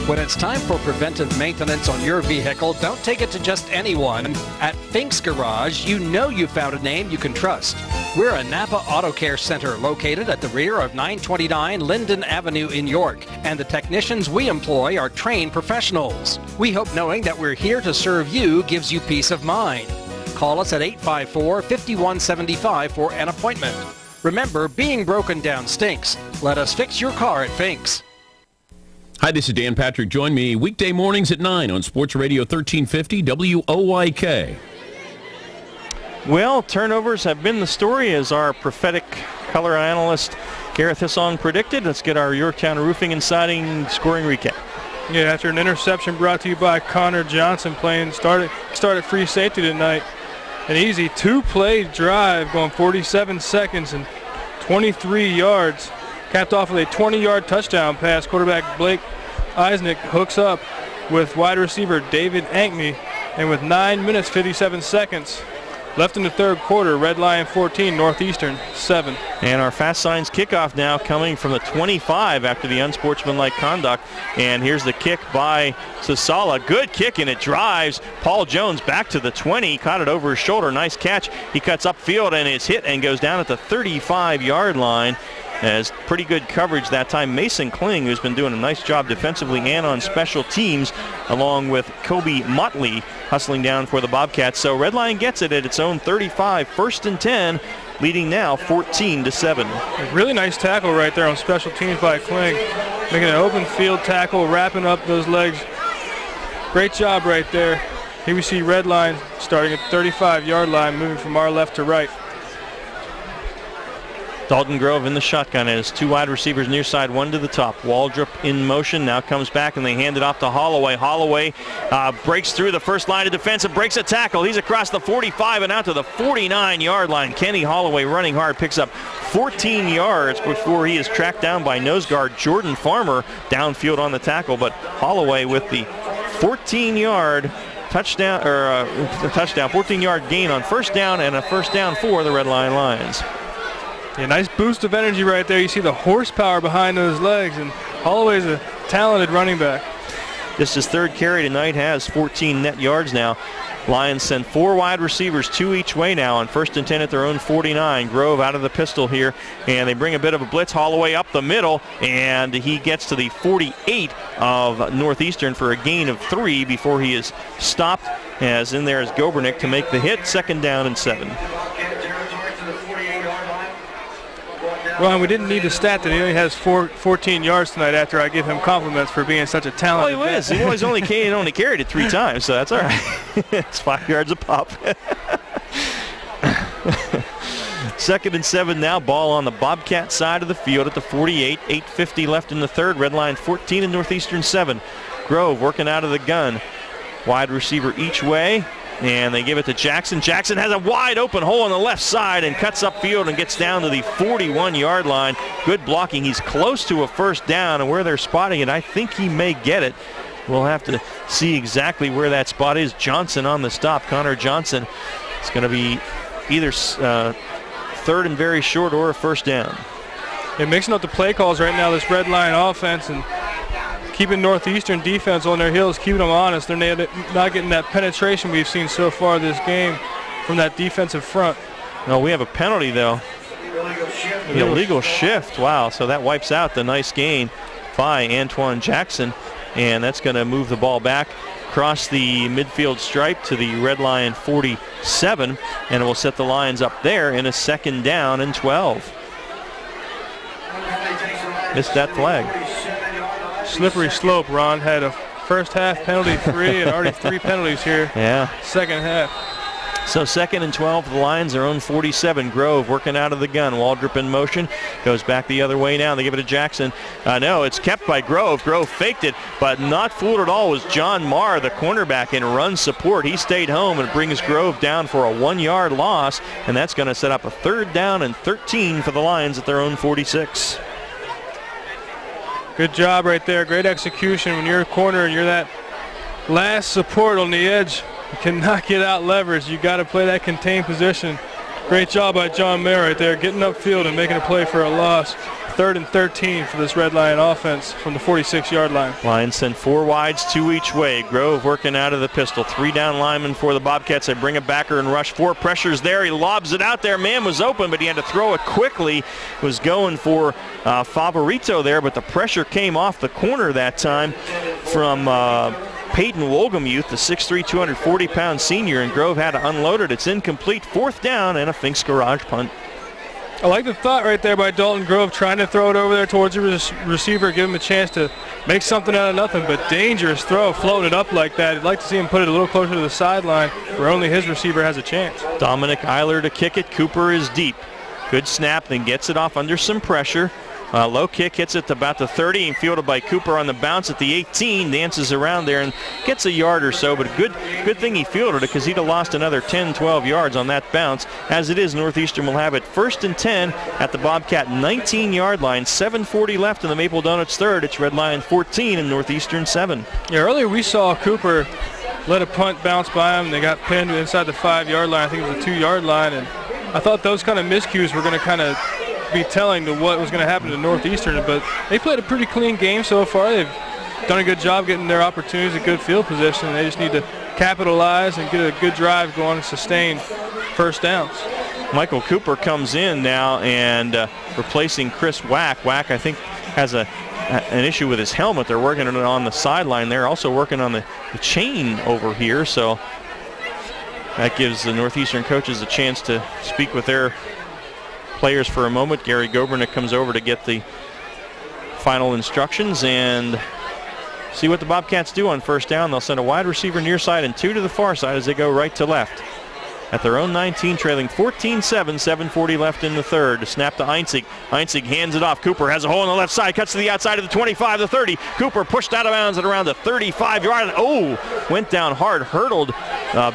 When it's time for preventive maintenance on your vehicle, don't take it to just anyone. At Fink's Garage, you know you found a name you can trust. We're a Napa Auto Care Center located at the rear of 929 Linden Avenue in York, and the technicians we employ are trained professionals. We hope knowing that we're here to serve you gives you peace of mind. Call us at 854-5175 for an appointment. Remember, being broken down stinks. Let us fix your car at Fink's. Hi, this is Dan Patrick. Join me weekday mornings at 9 on Sports Radio 1350 WOYK. Well, turnovers have been the story, as our prophetic color analyst Gareth Hissong predicted. Let's get our Yorktown Roofing and Siding scoring recap. Yeah, after an interception brought to you by Connor Johnson, started free safety tonight. An easy 2-play drive going 47 seconds and 23 yards. Capped off with a 20-yard touchdown pass. Quarterback Blake Eisnick hooks up with wide receiver David Ankney. And with 9 minutes, 57 seconds left in the third quarter, Red Lion 14, Northeastern 7. And our Fast Signs kickoff now coming from the 25 after the unsportsmanlike conduct. And here's the kick by Sasala. Good kick, and it drives Paul Jones back to the 20. Caught it over his shoulder. Nice catch. He cuts upfield and is hit and goes down at the 35-yard line. As pretty good coverage that time. Mason Kling, who's been doing a nice job defensively and on special teams, along with Kobe Motley hustling down for the Bobcats. So Red Lion gets it at its own 35, 1st and 10, leading now 14-7. A really nice tackle right there on special teams by Kling. Making an open field tackle, wrapping up those legs. Great job right there. Here we see Red Lion starting at the 35-yard line, moving from our left to right. Dalton Grove in the shotgun as 2 wide receivers near side, 1 to the top. Waldrop in motion, now comes back and they hand it off to Holloway. Holloway breaks through the first line of defense and breaks a tackle. He's across the 45 and out to the 49-yard line. Kenny Holloway running hard, picks up 14 yards before he is tracked down by nose guard Jordan Farmer downfield on the tackle. But Holloway with the 14-yard touchdown, 14-yard gain on first down, and a first down for the Red Lion Lions. Yeah, nice boost of energy right there. You see the horsepower behind those legs, and Holloway's a talented running back. Just his 3rd carry tonight, has 14 net yards now. Lions send 4 wide receivers, 2 each way now on 1st and 10 at their own 49. Grove out of the pistol here, and they bring a bit of a blitz. Holloway up the middle, and he gets to the 48 of Northeastern for a gain of 3 before he is stopped, as in there is Gobernick to make the hit. 2nd down and 7. Well, we didn't need the stat that he only has 14 yards tonight after I give him compliments for being such a talented Well, he was. He only carried it 3 times, so that's all right. It's 5 yards a pop. 2nd and 7 now. Ball on the Bobcat side of the field at the 48. 8:50 left in the third. Red Lion 14 and Northeastern 7. Grove working out of the gun. Wide receiver each way. And they give it to Jackson. Jackson has a wide open hole on the left side and cuts upfield and gets down to the 41-yard line. Good blocking. He's close to a first down, and where they're spotting it, I think he may get it. We'll have to see exactly where that spot is. Johnson on the stop. Connor Johnson. It's going to be either 3rd and very short or a first down. Yeah, mixing up the play calls right now, this Red Lion offense, and keeping Northeastern defense on their heels, keeping them honest. They're not getting that penetration we've seen so far this game from that defensive front. No, we have a penalty, though. Illegal shift. Wow, so that wipes out the nice gain by Antoine Jackson. and that's going to move the ball back across the midfield stripe to the Red Lion 47, and it will set the Lions up there in a 2nd down and 12. Missed that flag. Slippery slope. Ron had a first half penalty free and already 3 penalties here. Yeah. Second half. So 2nd and 12 for the Lions, their own 47. Grove working out of the gun. Waldrop in motion. Goes back the other way now. They give it to Jackson. No, it's kept by Grove. Grove faked it, but not fooled at all was John Marr, the cornerback, in run support. He stayed home and brings Grove down for a 1-yard loss, and that's going to set up a 3rd down and 13 for the Lions at their own 46. Good job right there. Great execution. When you're a corner and you're that last support on the edge, you cannot get out leverage. You got to play that contained position. Great job by John Mayer right there, getting upfield and making a play for a loss. 3rd and 13 for this Red Lion offense from the 46-yard line. Lions send 4 wides, 2 each way. Grove working out of the pistol. 3 down linemen for the Bobcats. They bring it backer and rush 4. Pressure's there. He lobs it out there. Man was open, but he had to throw it quickly. Was going for Favorito there, but the pressure came off the corner that time from Peyton Wolgamuth, the 6'3", 240-pound senior, and Grove had to unload it. It's incomplete. 4th down and a Finks Garage punt. I like the thought right there by Dalton Grove, trying to throw it over there towards the receiver, give him a chance to make something out of nothing, but dangerous throw, floating it up like that. I'd like to see him put it a little closer to the sideline where only his receiver has a chance. Dominic Eiler to kick it. Cooper is deep. Good snap, then gets it off under some pressure. Low kick hits it to about the 30 and fielded by Cooper on the bounce at the 18. Dances around there and gets a yard or so, but a good thing he fielded it because he'd have lost another 10, 12 yards on that bounce. As it is, Northeastern will have it 1st and 10 at the Bobcat 19-yard line. 7:40 left in the Maple Donuts 3rd. It's Red Lion 14 and Northeastern 7. Yeah, earlier we saw Cooper let a punt bounce by him. They got pinned inside the 5-yard line. I think it was the 2-yard line, and I thought those kind of miscues were going to kind of be telling to what was going to happen to Northeastern, but they played a pretty clean game so far. They've done a good job getting their opportunities, a good field position, and they just need to capitalize and get a good drive going and sustain 1st downs. Michael Cooper comes in now and replacing Chris Wack. Wack, I think, has an issue with his helmet. They're working on it on the sideline. They're also working on the chain over here, so that gives the Northeastern coaches a chance to speak with their players for a moment. Gary Gobernick comes over to get the final instructions and see what the Bobcats do on 1st down. They'll send a wide receiver near side and 2 to the far side as they go right to left. At their own 19, trailing 14-7, 7:40 left in the 3rd. To snap to Einzig. Einzig hands it off. Cooper has a hole on the left side, cuts to the outside of the 25, the 30. Cooper pushed out of bounds at around the 35-yard line. Oh, went down hard, hurdled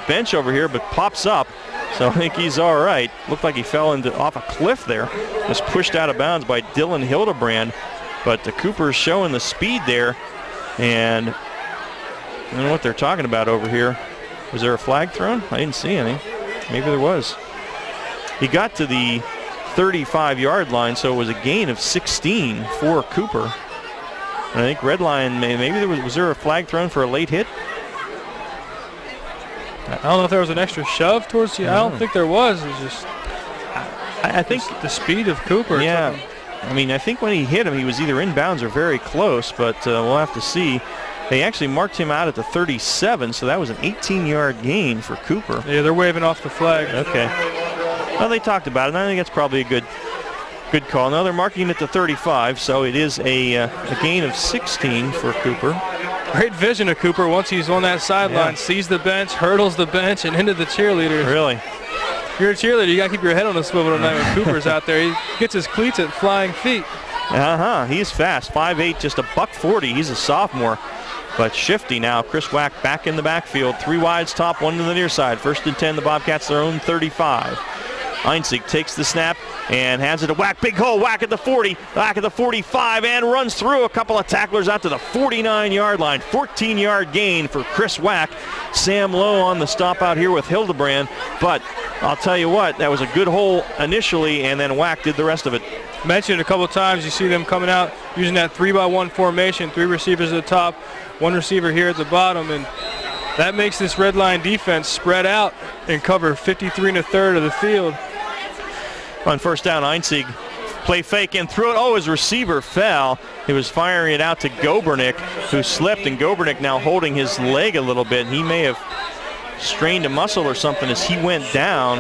bench over here, but pops up. So I think he's all right. Looked like he fell off a cliff there. Was pushed out of bounds by Dylan Hildebrand. But the Cooper's showing the speed there. And I don't know what they're talking about over here. Was there a flag thrown? I didn't see any. Maybe there was. He got to the 35-yard line, so it was a gain of 16 for Cooper. And I think Red Lion, maybe there was there a flag thrown for a late hit? I don't know if there was an extra shove towards the. I don't think there was. It was just. I think the speed of Cooper. Yeah. I mean, I think when he hit him, he was either in bounds or very close, but we'll have to see. They actually marked him out at the 37, so that was an 18-yard gain for Cooper. Yeah, they're waving off the flag. Okay. Well, they talked about it, and I think that's probably a good call. No, they're marking it to 35, so it is a gain of 16 for Cooper. Great vision of Cooper once he's on that sideline. Sees the bench, hurdles the bench, and into the cheerleaders. Really? If you're a cheerleader, you got to keep your head on a swivel tonight when Cooper's out there. He gets his cleats at flying feet. He's fast. 5'8", just a $140. He's a sophomore. But shifty now. Chris Wack back in the backfield. 3 wides top, 1 to the near side. 1st and 10, the Bobcats their own 35. Einzig takes the snap and hands it to Wack. Big hole. Wack at the 40. Wack at the 45 and runs through a couple of tacklers out to the 49-yard line. 14-yard gain for Chris Wack. Sam Lowe on the stop out here with Hildebrand. But I'll tell you what, that was a good hole initially, and then Wack did the rest of it. Mentioned a couple of times, you see them coming out using that 3-by-1 formation. 3 receivers at the top, 1 receiver here at the bottom, and that makes this Red Line defense spread out and cover 53 1/3 of the field. On 1st down, Einzig play fake and threw it. Oh, his receiver fell. He was firing it out to Gobernick, who slipped, and Gobernick now holding his leg a little bit. He may have strained a muscle or something as he went down.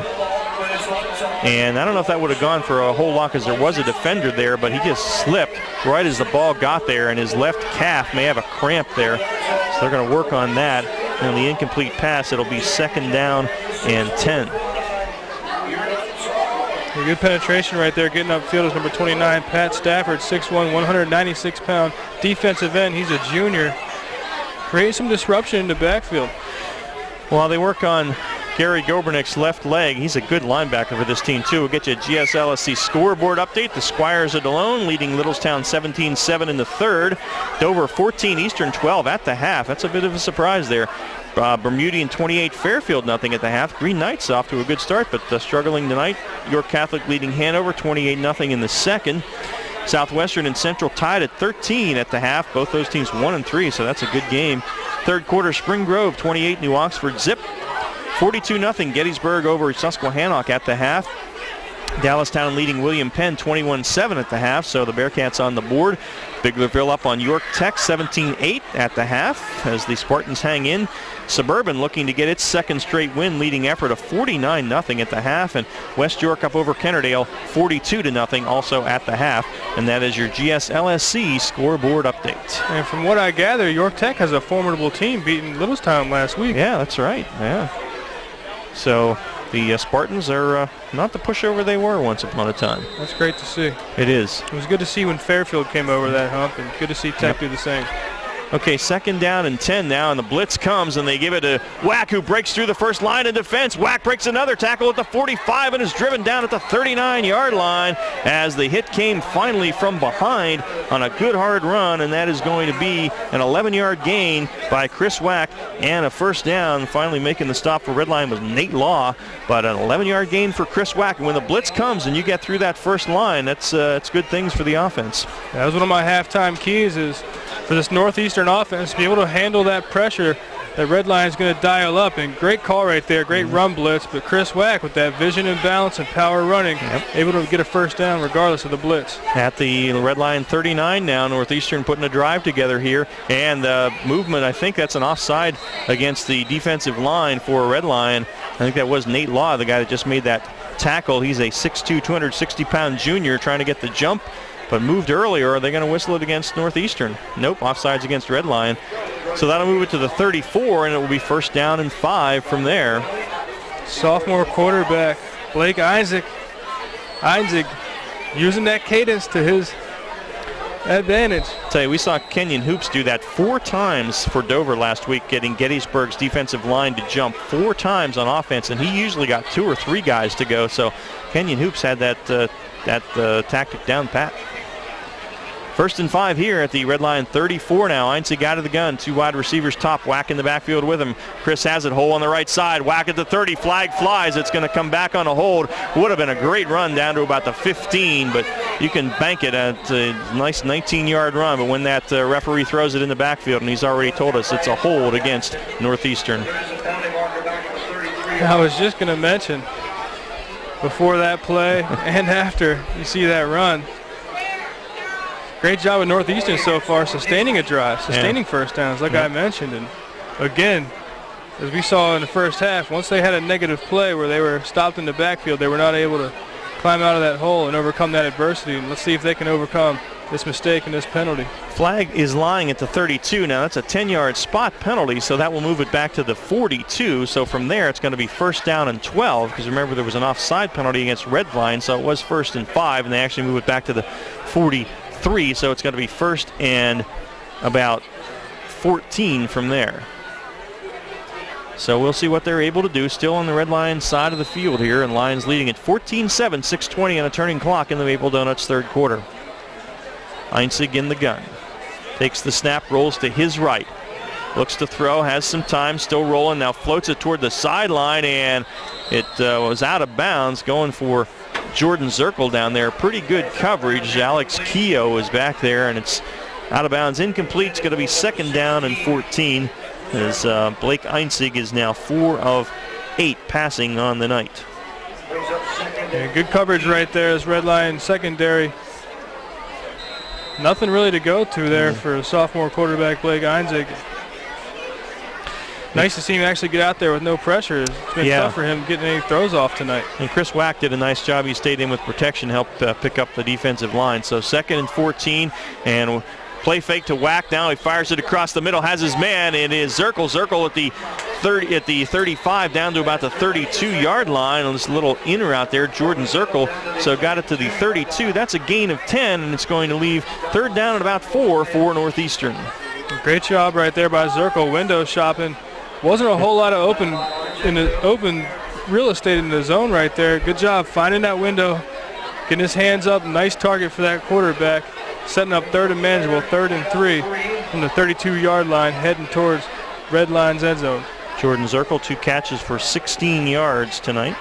And I don't know if that would have gone for a whole lot because there was a defender there, but he just slipped right as the ball got there, and his left calf may have a cramp there. So they're going to work on that. And on the incomplete pass, it'll be 2nd down and 10. A good penetration right there. Getting upfield is number 29, Pat Stafford, 6'1", 196-pound defensive end. He's a junior. Creating some disruption in the backfield. While they work on Gary Gobernick's left leg, he's a good linebacker for this team, too. We'll get you a GSLSC scoreboard update. The Squires of DeLone leading Littlestown 17-7 in the third. Dover 14, Eastern 12 at the half. That's a bit of a surprise there. Bermudian 28, Fairfield nothing at the half. Green Knights off to a good start, but struggling tonight. York Catholic leading Hanover 28-0 in the second. Southwestern and Central tied at 13 at the half. Both those teams 1-3, so that's a good game. Third quarter, Spring Grove 28, New Oxford zip. 42-0 Gettysburg over Susquehannock at the half. Dallastown leading William Penn 21-7 at the half, so the Bearcats on the board. Biglerville up on York Tech 17-8 at the half as the Spartans hang in. Suburban looking to get its second straight win, leading effort of 49-0 at the half, and West York up over Kennerdale 42-0 also at the half. And that is your GSLSC scoreboard update. And from what I gather, York Tech has a formidable team beating Littlestown last week. Yeah, that's right. Yeah. So the Spartans are not the pushover they were once upon a time. That's great to see. It is. It was good to see when Fairfield came over that hump, and good to see Tech do the same. Okay, 2nd down and 10 now, and the blitz comes, and they give it to Wack, who breaks through the first line of defense. Wack breaks another tackle at the 45 and is driven down at the 39-yard line as the hit came finally from behind on a good hard run, and that is going to be an 11-yard gain by Chris Wack and a first down. Finally making the stop for Redline was Nate Law, but an 11-yard gain for Chris Wack. And when the blitz comes and you get through that first line, that's good things for the offense. That was one of my halftime keys, is for this Northeastern offense to be able to handle that pressure that Redline is going to dial up. And great call right there, great run blitz, but Chris Wack with that vision and balance and power running, able to get a first down regardless of the blitz. At the Redline 39 now, Northeastern putting a drive together here, and the movement, I think that's an offside against the defensive line for Redline. I think that was Nate Law, the guy that just made that tackle. He's a 6'2", 260-pound junior trying to get the jump, but moved earlier. Are they going to whistle it against Northeastern? Nope, offsides against Redline. So that'll move it to the 34, and it will be 1st down and 5 from there. Sophomore quarterback Blake Isaac using that cadence to his advantage. I'll tell you, we saw Kenyon Hoops do that 4 times for Dover last week, getting Gettysburg's defensive line to jump 4 times on offense, and he usually got 2 or 3 guys to go. So Kenyon Hoops had that tactic down pat. 1st and 5 here at the Redline 34 now. Einzig out of the gun. 2 wide receivers top. Wack in the backfield with him. Chris has it. Hole on the right side. Wack at the 30. Flag flies. It's going to come back on a hold. Would have been a great run down to about the 15, but you can bank it at a nice 19-yard run. But when that referee throws it in the backfield, and he's already told us it's a hold against Northeastern. I was just going to mention, before that play and after, you see that run. Great job with Northeastern so far, sustaining a drive, sustaining first downs, like I mentioned. And again, as we saw in the first half, once they had a negative play where they were stopped in the backfield, they were not able to climb out of that hole and overcome that adversity. And let's see if they can overcome this mistake and this penalty. Flag is lying at the 32. Now that's a 10-yard spot penalty, so that will move it back to the 42. So from there, it's going to be 1st down and 12, because remember there was an offside penalty against Redline, so it was 1st and 5, and they actually move it back to the 43. So it's going to be 1st and about 14 from there. So we'll see what they're able to do. Still on the Redline side of the field here, and Lions leading at 14-7, 6:20 on a turning clock in the Maple Donuts third quarter. Einzig in the gun. Takes the snap, rolls to his right. Looks to throw, has some time, still rolling, now floats it toward the sideline, and it was out of bounds, going for Jordan Zirkle down there. Pretty good coverage. Alex Keogh is back there, and it's out of bounds. Incomplete. It's going to be 2nd down and 14, as Blake Einzig is now 4 of 8 passing on the night. Yeah, good coverage right there as Red Lion secondary. Nothing really to go to there for sophomore quarterback Blake Einzig. Nice to see him actually get out there with no pressure. It's been tough for him getting any throws off tonight. And Chris Wack did a nice job. He stayed in with protection, helped pick up the defensive line. So 2nd and 14, and play fake to Wack. Now he fires it across the middle, has his man. It is Zirkle. Zirkle at the 35 down to about the 32-yard line on this little in route there. Jordan Zirkle. So got it to the 32. That's a gain of 10, and it's going to leave 3rd down at about 4 for Northeastern. Great job right there by Zirkle. Window shopping. Wasn't a whole lot of open real estate in the zone right there. Good job finding that window, getting his hands up. Nice target for that quarterback. Setting up 3rd and manageable, 3rd and 3 from the 32-yard line, heading towards Red Line's end zone. Jordan Zirkle, 2 catches for 16 yards tonight.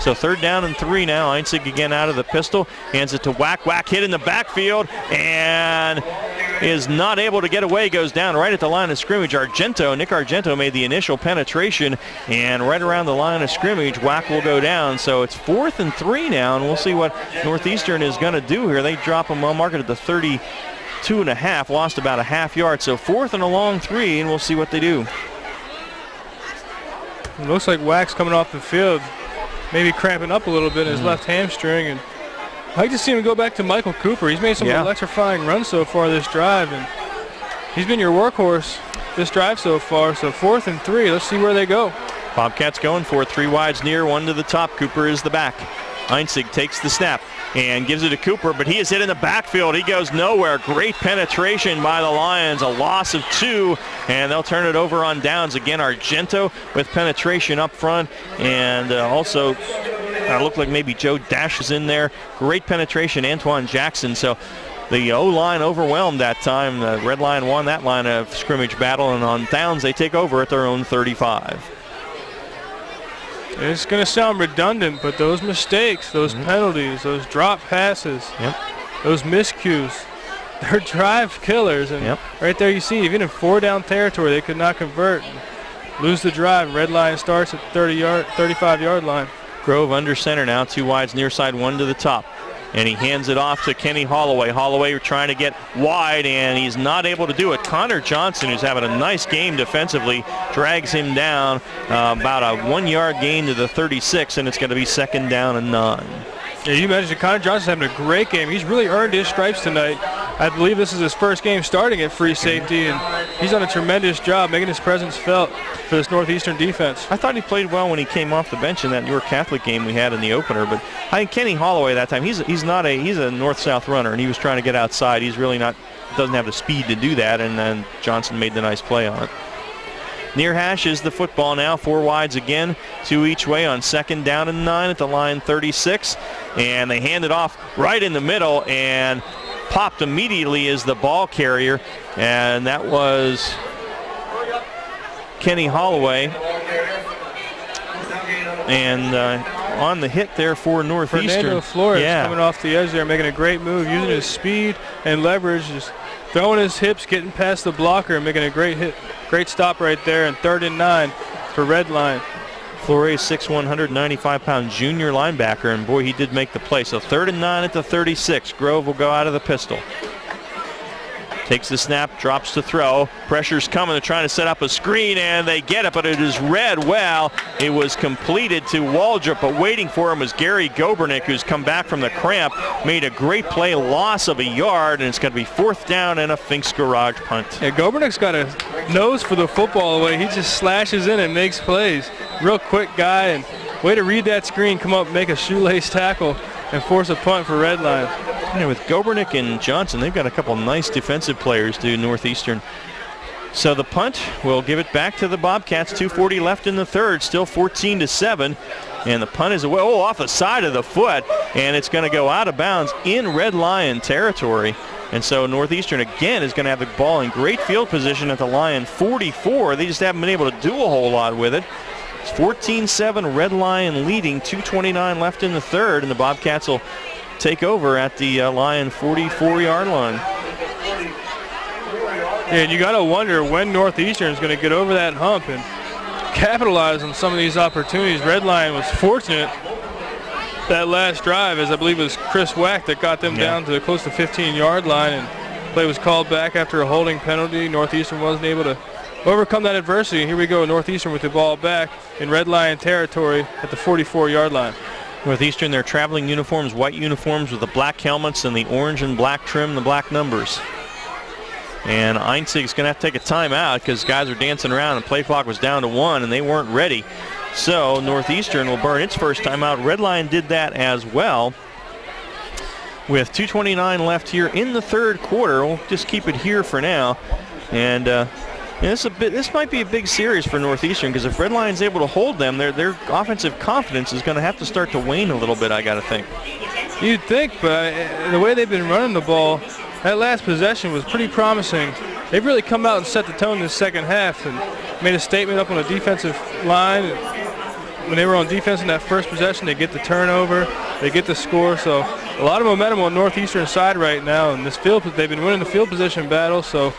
So 3rd down and 3 now. Einzig again out of the pistol. Hands it to Wack. Wack hit in the backfield and is not able to get away. Goes down right at the line of scrimmage. Nick Argento made the initial penetration, and right around the line of scrimmage, Wack will go down. So it's 4th and 3 now, and we'll see what Northeastern is going to do here. They drop him on market at the 32.5, lost about a half yard. So 4th and a long 3, and we'll see what they do. It looks like Wack's coming off the field, maybe cramping up a little bit in his left hamstring, and I'd like to see him go back to Michael Cooper. He's made some electrifying runs so far this drive, and he's been your workhorse this drive so far. So 4th and 3. Let's see where they go. Bobcats going for it. 3 wides near, 1 to the top. Cooper is the back. Einzig takes the snap and gives it to Cooper, but he is hit in the backfield. He goes nowhere. Great penetration by the Lions. A loss of 2, and they'll turn it over on downs. Again, Argento with penetration up front, and also looked like maybe Joe Dash is in there. Great penetration, Antoine Jackson. So the O-line overwhelmed that time. The Red Lion won that line of scrimmage battle, and on downs they take over at their own 35. It's going to sound redundant, but those mistakes, those penalties, those drop passes, those miscues, they're drive killers. And right there you see, even in 4-down territory, they could not convert. Lose the drive. Red Lion starts at 35-yard line. Grove under center now, 2 wides near side, 1 to the top. And he hands it off to Kenny Holloway. Holloway trying to get wide, and he's not able to do it. Connor Johnson, who's having a nice game defensively, drags him down about a 1-yard gain to the 36, and it's going to be 2nd down and 9. Yeah, you mentioned Connor Johnson's having a great game. He's really earned his stripes tonight. I believe this is his first game starting at free safety, and he's done a tremendous job making his presence felt for this Northeastern defense. I thought he played well when he came off the bench in that York Catholic game we had in the opener, but I think Kenny Holloway that time, he's a north-south runner, and he was trying to get outside. He's really doesn't have the speed to do that, and then Johnson made the nice play on it. Near hash is the football now, 4 wides again, 2 each way on 2nd down and 9 at the line 36. And they hand it off right in the middle, and popped immediately is the ball carrier. And that was Kenny Holloway. And on the hit there for Northeastern. Fernando Flores coming off the edge there, making a great move, using his speed and leverage, just throwing his hips, getting past the blocker, and making a great hit. Great stop right there, and 3rd and 9 for Red Line. Flores, 6'1", 195-pound junior linebacker, and boy, he did make the play. So 3rd and 9 at the 36. Grove will go out of the pistol. Takes the snap, drops to throw. Pressure's coming. They're trying to set up a screen, and they get it, but it is read well. It was completed to Waldrop, but waiting for him was Gary Gobernick, who's come back from the cramp. Made a great play, loss of a yard, and it's going to be 4th down and a Fink's Garage punt. Yeah, Gobernick's got a nose for the football away. He just slashes in and makes plays. Real quick guy, and way to read that screen, come up, make a shoelace tackle, and force a punt for Red Line. Yeah, with Gobernick and Johnson, they've got a couple nice defensive players to Northeastern. So the punt will give it back to the Bobcats. 2:40 left in the 3rd, still 14-7. And the punt is away, off the side of the foot, and it's going to go out of bounds in Red Lion territory. And so Northeastern again is going to have the ball in great field position at the Lion 44. They just haven't been able to do a whole lot with it. It's 14-7, Red Lion leading, 2:29 left in the 3rd, and the Bobcats will take over at the Lion 44-yard line. Yeah, and you got to wonder when Northeastern is going to get over that hump and capitalize on some of these opportunities. Red Lion was fortunate that last drive, as I believe it was Chris Wack that got them down to close to 15-yard line, and play was called back after a holding penalty. Northeastern wasn't able to overcome that adversity. Here we go, Northeastern with the ball back in Red Lion territory at the 44-yard line. Northeastern, their traveling uniforms, white uniforms with the black helmets and the orange and black trim, the black numbers. And Einzig's going to have to take a timeout because guys are dancing around and play clock was down to 1 and they weren't ready. So Northeastern will burn its first timeout. Red Lion did that as well. With 2:29 left here in the third quarter, we'll just keep it here for now. And this might be a big series for Northeastern because if Red Lion's able to hold them, their offensive confidence is going to have to start to wane a little bit, I got to think. You'd think, but the way they've been running the ball, that last possession was pretty promising. They've really come out and set the tone in the second half and made a statement up on the defensive line. When they were on defense in that first possession, they get the turnover, they get the score. So a lot of momentum on Northeastern's side right now. And this field, they've been winning the field position battle. So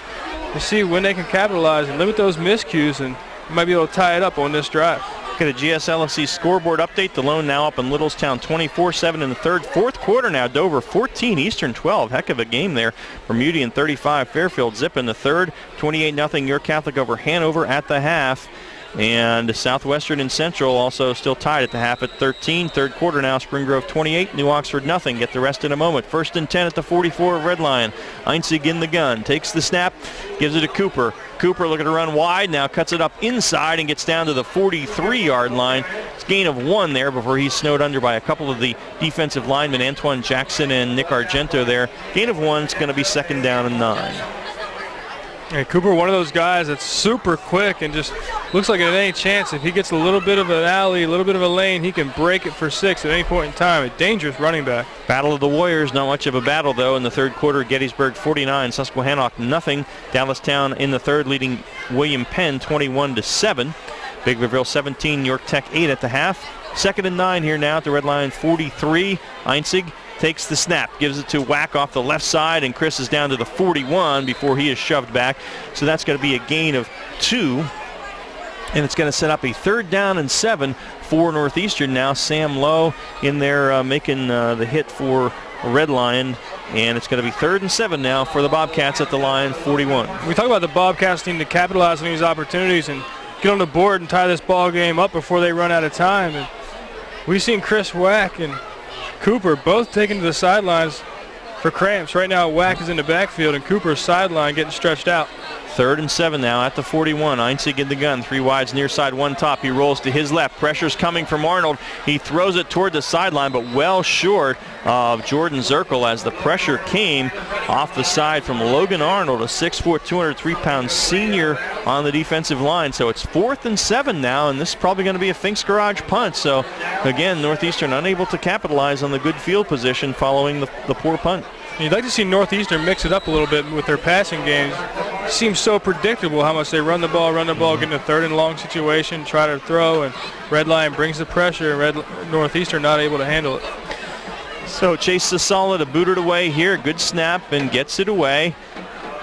you see when they can capitalize and limit those miscues, and you might be able to tie it up on this drive. Look at the GSLFC scoreboard update. The Lone now up in Littlestown 24-7 in the third. Fourth quarter now, Dover 14, Eastern 12. Heck of a game there. Bermudian 35, Fairfield zip in the third. 28-0 York Catholic over Hanover at the half. And Southwestern and Central also still tied at the half at 13. Third quarter now, Spring Grove 28, New Oxford nothing. Get the rest in a moment. First and 10 at the 44 of Red Lion. Einzig in the gun. Takes the snap, gives it to Cooper. Cooper looking to run wide, now cuts it up inside and gets down to the 43-yard line. It's a gain of 1 there before he's snowed under by a couple of the defensive linemen, Antoine Jackson and Nick Argento there. Gain of 1, it's going to be second down and 9. And Cooper, one of those guys that's super quick and just looks like at any chance if he gets a little bit of an alley, a little bit of a lane, he can break it for 6 at any point in time. A dangerous running back. Battle of the Warriors, not much of a battle though in the third quarter. Gettysburg 49, Susquehannock nothing. Dallastown in the third leading William Penn 21-7. Big Riverville 17, York Tech 8 at the half. Second and 9 here now at the Red Lion 43. Einzig takes the snap, gives it to Wack off the left side, and Chris is down to the 41 before he is shoved back. So that's going to be a gain of 2. And it's going to set up a third down and 7 for Northeastern now. Sam Lowe in there making the hit for Red Lion. And it's going to be third and 7 now for the Bobcats at the Lion 41. We talk about the Bobcats needing to capitalize on these opportunities and get on the board and tie this ball game up before they run out of time. And we've seen Chris Wack and Cooper both taken to the sidelines for cramps. Right now, Wack is in the backfield, and Cooper's sideline getting stretched out. Third and 7 now at the 41. Einzig in the gun. 3 wides, near side, 1 top. He rolls to his left. Pressure's coming from Arnold. He throws it toward the sideline, but well short of Jordan Zirkle as the pressure came off the side from Logan Arnold, a 6'4", 203-pound senior on the defensive line. So it's 4th and 7 now, and this is probably going to be a Fink's Garage punt. So, again, Northeastern unable to capitalize on the good field position following the poor punt. You'd like to see Northeastern mix it up a little bit with their passing games. It seems so predictable how much they run the ball, get in a third and long situation, try to throw, and Red Lion brings the pressure, and Northeastern not able to handle it. So Chase Sasala to boot it away here. Good snap and gets it away.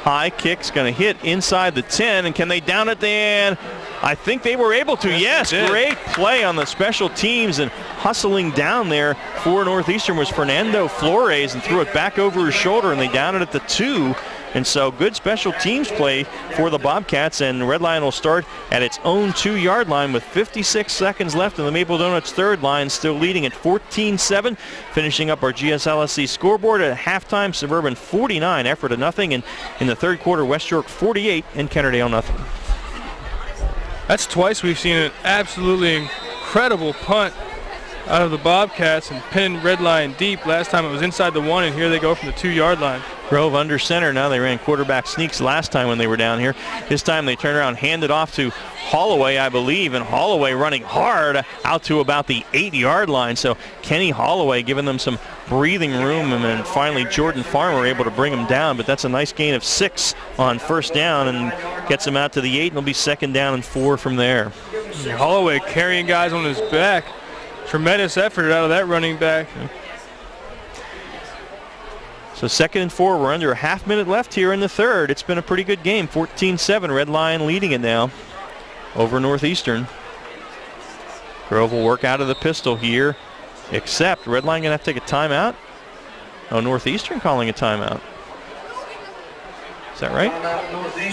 High kick's going to hit inside the 10, and can they down it then? I think they were able to. Yes, great play on the special teams, and hustling down there for Northeastern was Fernando Flores and threw it back over his shoulder, and they down it at the 2. And so good special teams play for the Bobcats, and Red Lion will start at its own 2-yard line with 56 seconds left, and the Maple Donuts third line still leading at 14-7. Finishing up our GSLSC scoreboard at halftime, Suburban 49, Effort to nothing, and in the third quarter, West York 48 and Kennerdale nothing. That's twice we've seen an absolutely incredible punt out of the Bobcats and pinning Red Lion deep. Last time it was inside the 1, and here they go from the 2-yard line. Grove under center. Now they ran quarterback sneaks last time when they were down here. This time they turn around, hand it off to Holloway, I believe, and Holloway running hard out to about the 8-yard line. So Kenny Holloway giving them some breathing room, and then finally Jordan Farmer able to bring him down. But that's a nice gain of 6 on first down and gets him out to the 8, and it'll be second down and 4 from there. Holloway carrying guys on his back. Tremendous effort out of that running back. So second and 4, we're under a half minute left here in the third. It's been a pretty good game, 14-7, Red Lion leading it now over Northeastern. Grove will work out of the pistol here. except Redline going to have to take a timeout. Oh, Northeastern calling a timeout. Is that right?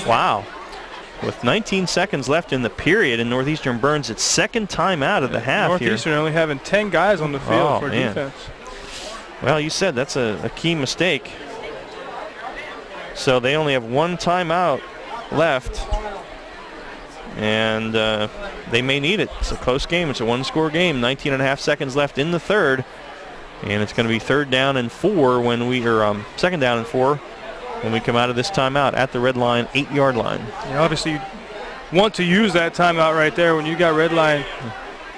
Wow. With 19 seconds left in the period, and Northeastern burns its second timeout of the half. Northeastern only having 10 guys on the field for defense. Well, you said that's a key mistake. So they only have one timeout left, and they may need it. It's a close game. It's a one-score game. 19 and a half seconds left in the third, and it's going to be second down and 4 when we come out of this timeout at the red line, 8-yard line. You obviously want to use that timeout right there when you got red line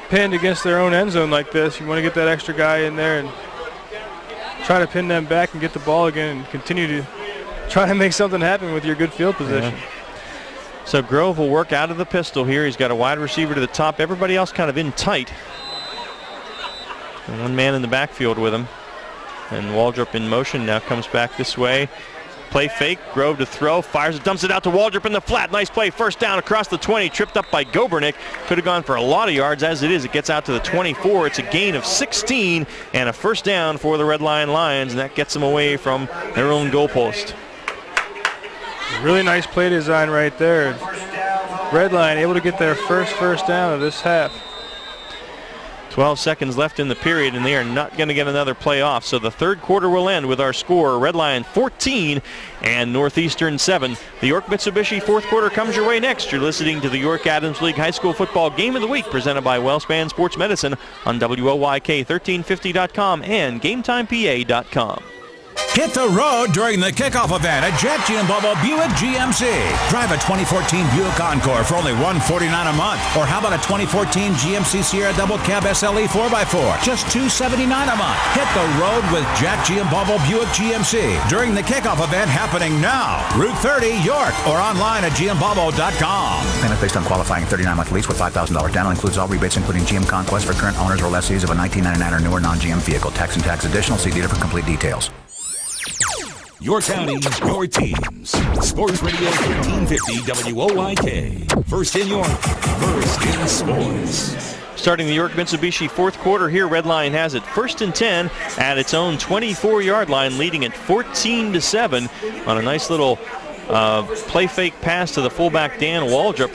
pinned against their own end zone like this. You want to get that extra guy in there and try to pin them back and get the ball again and continue to try to make something happen with your good field position. Yeah. So Grove will work out of the pistol here. He's got a wide receiver to the top. Everybody else kind of in tight. And one man in the backfield with him. And Waldrop in motion now comes back this way. Play fake, Grove to throw, fires it, dumps it out to Waldrop in the flat. Nice play, first down across the 20, tripped up by Gobernick. Could have gone for a lot of yards. As it is, it gets out to the 24. It's a gain of 16 and a first down for the Red Lion Lions, and that gets them away from their own goalpost. Really nice play design right there. Red Lion able to get their first down of this half. 12 seconds left in the period, and they are not going to get another play off. So the third quarter will end with our score, Red Lion 14 and Northeastern 7. The York Mitsubishi fourth quarter comes your way next. You're listening to the York Adams League High School Football Game of the Week presented by WellSpan Sports Medicine on WOYK1350.com and GameTimePA.com. Hit the road during the kickoff event at Jet Giambalvo Buick GMC. Drive a 2014 Buick Encore for only $149 a month. Or how about a 2014 GMC Sierra Double Cab SLE 4x4? Just $279 a month. Hit the road with Jack Giambalvo Buick GMC during the kickoff event happening now. Route 30, York, or online at giambalvo.com. Payment based on qualifying 39-month lease with $5,000 down includes all rebates, including GM Conquest for current owners or lessees of a 1999 or newer non-GM vehicle. Tax and tax additional. See dealer for complete details. Your county, your teams. Sports Radio 1350 WOYK. First in York, first in sports. Starting the York Mitsubishi fourth quarter here, Red Lion has it 1st and 10 at its own 24-yard line, leading it 14-7 on a nice little play fake pass to the fullback Dan Waldrop.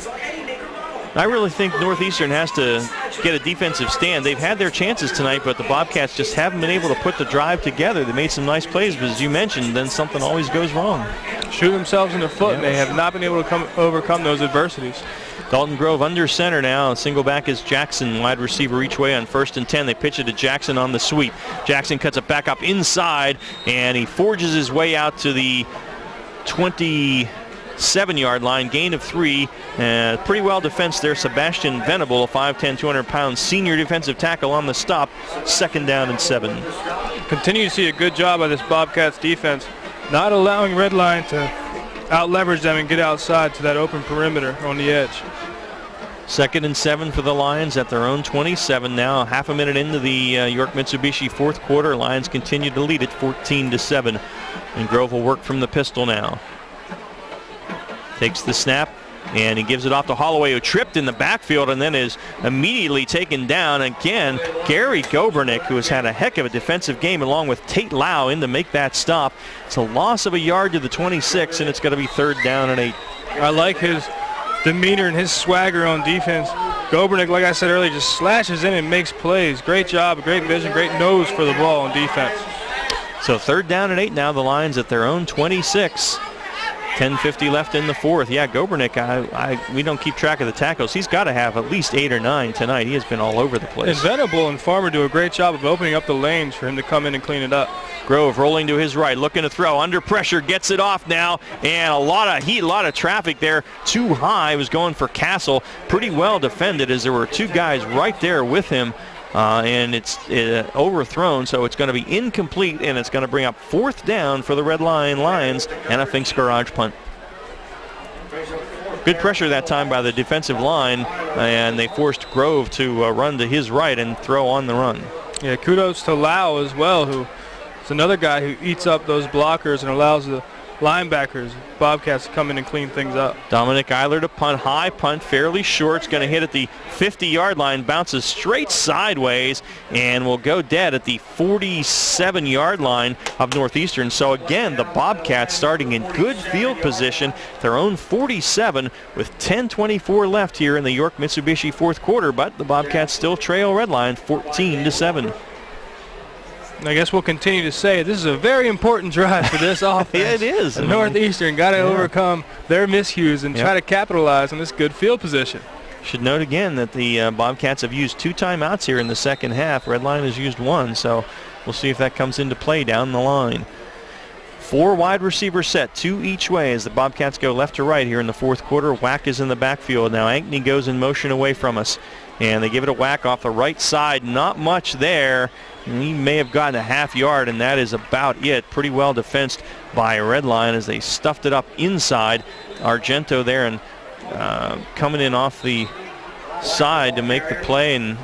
I really think Northeastern has to get a defensive stand. They've had their chances tonight, but the Bobcats just haven't been able to put the drive together. They made some nice plays, but as you mentioned, then something always goes wrong. Shoot themselves in the foot, and they have not been able to overcome those adversities. Dalton Grove under center now. Single back is Jackson, wide receiver each way on 1st and 10. They pitch it to Jackson on the sweep. Jackson cuts it back up inside, and he forges his way out to the 27-yard line, gain of 3. Pretty well defensed there. Sebastian Venable, a 5'10", 200-pound senior defensive tackle on the stop. 2nd down and 7. Continue to see a good job by this Bobcats defense, not allowing Red Lion to out-leverage them and get outside to that open perimeter on the edge. 2nd and 7 for the Lions at their own 27 now. Half a minute into the York Mitsubishi fourth quarter. Lions continue to lead it 14-7. And Grove will work from the pistol now. Takes the snap, and he gives it off to Holloway, who tripped in the backfield and then is immediately taken down. Again, Gary Gobernick, who has had a heck of a defensive game, along with Tate Lau in to make that stop. It's a loss of a yard to the 26, and it's going to be 3rd down and 8. I like his demeanor and his swagger on defense. Gobernick, like I said earlier, just slashes in and makes plays. Great job, great vision, great nose for the ball on defense. So 3rd down and 8 now. The Lions at their own 26. 10:50 left in the fourth. Yeah, Gobernick, we don't keep track of the tackles. He's got to have at least 8 or 9 tonight. He has been all over the place. And Venable and Farmer do a great job of opening up the lanes for him to come in and clean it up. Grove rolling to his right, looking to throw, under pressure, gets it off now, and a lot of heat, a lot of traffic there. Too high, was going for Castle. Pretty well defended, as there were 2 guys right there with him. And it's overthrown, so it's going to be incomplete, and it's going to bring up 4th down for the Red Lion Lions and a Finks Garage punt. Good pressure that time by the defensive line, and they forced Grove to run to his right and throw on the run. Yeah, kudos to Lau as well, who is another guy who eats up those blockers and allows the linebackers. Bobcats come in and clean things up. Dominic Eiler to punt, high punt, fairly short. It's going to hit at the 50-yard line, bounces straight sideways, and will go dead at the 47-yard line of Northeastern. So again, the Bobcats starting in good field position, their own 47 with 10:24 left here in the York Mitsubishi fourth quarter, but the Bobcats still trail Redline 14-7. I guess we'll continue to say this is a very important drive for this offense. Yeah, it is. Northeastern got to overcome their miscues and try to capitalize on this good field position. Should note again that the Bobcats have used 2 timeouts here in the second half. Redline has used 1, so we'll see if that comes into play down the line. 4 wide receiver set, 2 each way as the Bobcats go left to right here in the fourth quarter. Whack is in the backfield. Now Ankney goes in motion away from us, and they give it a whack off the right side. Not much there. He may have gotten a half yard, and that is about it. Pretty well defensed by Redline as they stuffed it up inside. Argento there and coming in off the side to make the play, and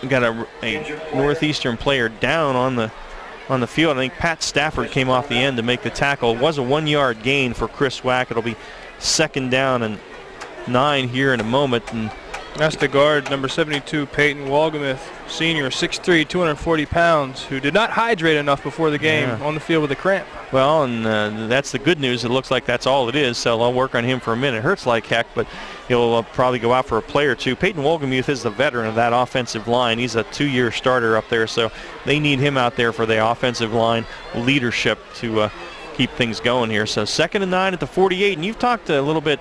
got a Northeastern player down on the field. I think Pat Stafford came off the end to make the tackle. It was a 1-yard gain for Chris Wack. It'll be 2nd down and 9 here in a moment. And that's the guard, number 72, Peyton Walgamuth, senior, 6'3", 240 pounds, who did not hydrate enough before the game on the field with a cramp. Well, and that's the good news. It looks like that's all it is, so I'll work on him for a minute. It hurts like heck, but he'll probably go out for a play or 2. Peyton Walgamuth is the veteran of that offensive line. He's a 2-year starter up there, so they need him out there for the offensive line leadership to keep things going here. So 2nd and 9 at the 48, and you've talked a little bit,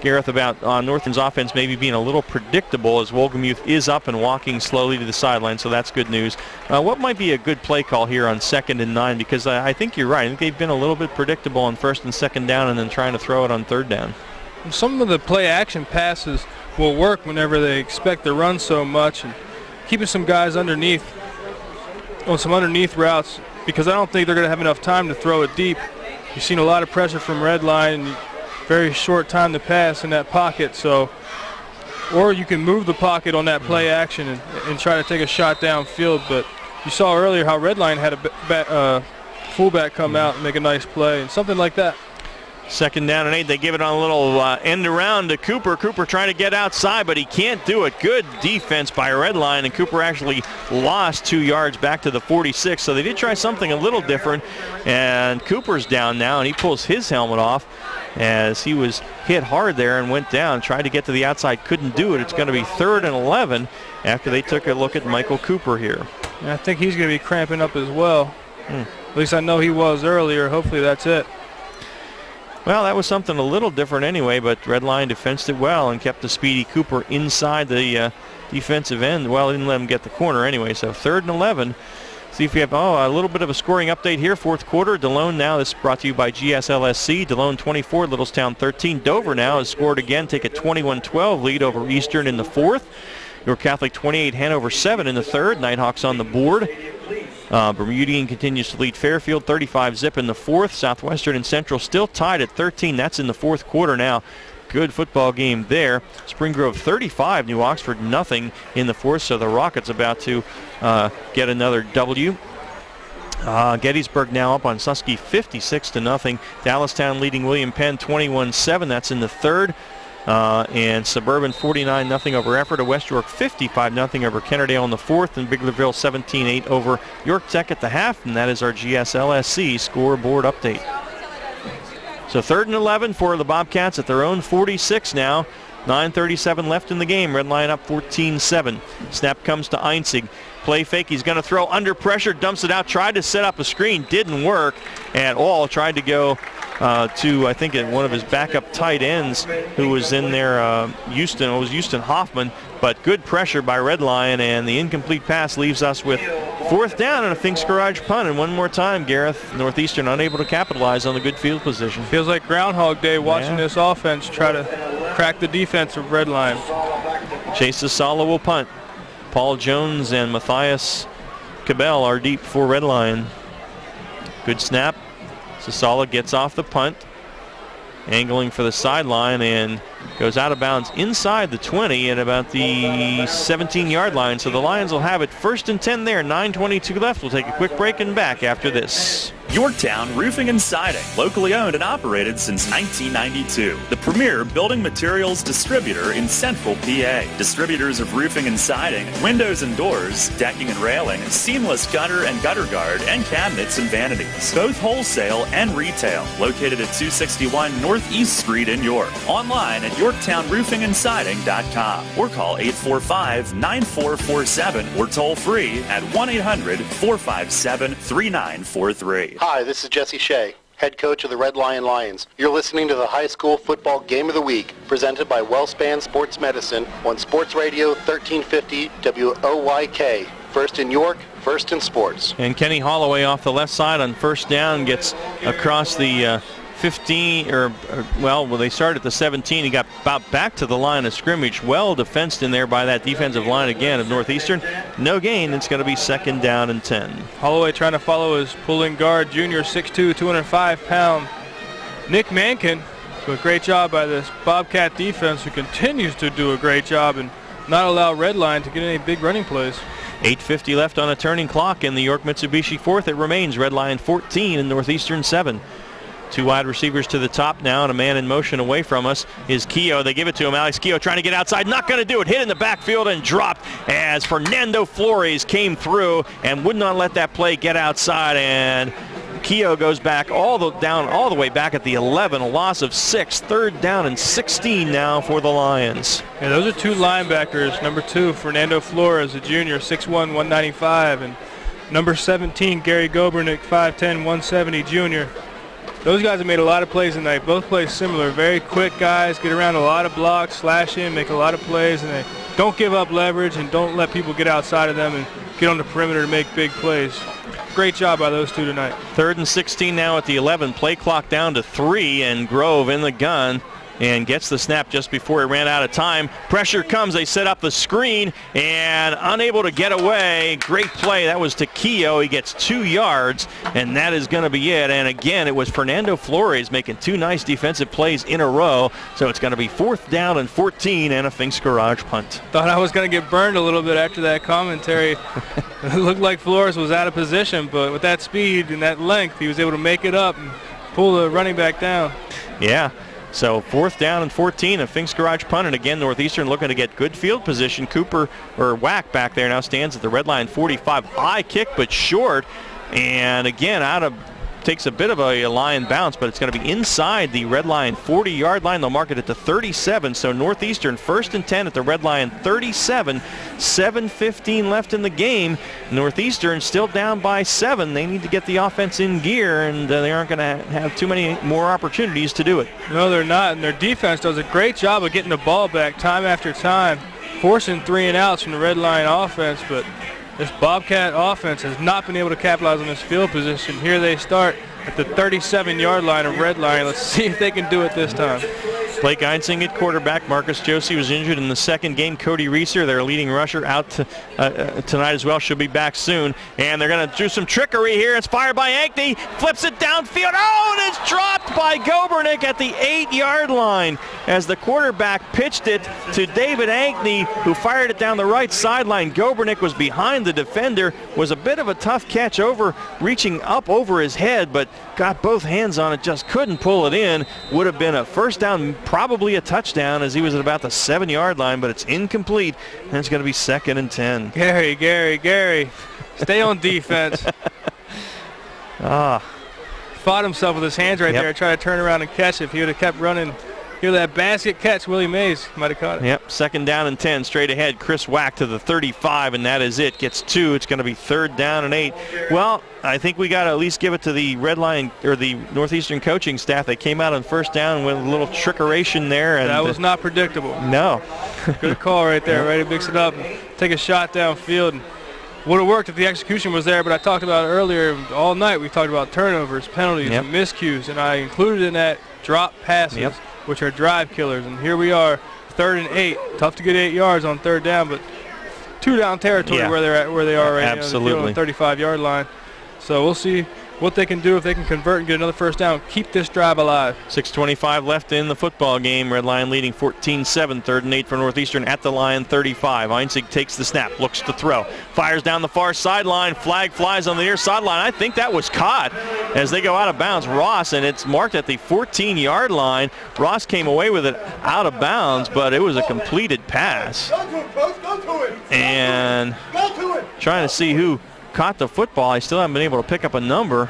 Gareth, about Northern's offense maybe being a little predictable as Wolgamuth is up and walking slowly to the sideline, so that's good news. What might be a good play call here on 2nd and 9? Because I think you're right. I think they've been a little bit predictable on 1st and 2nd down and then trying to throw it on 3rd down. Some of the play action passes will work whenever they expect to run so much, and keeping some guys underneath on some underneath routes, because I don't think they're going to have enough time to throw it deep. You've seen a lot of pressure from Redline, and very short time to pass in that pocket, so or you can move the pocket on that play action and try to take a shot downfield. But you saw earlier how Redline had a fullback come out and make a nice play, and something like that. 2nd down and 8. They give it on a little end around to Cooper. Cooper trying to get outside, but he can't do it. Good defense by Redline, and Cooper actually lost 2 yards back to the 46. So they did try something a little different, and Cooper's down now, and he pulls his helmet off as he was hit hard there and went down. Tried to get to the outside, couldn't do it. It's going to be 3rd and 11 after they took a look at Michael Cooper here. And I think he's going to be cramping up as well. At least I know he was earlier. Hopefully that's it. Well, that was something a little different anyway, but Redline defensed it well and kept the speedy Cooper inside the defensive end. Well, didn't let him get the corner anyway, so 3rd and 11. See if we have a little bit of a scoring update here. Fourth quarter, DeLone now. This is brought to you by GSLSC. DeLone 24, Littlestown 13. Dover now has scored again, take a 21-12 lead over Eastern in the fourth. York Catholic 28, Hanover 7 in the third. Nighthawks on the board. Bermudian continues to lead Fairfield 35-zip in the fourth. Southwestern and Central still tied at 13. That's in the fourth quarter now. Good football game there. Spring Grove 35, New Oxford nothing in the fourth, so the Rockets about to get another W. Gettysburg now up on Susky 56-0. Dallastown leading William Penn 21-7. That's in the third. And Suburban 49-0 over Ephrata. West York 55-0 over Kennerdale in the fourth, and Biglerville 17-8 over York Tech at the half. And that is our GSLSC scoreboard update. So 3rd and 11 for the Bobcats at their own 46 now. 9:37 left in the game. Redline up 14-7. Snap comes to Einzig. Play fake. He's going to throw under pressure. Dumps it out. Tried to set up a screen. Didn't work at all. Tried to go to, I think, one of his backup tight ends who was in there, Houston. It was Houston Hoffman. But good pressure by Redline, and the incomplete pass leaves us with 4th down and a Finks Garage punt. And one more time, Gareth, Northeastern unable to capitalize on the good field position. Feels like Groundhog Day watching this offense try to crack the defense of Redline. Chase Asala will punt. Paul Jones and Matthias Cabell are deep for Redline. Good snap. Sasala gets off the punt, angling for the sideline, and goes out of bounds inside the 20 at about the 17-yard line. So the Lions will have it 1st and 10 there. 9:22 left. We'll take a quick break and back after this. Yorktown Roofing and Siding, locally owned and operated since 1992. The premier building materials distributor in Central PA. Distributors of roofing and siding, windows and doors, decking and railing, seamless gutter and gutter guard, and cabinets and vanities. Both wholesale and retail. Located at 261 Northeast Street in York. Online at YorktownRoofingandSiding.com or call 845-9447 or toll free at 1-800-457-3943. Hi, this is Jesse Shea, head coach of the Red Lion Lions. You're listening to the High School Football Game of the Week, presented by WellSpan Sports Medicine on Sports Radio 1350 WOYK. First in York, first in sports. And Kenny Holloway off the left side on first down gets across the 15, well, they started at the 17. He got about back to the line of scrimmage. Well defensed in there by that defensive line again of Northeastern. No gain. It's going to be second down and 10. Holloway trying to follow his pulling guard, junior, 6'2", 205-pound Nick Mankin. So a great job by this Bobcat defense, who continues to do a great job and not allow Red Lion to get any big running plays. 8:50 left on a turning clock in the York Mitsubishi fourth. It remains Red Lion 14 and Northeastern 7. Two wide receivers to the top now, and a man in motion away from us is Keogh. They give it to him. Alex Keogh trying to get outside. Not going to do it. Hit in the backfield and dropped as Fernando Flores came through and would not let that play get outside. And Keogh goes back all the way back at the 11. A loss of 6. Third down and 16 now for the Lions. Yeah, those are two linebackers. Number 2, Fernando Flores, a junior, 6'1", 195. And number 17, Gary Gobernick, 5'10", 170, junior. Those guys have made a lot of plays tonight. Both plays similar. Very quick guys, get around a lot of blocks, slash in, make a lot of plays, and they don't give up leverage and don't let people get outside of them and get on the perimeter to make big plays. Great job by those two tonight. Third and 16 now at the 11. Play clock down to 3, and Grove in the gun and gets the snap just before he ran out of time. Pressure comes. They set up the screen and unable to get away. Great play. That was to Keogh. He gets 2 yards, and that is going to be it. And again, it was Fernando Flores making 2 nice defensive plays in a row. So it's going to be 4th down and 14 and a Finks Garage punt. Thought I was going to get burned a little bit after that commentary. It looked like Flores was out of position, but with that speed and that length, he was able to make it up and pull the running back down. Yeah. So 4th down and 14, a Finks Garage punt, and again Northeastern looking to get good field position. Wack back there now stands at the Red Line 45. High kick but short, and again takes a bit of a line bounce, but it's going to be inside the Red Line 40-yard line. They'll mark it at the 37, so Northeastern 1st and 10 at the Red Line 37. 7:15 left in the game. Northeastern still down by 7. They need to get the offense in gear, and they aren't going to have too many more opportunities to do it. No, they're not, and their defense does a great job of getting the ball back time after time, forcing 3 and outs from the Red Line offense, but this Bobcat offense has not been able to capitalize on this field position. Here they start at the 37-yard line of Red Line. Let's see if they can do it this time. Blake Einsing at quarterback. Marcus Josie was injured in the second game. Cody Reeser, their leading rusher, out tonight as well. Should be back soon. And they're going to do some trickery here. It's fired by Ankney. Flips it downfield. Oh, and it's dropped by Gobernick at the 8-yard line as the quarterback pitched it to David Ankney, who fired it down the right sideline. Gobernick was behind the defender. Was a bit of a tough catch reaching up over his head, but got both hands on it, just couldn't pull it in. Would have been a first down, probably a touchdown, as he was at about the 7-yard line, but it's incomplete, and it's going to be 2nd and 10. Gary, stay on defense. Fought himself with his hands right there, trying to turn around and catch it. If he would have kept running, hear that basket catch, Willie Mays might have caught it. Yep, 2nd down and 10, straight ahead. Chris Wack to the 35, and that is it. Gets 2. It's going to be 3rd down and 8. Well, I think we got to at least give it to the Red Line, or the Northeastern coaching staff. They came out on first down with a little trickeration there. And that was not predictable. No. Good call right there, ready to mix it up and take a shot downfield. And would have worked if the execution was there, but I talked about it earlier all night. We talked about turnovers, penalties, and miscues, and I included in that drop passes, which are drive killers. And here we are, 3rd and 8. Tough to get 8 yards on 3rd down, but 2 down territory where they are right Absolutely. now. On the 35-yard line. So we'll see what they can do if they can convert and get another first down. Keep this drive alive. 6:25 left in the football game. Red Lion leading 14-7. 3rd and 8 for Northeastern at the Lion 35. Einzig takes the snap, looks to throw, fires down the far sideline. Flag flies on the near sideline. I think that was caught as they go out of bounds. Ross, and it's marked at the 14-yard line. Ross came away with it out of bounds, but it was a completed pass. And trying to see who caught the football. I still haven't been able to pick up a number.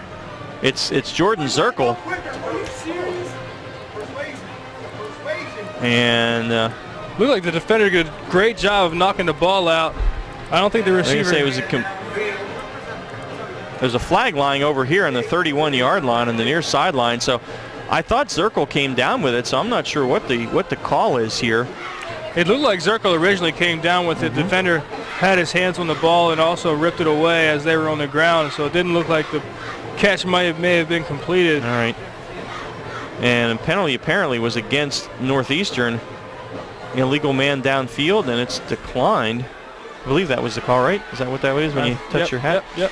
It's Jordan Zirkle. And looked like the defender did a great job of knocking the ball out. I don't think the receiver. Say it was there's a flag lying over here on the 31-yard line on the near sideline. So I thought Zirkle came down with it. So I'm not sure what the call is here. It looked like Zirkle originally came down with it. Defender had his hands on the ball and also ripped it away as they were on the ground. So it didn't look like the catch may have been completed. All right. And a penalty apparently was against Northeastern. Illegal man downfield, and it's declined. I believe that was the call, right? Is that what that is when you touch your hat? Yep.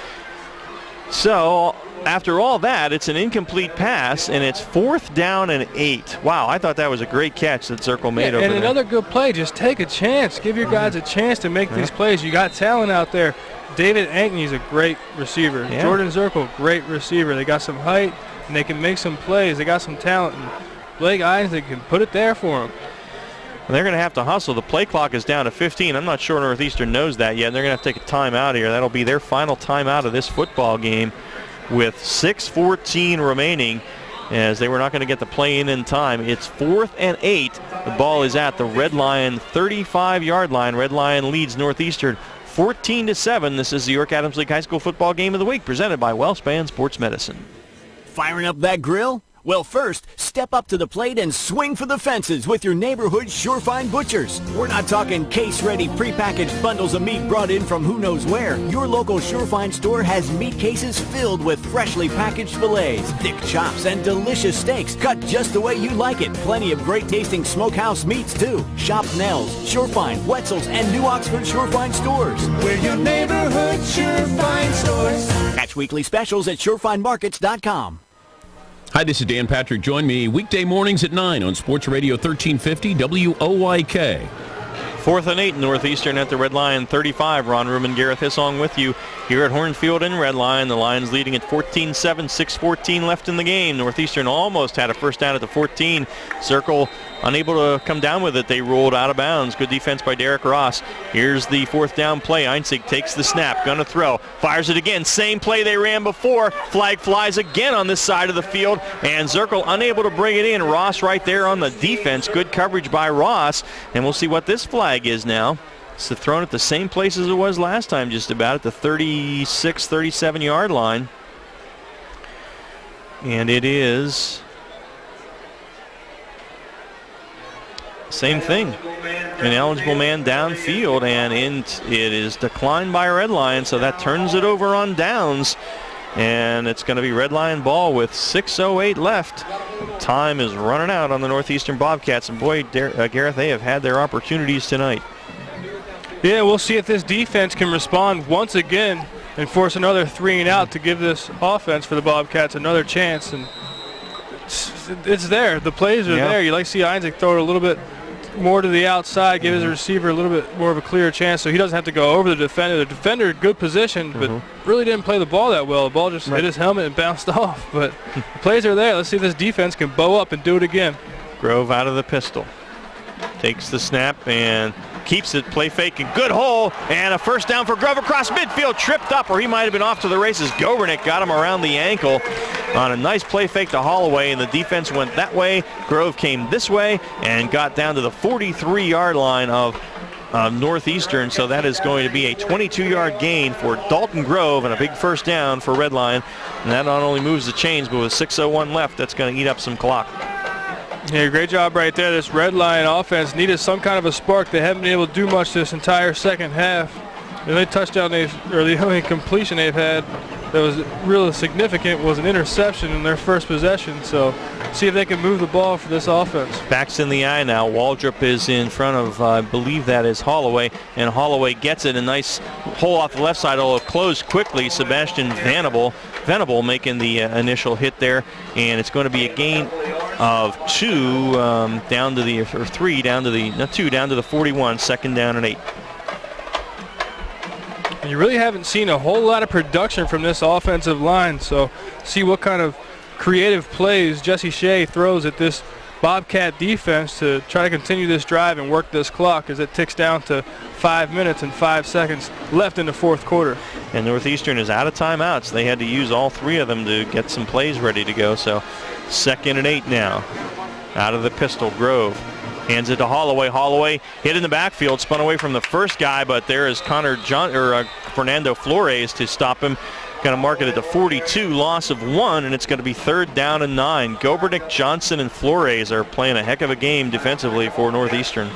So after all that, it's an incomplete pass, and it's 4th down and 8. Wow, I thought that was a great catch that Zirkle made over there. And another good play. Just take a chance. Give your guys a chance to make these plays. You got talent out there. David Ankney's a great receiver. Yeah. Jordan Zirkle, great receiver. They got some height, and they can make some plays. They got some talent. And Blake Einzig can put it there for them. They're going to have to hustle. The play clock is down to 15. I'm not sure Northeastern knows that yet. They're going to have to take a timeout here. That'll be their final timeout of this football game with 6:14 remaining, as they were not going to get the play in time. It's 4th and 8. The ball is at the Red Lion 35-yard line. Red Lion leads Northeastern 14-7. This is the York Adams League High School Football Game of the Week presented by WellSpan Sports Medicine. Firing up that grill? Well, first, step up to the plate and swing for the fences with your neighborhood Surefine Butchers. We're not talking case-ready prepackaged bundles of meat brought in from who knows where. Your local Surefine store has meat cases filled with freshly packaged fillets, thick chops, and delicious steaks cut just the way you like it. Plenty of great-tasting smokehouse meats, too. Shop Nell's, Surefine, Wetzel's, and New Oxford Surefine stores. We're your neighborhood Surefine stores. Catch weekly specials at surefinemarkets.com. Hi, this is Dan Patrick. Join me weekday mornings at 9 on Sports Radio 1350 WOYK. 4th and 8, Northeastern at the Red Lion 35. Ron Ruman, Gareth Hissong with you here at Hornfield and Red Lion. The Lions leading at 14-7, 6:14 left in the game. Northeastern almost had a first down at the 14. Zirkle unable to come down with it. They rolled out of bounds. Good defense by Derek Ross. Here's the 4th down play. Einzig takes the snap, gonna throw, fires it again. Same play they ran before. Flag flies again on this side of the field, and Zirkle unable to bring it in. Ross right there on the defense. Good coverage by Ross, and we'll see what this flag is now. It's thrown at the same place as it was last time, just about at the 36, 37-yard line. And it is same thing. An eligible man downfield, and it is declined by Red Lion, so that turns it over on downs. And it's going to be Red Lion ball with 6:08 left. Time is running out on the Northeastern Bobcats, and boy, Gareth, they have had their opportunities tonight. Yeah, we'll see if this defense can respond once again and force another 3 and out to give this offense for the Bobcats another chance. And it's there. The plays are there. You like to see Einzig throw it a little bit more to the outside, give his receiver a little bit more of a clear chance so he doesn't have to go over the defender. The defender, good position, but really didn't play the ball that well. The ball just hit his helmet and bounced off. But the plays are there. Let's see if this defense can bow up and do it again. Grove out of the pistol. Takes the snap and keeps it, play fake, and good hole, and a first down for Grove across midfield, tripped up, or he might have been off to the races. Gobernick got him around the ankle on a nice play fake to Holloway, and the defense went that way. Grove came this way and got down to the 43-yard line of Northeastern, so that is going to be a 22-yard gain for Dalton Grove and a big first down for Red Lion, and that not only moves the chains, but with 6:01 left, that's going to eat up some clock. Yeah, great job right there. This Red Lion offense needed some kind of a spark. They haven't been able to do much this entire second half. The only touchdown the only completion they've had that was really significant was an interception in their first possession. So see if they can move the ball for this offense. Backs in the eye now. Waldrop is in front of, I believe that is Holloway, and Holloway gets it. A nice hole off the left side. It'll close quickly. Sebastian Venable making the initial hit there, and it's going to be a gain of 2 down to the, or 3 down to the, no, 2 down to the 41, second down and 8. And you really haven't seen a whole lot of production from this offensive line, so see what kind of creative plays Jesse Shea throws at this Bobcat defense to try to continue this drive and work this clock as it ticks down to 5 minutes and 5 seconds left in the fourth quarter. And Northeastern is out of timeouts. They had to use all 3 of them to get some plays ready to go. So second and 8 now. Out of the pistol, Grove hands it to Holloway. Holloway hit in the backfield, spun away from the first guy, but there is Fernando Flores to stop him. Going to mark it at the 42, loss of 1, and it's going to be third down and 9. Gobernick, Johnson, and Flores are playing a heck of a game defensively for Northeastern.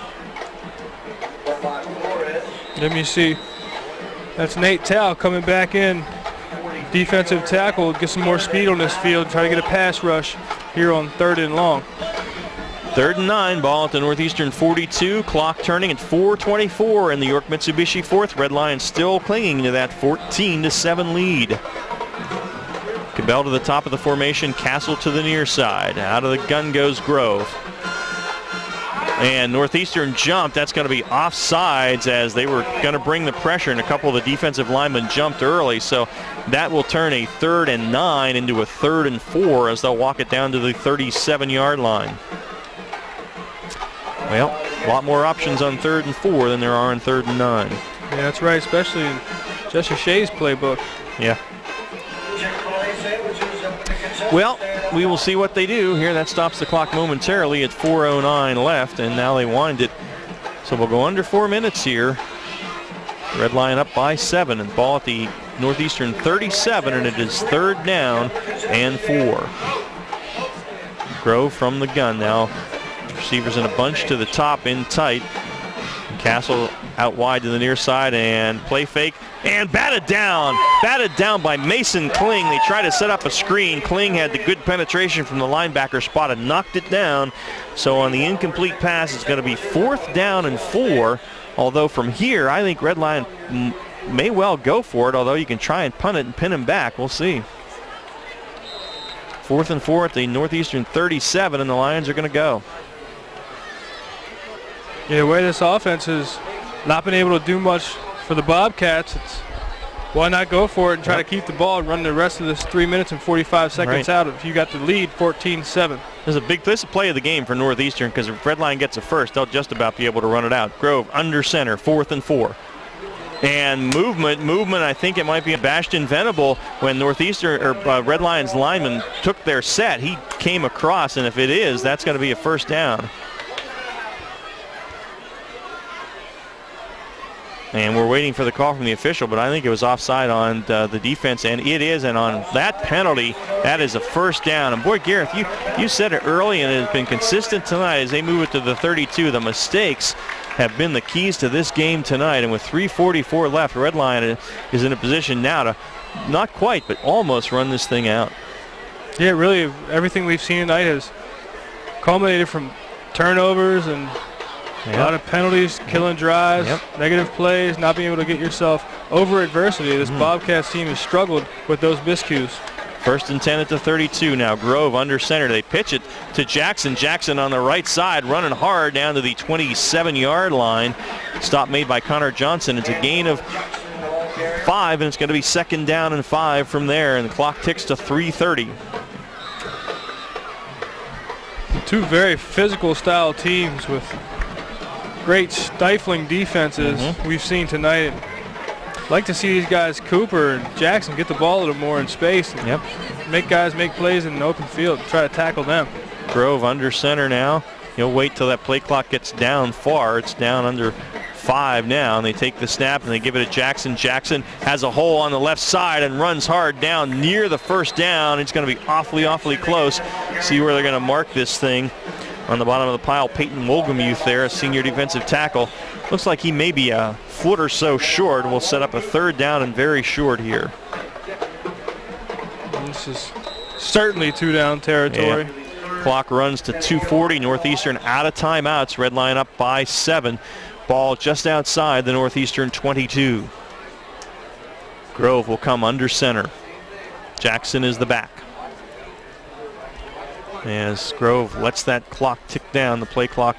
Let me see. That's Nate Tao coming back in. Defensive tackle, get some more speed on this field, try to get a pass rush here on third and long. Third and 9, ball at the Northeastern 42, clock turning at 4:24 in the York Mitsubishi fourth. Red Lions still clinging to that 14-7 lead. Cabell to the top of the formation, Castle to the near side. Out of the gun goes Grove. And Northeastern jumped. That's going to be offsides as they were going to bring the pressure, and a couple of the defensive linemen jumped early. So that will turn a 3rd and 9 into a 3rd and 4 as they'll walk it down to the 37-yard line. Well, a lot more options on 3rd and 4 than there are on 3rd and 9. Yeah, that's right, especially in Jesse Shea's playbook. Yeah. Well, we will see what they do here. That stops the clock momentarily at 4:09 left, and now they wind it. So we'll go under 4 minutes here. Red Lion up by 7, and ball at the Northeastern 37, and it is third down and 4. Grove from the gun now. Receivers in a bunch to the top in tight. Castle out wide to the near side and play fake and batted down by Mason Kling. They tried to set up a screen. Kling had the good penetration from the linebacker spot and knocked it down. So on the incomplete pass, it's going to be 4th down and 4. Although from here, I think Red Lion may well go for it, although you can try and punt it and pin him back. We'll see. 4th and 4 at the Northeastern 37, and the Lions are going to go. Yeah, the way this offense has not been able to do much for the Bobcats, it's why not go for it and try to keep the ball and run the rest of this 3 minutes and 45 seconds out if you got the lead 14-7. This is a play of the game for Northeastern, because if Red Lion gets it first, they'll just about be able to run it out. Grove under center, 4th and 4. And movement, I think it might be Bastion Venable when Northeastern or Red Lions lineman took their set. He came across, and if it is, that's going to be a first down. And we're waiting for the call from the official, but I think it was offside on the defense, and it is. And on that penalty, that is a first down. And boy, Gareth, you said it early, and it has been consistent tonight as they move it to the 32. The mistakes have been the keys to this game tonight, and with 3:44 left, Red Lion is in a position now to not quite, but almost run this thing out. Yeah, really, everything we've seen tonight has culminated from turnovers and a lot of penalties, killing drives, negative plays, not being able to get yourself over adversity. This Bobcats team has struggled with those miscues. 1st and 10 at the 32 now. Grove under center. They pitch it to Jackson. Jackson on the right side, running hard down to the 27-yard line. Stop made by Connor Johnson. It's a gain of 5, and it's going to be 2nd down and 5 from there, and the clock ticks to 3:30. Two very physical style teams with great stifling defenses we've seen tonight. I'd like to see these guys, Cooper and Jackson, get the ball a little more in space and make guys make plays in an open field, try to tackle them. Grove under center now. He'll wait till that play clock gets down far. It's down under 5 now, and they take the snap and they give it to Jackson. Jackson has a hole on the left side and runs hard down near the first down. It's going to be awfully close. See where they're going to mark this thing. On the bottom of the pile, Peyton Wolgamuth there, a senior defensive tackle. Looks like he may be a foot or so short, and will set up a 3rd down and very short here. This is certainly 2-down territory. Yeah. Clock runs to 2:40. Northeastern out of timeouts. Red Lion up by 7. Ball just outside the Northeastern 22. Grove will come under center. Jackson is the back. As Grove lets that clock tick down, the play clock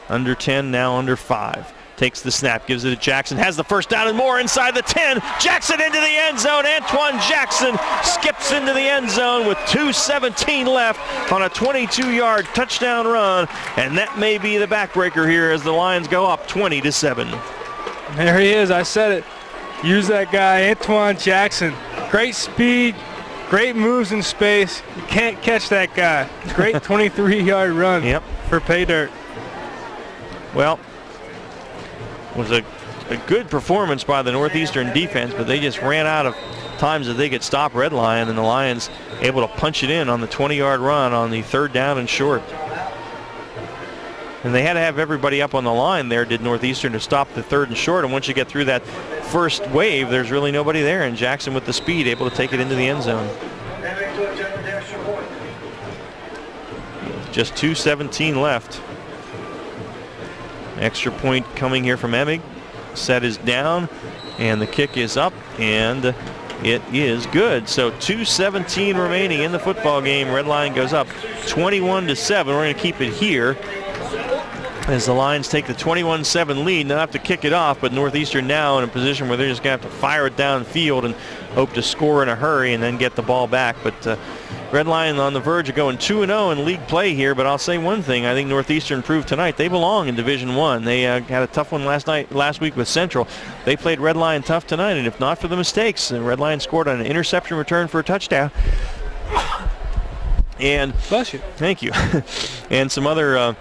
under 10, now under 5. Takes the snap, gives it to Jackson, has the first down and more inside the 10. Jackson into the end zone. Antoine Jackson skips into the end zone with 2:17 left on a 22-yard touchdown run, and that may be the backbreaker here as the Lions go up 20-7. There he is, I said it. Use that guy, Antoine Jackson. Great speed, great moves in space. You can't catch that guy. Great 23-yard run for pay dirt. Well, it was a good performance by the Northeastern defense, but they just ran out of times that they could stop Red Lion, and the Lions able to punch it in on the 20-yard run on the 3rd down and short. And they had to have everybody up on the line there, did Northeastern, to stop the 3rd and short. And once you get through that first wave, there's really nobody there. And Jackson with the speed able to take it into the end zone. Just 2:17 left. Extra point coming here from Emig. Set is down, and the kick is up, and it is good. So 2:17 remaining in the football game. Red Lion goes up 21-7. We're going to keep it here as the Lions take the 21-7 lead. They'll have to kick it off, but Northeastern now in a position where they're just going to have to fire it downfield and hope to score in a hurry and then get the ball back. But Red Lion on the verge of going 2-0 in league play here, but I'll say one thing. I think Northeastern proved tonight they belong in Division I. They had a tough one last week with Central. They played Red Lion tough tonight, and if not for the mistakes, Red Lion scored on an interception return for a touchdown. And bless you. Thank you. And some other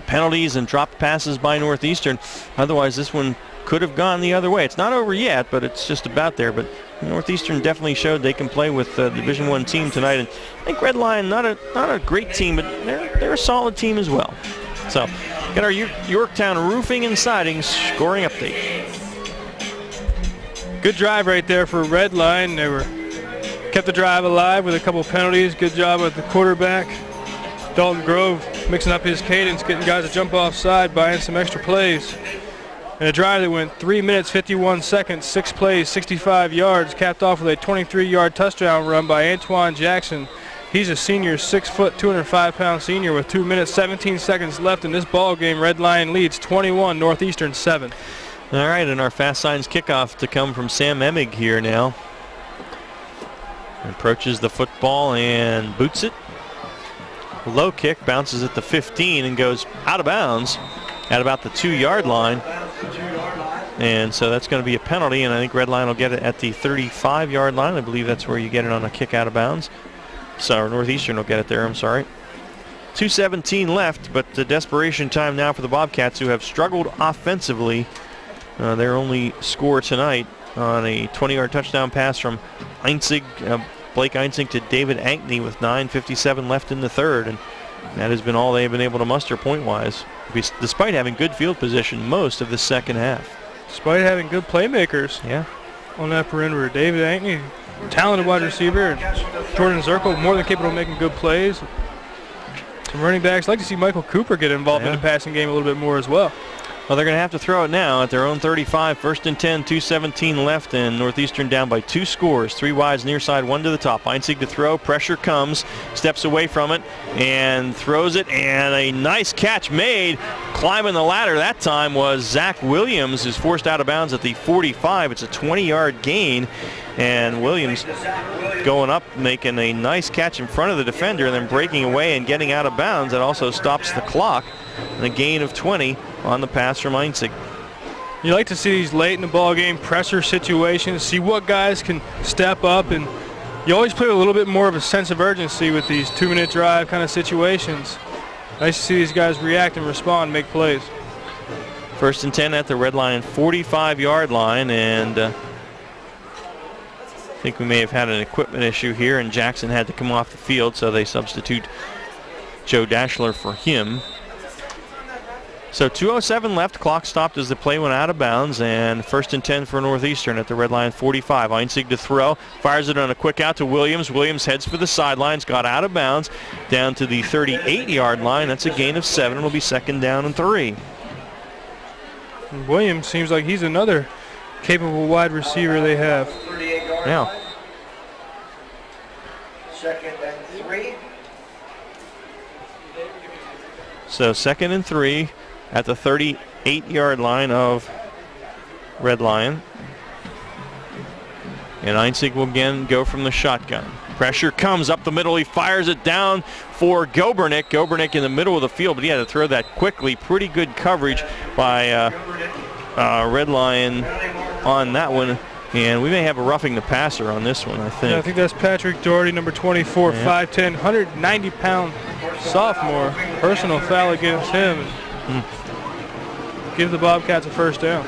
penalties and dropped passes by Northeastern. Otherwise, this one could have gone the other way. It's not over yet, but it's just about there. But Northeastern definitely showed they can play with the Division I team tonight. And I think Red Lion, not a great team, but they're a solid team as well. So, get our Yorktown Roofing and Siding scoring update. Good drive right there for Red Lion. They kept the drive alive with a couple penalties. Good job with the quarterback. Dalton Grove mixing up his cadence, getting guys to jump offside, buying some extra plays. And a drive that went 3 minutes, 51 seconds, 6 plays, 65 yards, capped off with a 23-yard touchdown run by Antoine Jackson. He's a senior, 6 foot, 205-pound senior with 2 minutes, 17 seconds left in this ball game. Red Lion leads 21, Northeastern 7. All right, and our Fast Signs kickoff to come from Sam Emig here now. Approaches the football and boots it. Low kick, bounces at the 15 and goes out of bounds at about the 2-yard line. And so that's going to be a penalty, and I think Red Lion will get it at the 35-yard line. I believe that's where you get it on a kick out of bounds. So Northeastern will get it there, I'm sorry. 2:17 left, but the desperation time now for the Bobcats, who have struggled offensively. Their only score tonight on a 20-yard touchdown pass from Einzig, Blake Einzig to David Ankney with 9:57 left in the 3rd, and that has been all they've been able to muster point-wise, despite having good field position most of the second half. Despite having good playmakers on that perimeter. David Ankney, talented wide receiver, and Jordan Zirkle, more than capable of making good plays. Some running backs. I'd like to see Michael Cooper get involved in the passing game a little bit more as well. Well, they're going to have to throw it now at their own 35. 1st and 10, 2:17 left, and Northeastern down by 2 scores. 3 wides near side, 1 to the top. Einzig to throw. Pressure comes. Steps away from it and throws it. And a nice catch made. Climbing the ladder that time was Zach Williams, who's forced out of bounds at the 45. It's a 20-yard gain. And Williams going up, making a nice catch in front of the defender and then breaking away and getting out of bounds. That also stops the clock. And a gain of 20 on the pass from Einzig. You like to see these late in the ball game pressure situations, see what guys can step up, and you always play with a little bit more of a sense of urgency with these 2-minute drive kind of situations. Nice to see these guys react and respond, make plays. 1st and 10 at the Red Lion 45-yard line, and I think we may have had an equipment issue here, and Jackson had to come off the field, so they substitute Joe Dashler for him. So 2:07 left. Clock stopped as the play went out of bounds, and 1st and 10 for Northeastern at the red line 45. Einzig to throw, fires it on a quick out to Williams. Williams heads for the sidelines, got out of bounds down to the 38-yard line. That's a gain of 7. It'll be 2nd down and 3. Williams seems like he's another capable wide receiver they have. Yeah. 2nd and 3. So 2nd and 3 at the 38-yard line of Red Lion. And Einzig will again go from the shotgun. Pressure comes up the middle. He fires it down for Gobernick. Gobernick in the middle of the field, but he had to throw that quickly. Pretty good coverage by Red Lion on that one. And we may have a roughing the passer on this one, I think. Yeah, I think that's Patrick Doherty, number 24, 5'10", 190-pound sophomore. Personal foul against him. Give the Bobcats a 1st down.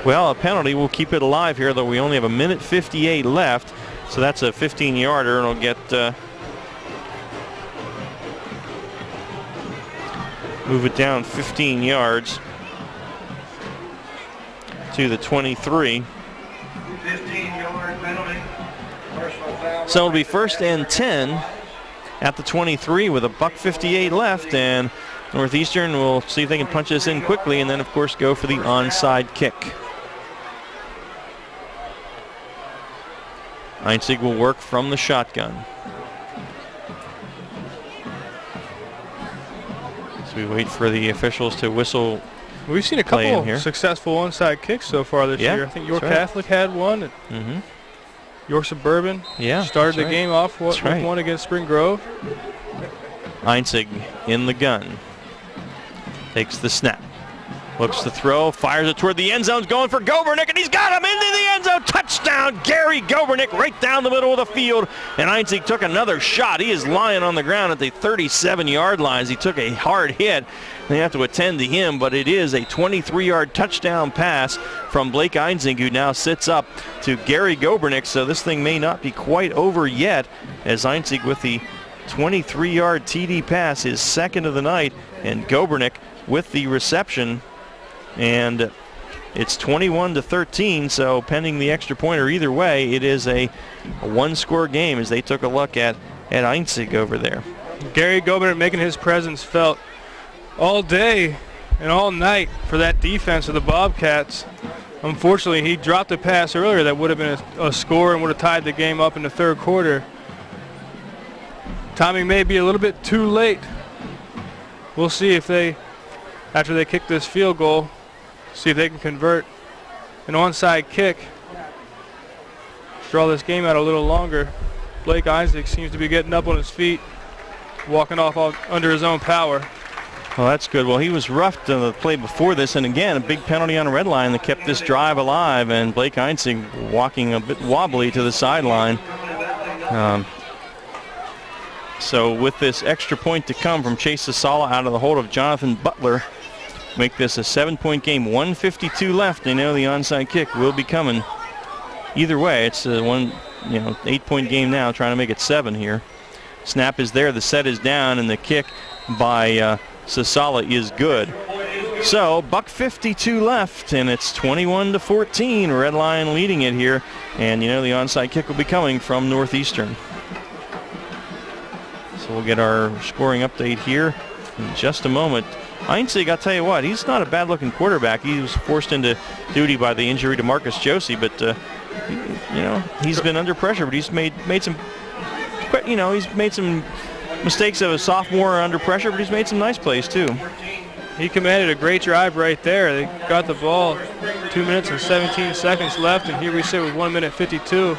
Well, a penalty will keep it alive here, though we only have a minute 58 left. So that's a 15-yarder, and it'll get move it down 15 yards to the 23. 15-yard penalty. Personal foul. So it'll be 1st and 10 at the 23 with a $1:58 left, and Northeastern will see if they can punch this in quickly, and then of course go for the onside kick. Einzig will work from the shotgun. So we wait for the officials to whistle. We've seen a couple successful onside kicks so far this year. I think York Catholic had one. And York Suburban started the game off with one against Spring Grove. Einzig in the gun. Takes the snap. Looks to throw, fires it toward the end zone, going for Gobernick, and he's got him into the end zone. Touchdown, Gary Gobernick, right down the middle of the field. And Einzig took another shot. He is lying on the ground at the 37-yard line. He took a hard hit. They have to attend to him, but it is a 23-yard touchdown pass from Blake Einzig, who now sits up to Gary Gobernick. So this thing may not be quite over yet, as Einzig with the 23-yard TD pass, his 2nd of the night, and Gobernick with the reception. And it's 21-13, so pending the extra point or either way, it is a one-score game as they took a look at Einzig over there. Gary Gobernick making his presence felt all day and all night for that defense of the Bobcats. Unfortunately, he dropped a pass earlier that would have been a score and would have tied the game up in the 3rd quarter. Timing may be a little bit too late. We'll see if they, after they kick this field goal, see if they can convert an onside kick, draw this game out a little longer. Blake Einzig seems to be getting up on his feet, walking off under his own power. Well, that's good. Well, he was roughed in the play before this, and again, a big penalty on a red line that kept this drive alive, and Blake Einzig walking a bit wobbly to the sideline. So with this extra point to come from Chase Sasala out of the hold of Jonathan Butler, make this a 7-point game. 1:52 left. They know the onside kick will be coming. Either way, it's a 8-point game now, trying to make it 7 here. Snap is there, the set is down, and the kick by Sasala is good. So $1:52 left, and it's 21-14. Red Lion leading it here, and the onside kick will be coming from Northeastern. So we'll get our scoring update here in just a moment. Einzig, I'll tell you what, he's not a bad-looking quarterback. He was forced into duty by the injury to Marcus Josie, but he's been under pressure. But he's made some, he's made some mistakes as a sophomore under pressure, but he's made some nice plays too. He commanded a great drive right there. They got the ball, 2 minutes and 17 seconds left, and here we sit with 1 minute 52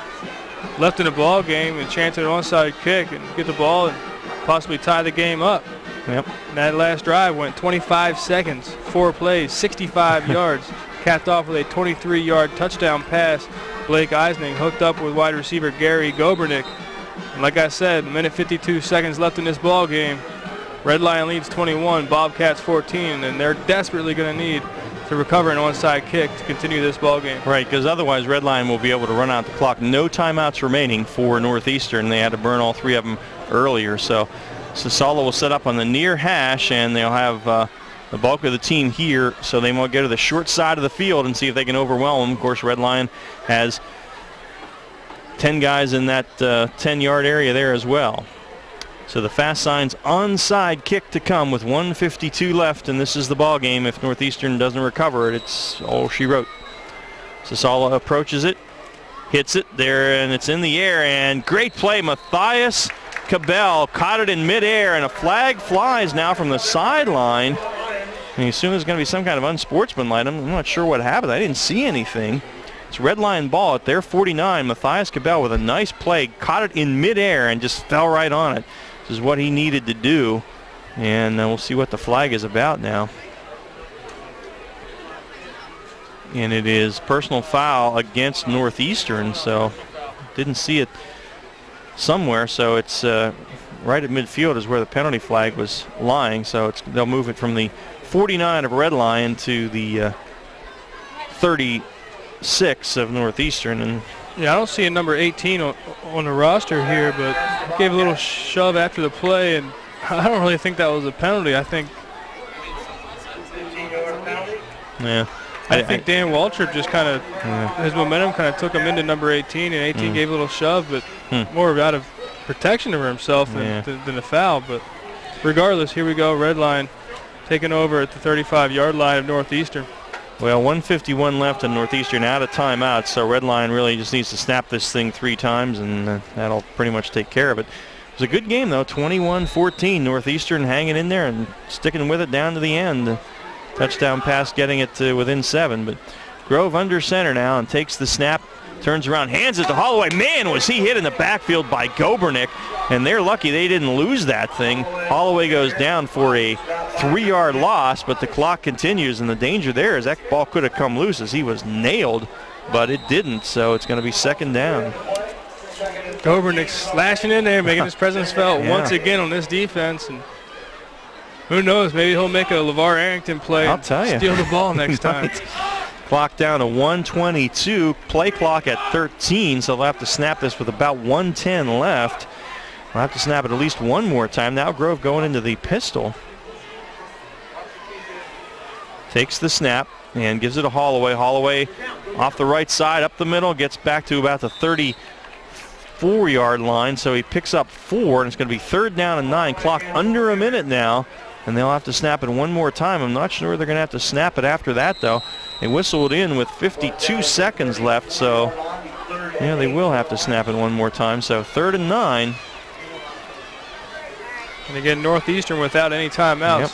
left in the ball game, and chance at an onside kick and get the ball and possibly tie the game up. Yep. And that last drive went 25 seconds, 4 plays, 65 yards, capped off with a 23-yard touchdown pass. Blake Einzig hooked up with wide receiver Gary Gobernick. And like I said, 1 minute 52 seconds left in this ball game. Red Lion leads 21, Bobcats 14, and they're desperately going to need to recover an onside kick to continue this ball game. Right, because otherwise Red Lion will be able to run out the clock. No timeouts remaining for Northeastern. They had to burn all 3 of them earlier, so Sasala will set up on the near hash, and they'll have the bulk of the team here, so they might go to the short side of the field and see if they can overwhelm them. Of course, Red Lion has 10 guys in that 10-yard area there as well. So the fast signs onside kick to come with 1:52 left, and this is the ball game. If Northeastern doesn't recover it, it's all she wrote. Sasala approaches it, hits it there, and it's in the air, and great play. Matthias Cabell caught it in midair, and a flag flies now from the sideline. And you assume there's going to be some kind of unsportsmanlike. I'm not sure what happened. I didn't see anything. It's Red Lion ball at their 49. Matthias Cabell with a nice play, caught it in midair and just fell right on it. This is what he needed to do, and we'll see what the flag is about now. And it is personal foul against Northeastern, so didn't see it somewhere. So it's right at midfield is where the penalty flag was lying. So they'll move it from the 49 of Red Lion to the 36 of Northeastern. And yeah, I don't see a number 18 on the roster here, but gave a little shove after the play, and I don't really think that was a penalty. I think, yeah. I think Dan Waltrip just kind of, his momentum kind of took him into number 18, and 18 gave a little shove, but more out of protection of himself than a foul. But regardless, here we go, Red Line taking over at the 35-yard line of Northeastern. Well, 1:51 left and Northeastern out of timeout, so Red Lion really just needs to snap this thing 3 times, and that'll pretty much take care of it. It was a good game, though, 21-14. Northeastern hanging in there and sticking with it down to the end. Touchdown pass getting it to within 7, but Grove under center now and takes the snap, turns around, hands it to Holloway. Man, was he hit in the backfield by Gobernick, and they're lucky they didn't lose that thing. Holloway goes down for a 3-yard loss, but the clock continues, and the danger there is that ball could have come loose as he was nailed, but it didn't, so it's going to be second down. Gobernick slashing in there, making his presence felt once again on this defense, and who knows, maybe he'll make a LeVar Arrington play. I'll tell you. Steal the ball next time. Clock down to 1:22, play clock at 13, so they'll have to snap this with about 1:10 left. We'll have to snap it at least one more time. Now Grove going into the pistol. Takes the snap and gives it to Holloway. Holloway off the right side, up the middle, gets back to about the 34-yard line, so he picks up 4, and it's going to be 3rd down and 9. Clock under a minute now, and they'll have to snap it one more time. I'm not sure they're going to have to snap it after that, though. They whistled in with 52 seconds left, so yeah, they will have to snap it one more time. So 3rd and 9. And again, Northeastern without any timeouts. Yep.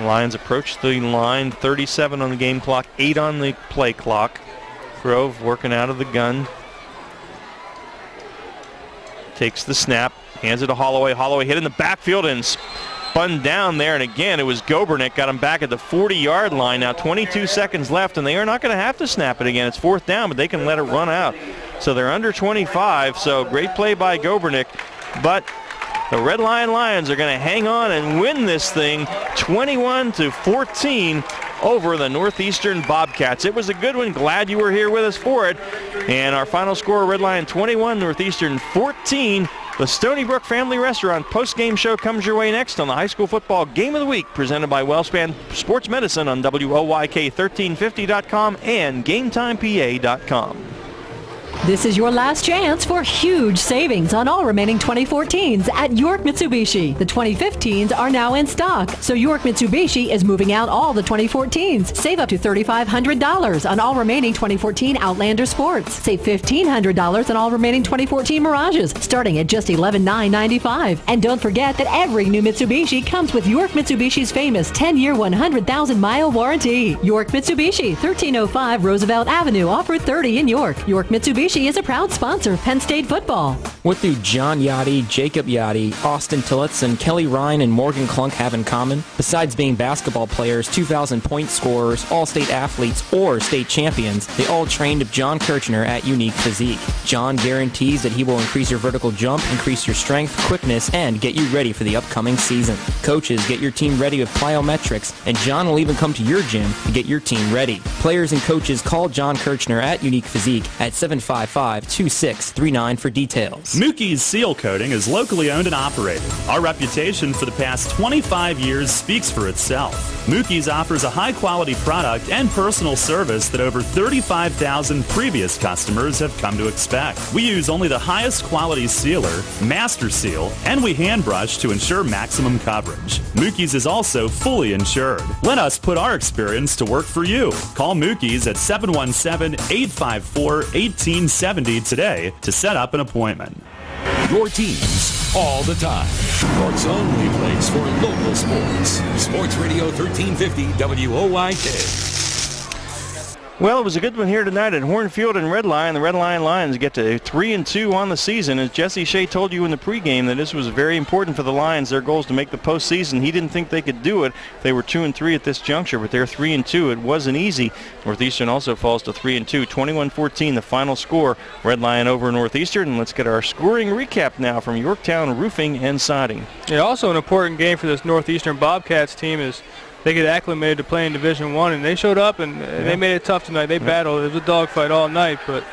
Lions approach the line, 37 on the game clock, 8 on the play clock. Grove working out of the gun. Takes the snap, hands it to Holloway. Holloway hit in the backfield and spun down there, and again it was Gobernick, got him back at the 40-yard line. Now 22 seconds left, and they are not going to have to snap it again. It's 4th down, but they can let it run out. So they're under 25, so great play by Gobernick, but the Red Lion Lions are going to hang on and win this thing 21-14 over the Northeastern Bobcats. It was a good one. Glad you were here with us for it. And our final score, Red Lion 21, Northeastern 14. The Stony Brook Family Restaurant post-game show comes your way next on the High School Football Game of the Week, presented by WellSpan Sports Medicine on WOYK1350.com and GameTimePA.com. This is your last chance for huge savings on all remaining 2014s at York Mitsubishi. The 2015s are now in stock, so York Mitsubishi is moving out all the 2014s. Save up to $3,500 on all remaining 2014 Outlander Sports. Save $1,500 on all remaining 2014 Mirages, starting at just $11,995. And don't forget that every new Mitsubishi comes with York Mitsubishi's famous 10-year, 100,000-mile warranty. York Mitsubishi, 1305 Roosevelt Avenue, off Route 30 in York. York Mitsubishi is a proud sponsor of Penn State football. What do John Yachty, Jacob Yachty, Austin Tillotz, and Kelly Ryan and Morgan Klunk have in common? Besides being basketball players, 2,000-point scorers, all-state athletes, or state champions, they all trained of John Kirchner at Unique Physique. John guarantees that he will increase your vertical jump, increase your strength, quickness, and get you ready for the upcoming season. Coaches, get your team ready with plyometrics, and John will even come to your gym to get your team ready. Players and coaches, call John Kirchner at Unique Physique at 755-2639 for details. Mookie's Seal Coating is locally owned and operated. Our reputation for the past 25 years speaks for itself. Mookie's offers a high-quality product and personal service that over 35,000 previous customers have come to expect. We use only the highest quality sealer, Master Seal, and we hand brush to ensure maximum coverage. Mookie's is also fully insured. Let us put our experience to work for you. Call Mookie's at 717-854-1870 today to set up an appointment. Your teams all the time. York's only place for local sports. Sports Radio 1350 WOYK. Well, it was a good one here tonight at Hornfield and Red Lion. The Red Lion Lions get to 3-2 on the season. As Jesse Shea told you in the pregame that this was very important for the Lions. Their goal is to make the postseason. He didn't think they could do it. They were 2-3 at this juncture, but they're 3-2. It wasn't easy. Northeastern also falls to 3-2. 21-14 the final score. Red Lion over Northeastern. And let's get our scoring recap now from Yorktown Roofing and Siding. Yeah, also an important game for this Northeastern Bobcats team is they get acclimated to playing Division I, and they showed up and they made it tough tonight. They battled. It was a dogfight all night, but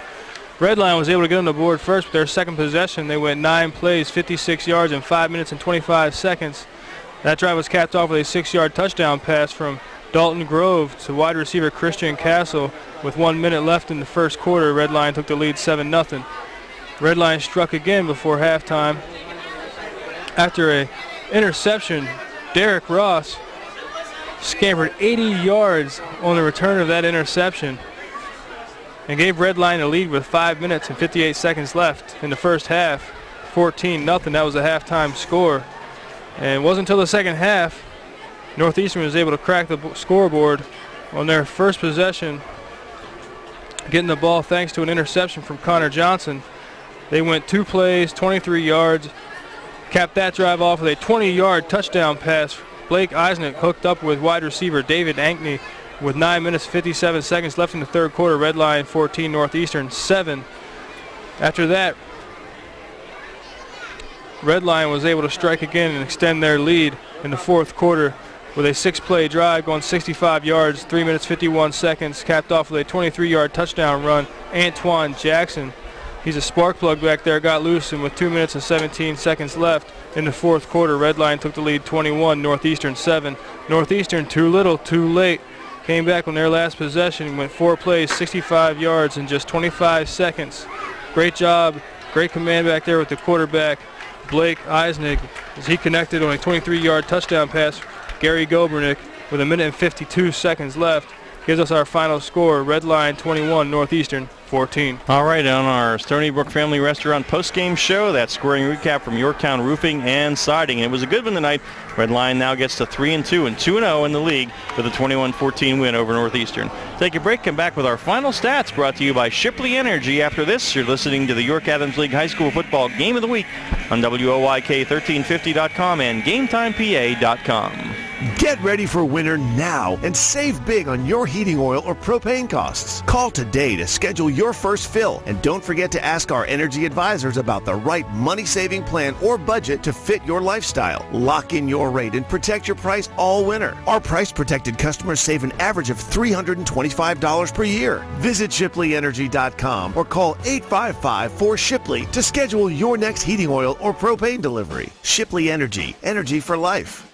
Red Lion was able to get on the board first with their second possession. They went 9 plays, 56 yards in 5 minutes and 25 seconds. That drive was capped off with a 6-yard touchdown pass from Dalton Grove to wide receiver Christian Castle. With 1 minute left in the first quarter, Red Lion took the lead 7-0. Red Lion struck again before halftime. After an interception, Derek Ross scampered 80 yards on the return of that interception and gave Red Lion a lead with 5 minutes and 58 seconds left in the first half. 14-0, that was a halftime score. And it wasn't until the second half Northeastern was able to crack the scoreboard on their first possession, getting the ball thanks to an interception from Connor Johnson. They went 2 plays, 23 yards, capped that drive off with a 20-yard touchdown pass. Blake Eisnick hooked up with wide receiver David Ankney with 9 minutes 57 seconds left in the third quarter. Red Lion 14, Northeastern 7. After that, Red Lion was able to strike again and extend their lead in the fourth quarter with a 6-play drive going 65 yards, 3 minutes 51 seconds, capped off with a 23-yard touchdown run. Antoine Jackson, he's a spark plug back there, got loose, and with 2 minutes and 17 seconds left in the fourth quarter, Red Lion took the lead 21, Northeastern 7. Northeastern too little, too late. Came back on their last possession, went 4 plays, 65 yards in just 25 seconds. Great job, great command back there with the quarterback, Blake Eisnick, as he connected on a 23-yard touchdown pass. Gary Gobernick with 1 minute and 52 seconds left gives us our final score. Red Lion 21, Northeastern 14. All right, on our Stony Brook Family Restaurant post-game show, that scoring recap from Yorktown Roofing and Siding. It was a good one tonight. Red Lion now gets to 3-2 and 2-0 in the league with a 21-14 win over Northeastern. Take a break, come back with our final stats brought to you by Shipley Energy. After this, you're listening to the York Adams League High School Football Game of the Week on WOYK1350.com and GameTimePA.com. Get ready for winter now and save big on your heating oil or propane costs. Call today to schedule your first fill, and don't forget to ask our energy advisors about the right money-saving plan or budget to fit your lifestyle. Lock in your rate and protect your price all winter. Our price-protected customers save an average of $325 per year. Visit ShipleyEnergy.com or call 855-4SHIPLEY to schedule your next heating oil or propane delivery. Shipley Energy, energy for life.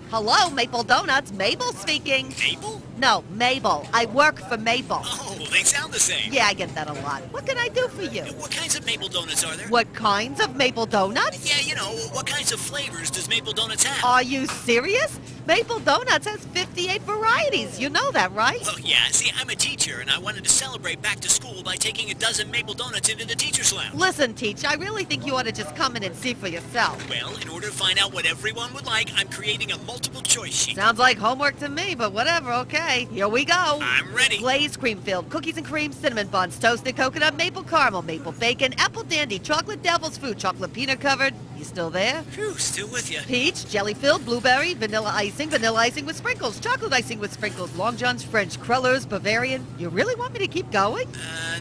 Hello, Maple Donuts. Mabel speaking. Mabel? No, Mabel. I work for Mabel. Oh, they sound the same. Yeah, I get that a lot. What can I do for you? What kinds of Maple Donuts are there? What kinds of Maple Donuts? Yeah, you know, what kinds of flavors does Maple Donuts have? Are you serious? Maple Donuts has 58 varieties. You know that, right? Well, yeah. See, I'm a teacher, and I wanted to celebrate back to school by taking a dozen Maple Donuts into the teacher's lounge. Listen, Teach, I really think you ought to just come in and see for yourself. Well, in order to find out what everyone would like, I'm creating a multiple choice sheet. Sounds like homework to me, but whatever, okay. Here we go. I'm ready. Glazed cream-filled, cookies and cream, cinnamon buns, toasted coconut, maple caramel, maple bacon, apple dandy, chocolate devil's food, chocolate peanut covered. You still there? Phew, still with you. Peach, jelly-filled, blueberry, vanilla icing with sprinkles, chocolate icing with sprinkles, Long John's French, crullers, Bavarian. You really want me to keep going?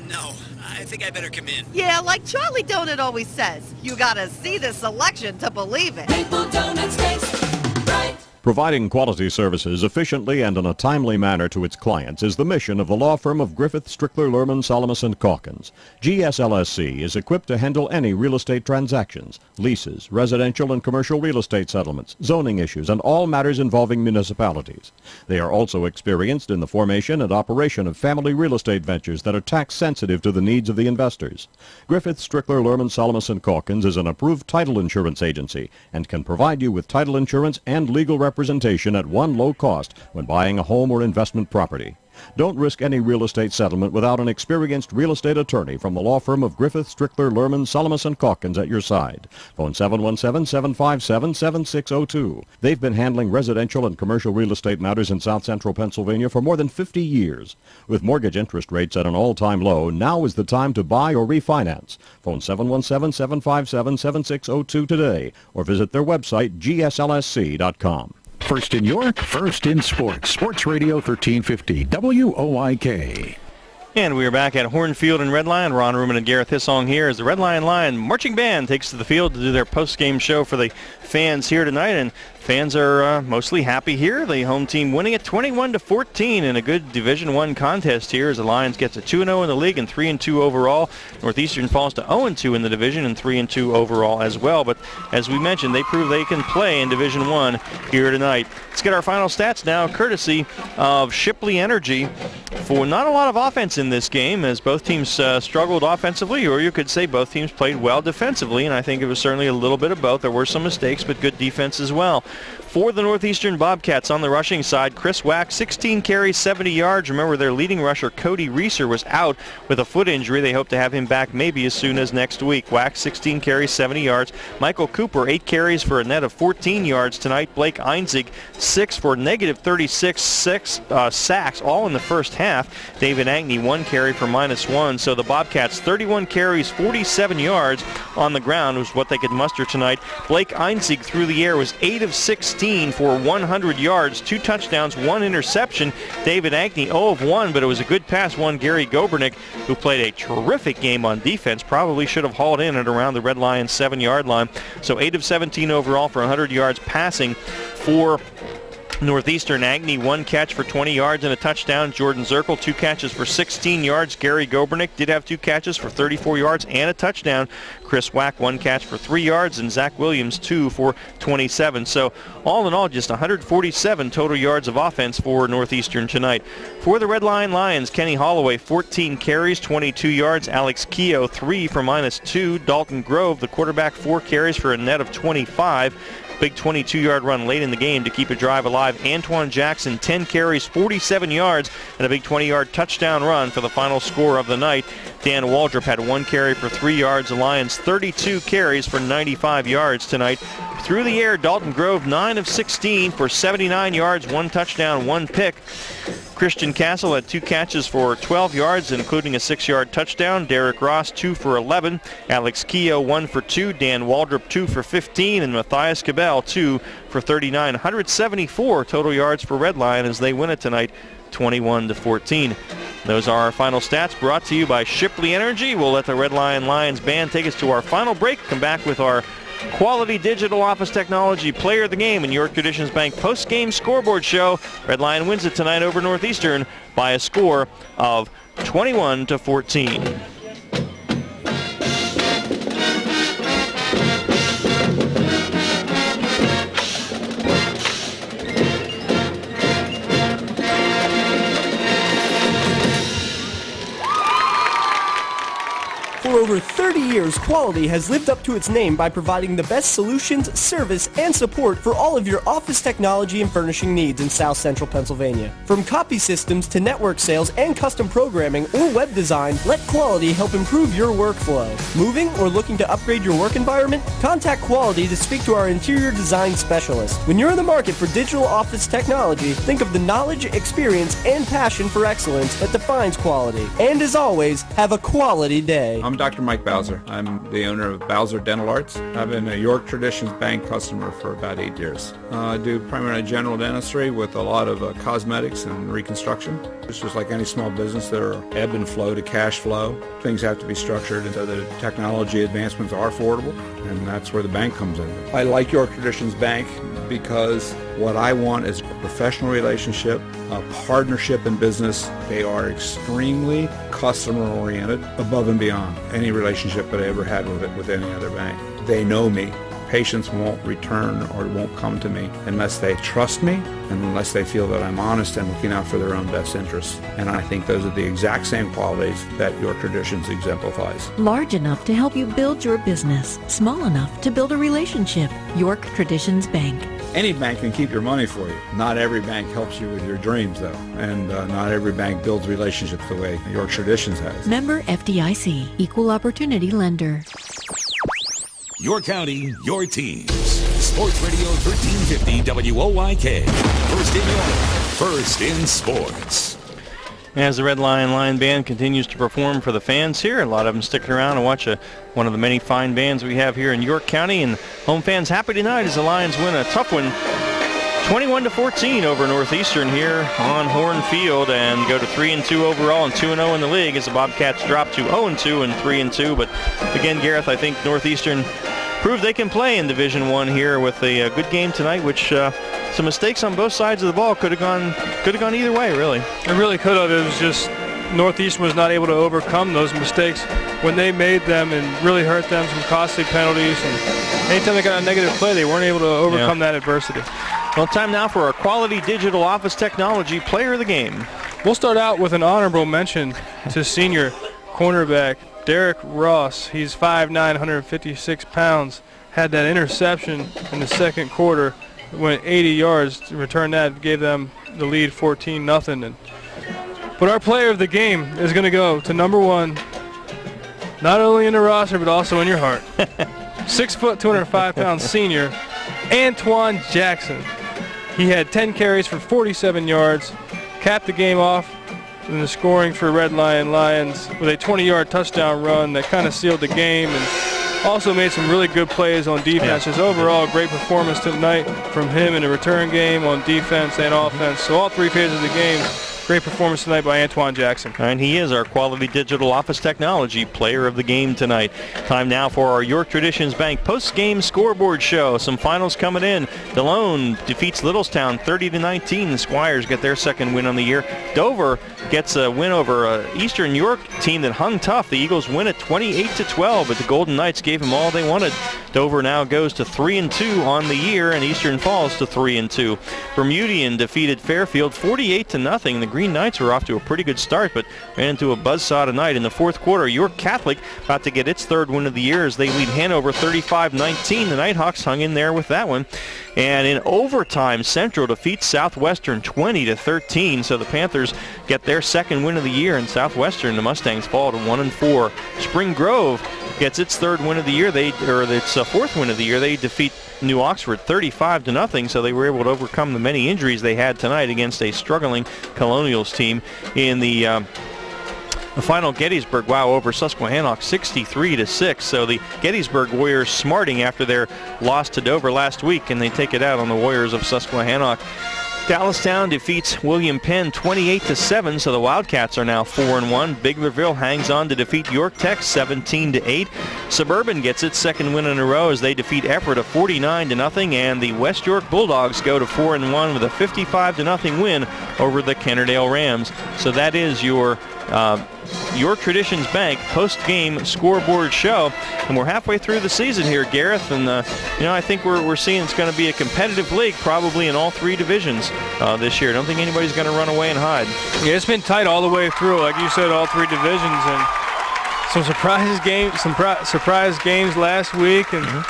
No. I think I better come in. Yeah, like Charlie Donut always says, you gotta see the selection to believe it. Maple Donuts taste right. Providing quality services efficiently and in a timely manner to its clients is the mission of the law firm of Griffith, Strickler, Lerman, Salamis & Calkins. GSLSC is equipped to handle any real estate transactions, leases, residential and commercial real estate settlements, zoning issues, and all matters involving municipalities. They are also experienced in the formation and operation of family real estate ventures that are tax sensitive to the needs of the investors. Griffith, Strickler, Lerman, Salamis & Calkins is an approved title insurance agency and can provide you with title insurance and legal representation at one low cost when buying a home or investment property. Don't risk any real estate settlement without an experienced real estate attorney from the law firm of Griffith, Strickler, Lerman, Salamis & Calkins at your side. Phone 717-757-7602. They've been handling residential and commercial real estate matters in South Central Pennsylvania for more than 50 years. With mortgage interest rates at an all-time low, now is the time to buy or refinance. Phone 717-757-7602 today or visit their website, gslsc.com. First in York, first in sports. Sports Radio 1350, WOYK. And we are back at Hornfield and Red Lion. Ron Ruman and Gareth Hissong here as the Red Lion Lion Marching Band takes to the field to do their post-game show for the fans here tonight. And fans are mostly happy here. The home team winning it 21-14 in a good Division I contest here as the Lions get to 2-0 in the league and 3-2 overall. Northeastern falls to 0-2 in the division and 3-2 overall as well. But as we mentioned, they prove they can play in Division I here tonight. Let's get our final stats now, courtesy of Shipley Energy. For not a lot of offense in this game, as both teams struggled offensively, or you could say both teams played well defensively, and I think it was certainly a little bit of both. There were some mistakes, but good defense as well. For the Northeastern Bobcats on the rushing side, Chris Wack, 16 carries, 70 yards. Remember, their leading rusher, Cody Reeser, was out with a foot injury. They hope to have him back maybe as soon as next week. Wack, 16 carries, 70 yards. Michael Cooper, 8 carries for a net of 14 yards tonight. Blake Einzig, 6 for negative 36 sacks, all in the first half. David Ankney, 1 carry for -1. So the Bobcats, 31 carries, 47 yards on the ground was what they could muster tonight. Blake Einzig through the air was 8 of 16 for 100 yards, 2 touchdowns, 1 interception. David Ankney 0 of 1, but it was a good pass. One Gary Gobernick, who played a terrific game on defense, probably should have hauled in at around the Red Lions 7-yard line. So 8 of 17 overall for 100 yards passing for Northeastern. Ankney, 1 catch for 20 yards and a touchdown. Jordan Zirkle, 2 catches for 16 yards. Gary Gobernick did have 2 catches for 34 yards and a touchdown. Chris Wack, 1 catch for 3 yards, and Zach Williams, 2 for 27. So all in all, just 147 total yards of offense for Northeastern tonight. For the Red Lion Lions, Kenny Holloway, 14 carries, 22 yards. Alex Keogh, 3 for -2. Dalton Grove, the quarterback, 4 carries for a net of 25. Big 22-yard run late in the game to keep a drive alive. Antoine Jackson, 10 carries, 47 yards, and a big 20-yard touchdown run for the final score of the night. Dan Waldrop had 1 carry for 3 yards. The Lions 32 carries for 95 yards tonight. Through the air, Dalton Grove, 9 of 16 for 79 yards, 1 touchdown, 1 pick. Christian Castle had 2 catches for 12 yards, including a 6-yard touchdown. Derek Ross, 2 for 11. Alex Keogh, 1 for 2. Dan Waldrop, 2 for 15. And Matthias Cabell, 2 for 39. 174 total yards for Red Lion as they win it tonight, 21-14. Those are our final stats brought to you by Shipley Energy. We'll let the Red Lion Lions band take us to our final break. Come back with our quality digital office technology player of the game and York Traditions Bank post-game scoreboard show. Red Lion wins it tonight over Northeastern by a score of 21-14. For over 30 years, Quality has lived up to its name by providing the best solutions, service, and support for all of your office technology and furnishing needs in South Central Pennsylvania. From copy systems to network sales and custom programming or web design, let Quality help improve your workflow. Moving or looking to upgrade your work environment? Contact Quality to speak to our interior design specialist. When you're in the market for digital office technology, think of the knowledge, experience, and passion for excellence that defines Quality. And as always, have a quality day. I'm Dr. Mike Bowser. I'm the owner of Bowser Dental Arts. I've been a York Traditions Bank customer for about 8 years. I do primarily general dentistry with a lot of cosmetics and reconstruction. It's just like any small business. There are ebb and flow to cash flow. Things have to be structured so the technology advancements are affordable, and that's where the bank comes in. I like York Traditions Bank. because what I want is a professional relationship, a partnership in business. They are extremely customer-oriented, above and beyond any relationship that I ever had with any other bank. They know me. Patients won't return or won't come to me unless they trust me and unless they feel that I'm honest and looking out for their own best interests. And I think those are the exact same qualities that York Traditions exemplifies. Large enough to help you build your business. Small enough to build a relationship. York Traditions Bank. Any bank can keep your money for you. Not every bank helps you with your dreams, though. And not every bank builds relationships the way York Traditions has. Member FDIC. Equal Opportunity Lender. Your county, your teams. Sports Radio 1350 WOYK. First in York, first in sports. As the Red Lion Band continues to perform for the fans here, a lot of them sticking around and watch one of the many fine bands we have here in York County. And home fans happy tonight as the Lions win a tough one, 21-14 over Northeastern here on Horn Field, and go to 3-2 overall and 2-0 in the league as the Bobcats drop to 0-2 and 3-2. But again, Gareth, I think Northeastern proved they can play in Division I here with a good game tonight, which some mistakes on both sides of the ball could have gone either way, really. It really could have. It was just Northeastern was not able to overcome those mistakes when they made them and really hurt them, some costly penalties. And anytime they got a negative play, they weren't able to overcome that adversity. Well, time now for our Quality Digital Office Technology Player of the Game. We'll start out with an honorable mention to senior cornerback Derek Ross. He's 5'9", 156 pounds. Had that interception in the second quarter. Went 80 yards to return that. Gave them the lead 14-0. But our player of the game is going to go to number one, not only in the roster but also in your heart. 6 foot, 205 pound senior Antoine Jackson. He had 10 carries for 47 yards. Capped the game off in the scoring for Red Lions with a 20-yard touchdown run that kind of sealed the game, and also made some really good plays on defense. Just overall, great performance tonight from him in the return game on defense and offense. So all three phases of the game, great performance tonight by Antoine Jackson. And he is our Quality Digital Office Technology Player of the Game tonight. Time now for our York Traditions Bank post-game scoreboard show. Some finals coming in. Delone defeats Littlestown 30-19. The Squires get their second win on the year. Dover gets a win over an Eastern York team that hung tough. The Eagles win it 28-12, but the Golden Knights gave them all they wanted. Dover now goes to 3-2 on the year, and Eastern falls to 3-2. Bermudian defeated Fairfield 48-0. The Green Knights were off to a pretty good start, but ran into a buzzsaw tonight in the fourth quarter. York Catholic about to get its third win of the year as they lead Hanover 35-19. The Nighthawks hung in there with that one. And in overtime, Central defeats Southwestern 20-13. So the Panthers get their second win of the year, and Southwestern, the Mustangs, fall to 1-4. Spring Grove gets its third win of the year. Its fourth win of the year. They defeat New Oxford 35-0. So they were able to overcome the many injuries they had tonight against a struggling Colonials team in the final Gettysburg over Susquehannock 63-6. So the Gettysburg Warriors smarting after their loss to Dover last week, and they take it out on the Warriors of Susquehannock. Dallastown defeats William Penn 28-7, so the Wildcats are now 4-1. Biglerville hangs on to defeat York Tech 17-8. Suburban gets its second win in a row as they defeat Everett 49-0, and the West York Bulldogs go to 4-1 with a 55-0 win over the Kennerdale Rams. So that is your York Traditions Bank post-game scoreboard show, and we're halfway through the season here, Gareth, and I think we're seeing it's going to be a competitive league probably in all three divisions this year. I don't think anybody's going to run away and hide. Yeah, it's been tight all the way through, like you said, all three divisions, and some surprise games last week, and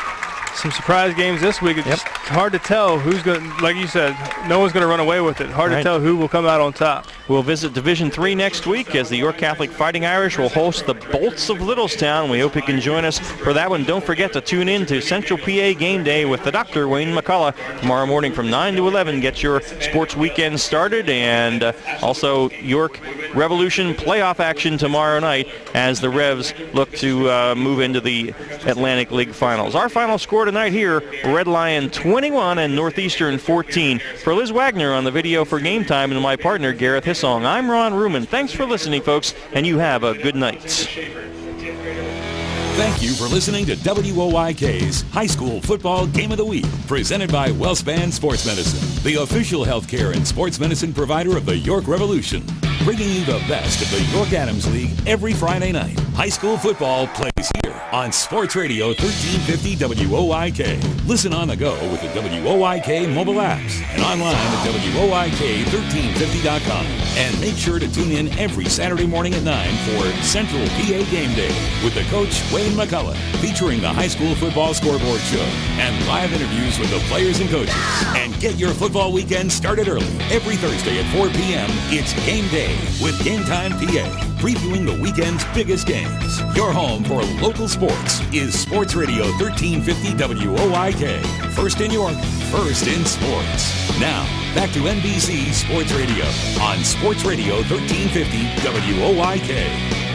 some surprise games this week. It's hard to tell who's going to, like you said, no one's going to run away with it. Hard to tell who will come out on top. We'll visit Division III next week as the York Catholic Fighting Irish will host the Bolts of Littlestown. We hope you can join us for that one. Don't forget to tune in to Central PA Game Day with the Dr. Wayne McCullough tomorrow morning from 9 to 11. Get your sports weekend started, and also York Revolution playoff action tomorrow night as the Revs look to move into the Atlantic League Finals. Our final score tonight here, Red Lion 21 and Northeastern 14. For Liz Wagner on the video for Game Time and my partner Gareth Hissong, I'm Ron Ruman. Thanks for listening, folks, and you have a good night. Thank you for listening to WOYK's High School Football Game of the Week, presented by WellSpan Sports Medicine, the official healthcare and sports medicine provider of the York Revolution, bringing you the best of the York Adams League every Friday night. High school football plays here on Sports Radio 1350 WOYK. Listen on the go with the WOYK mobile apps and online at WOYK1350.com. And make sure to tune in every Saturday morning at 9 for Central PA Game Day with the coach Wayne McCullough, featuring the high school football scoreboard show and live interviews with the players and coaches. And get your football weekend started early. Every Thursday at 4 p.m., it's Game Day with Game Time PA, previewing the weekend's biggest games. Your home for local sports is Sports Radio 1350 WOYK. First in York, first in sports. Now, back to NBC Sports Radio on Sports Radio 1350 WOYK.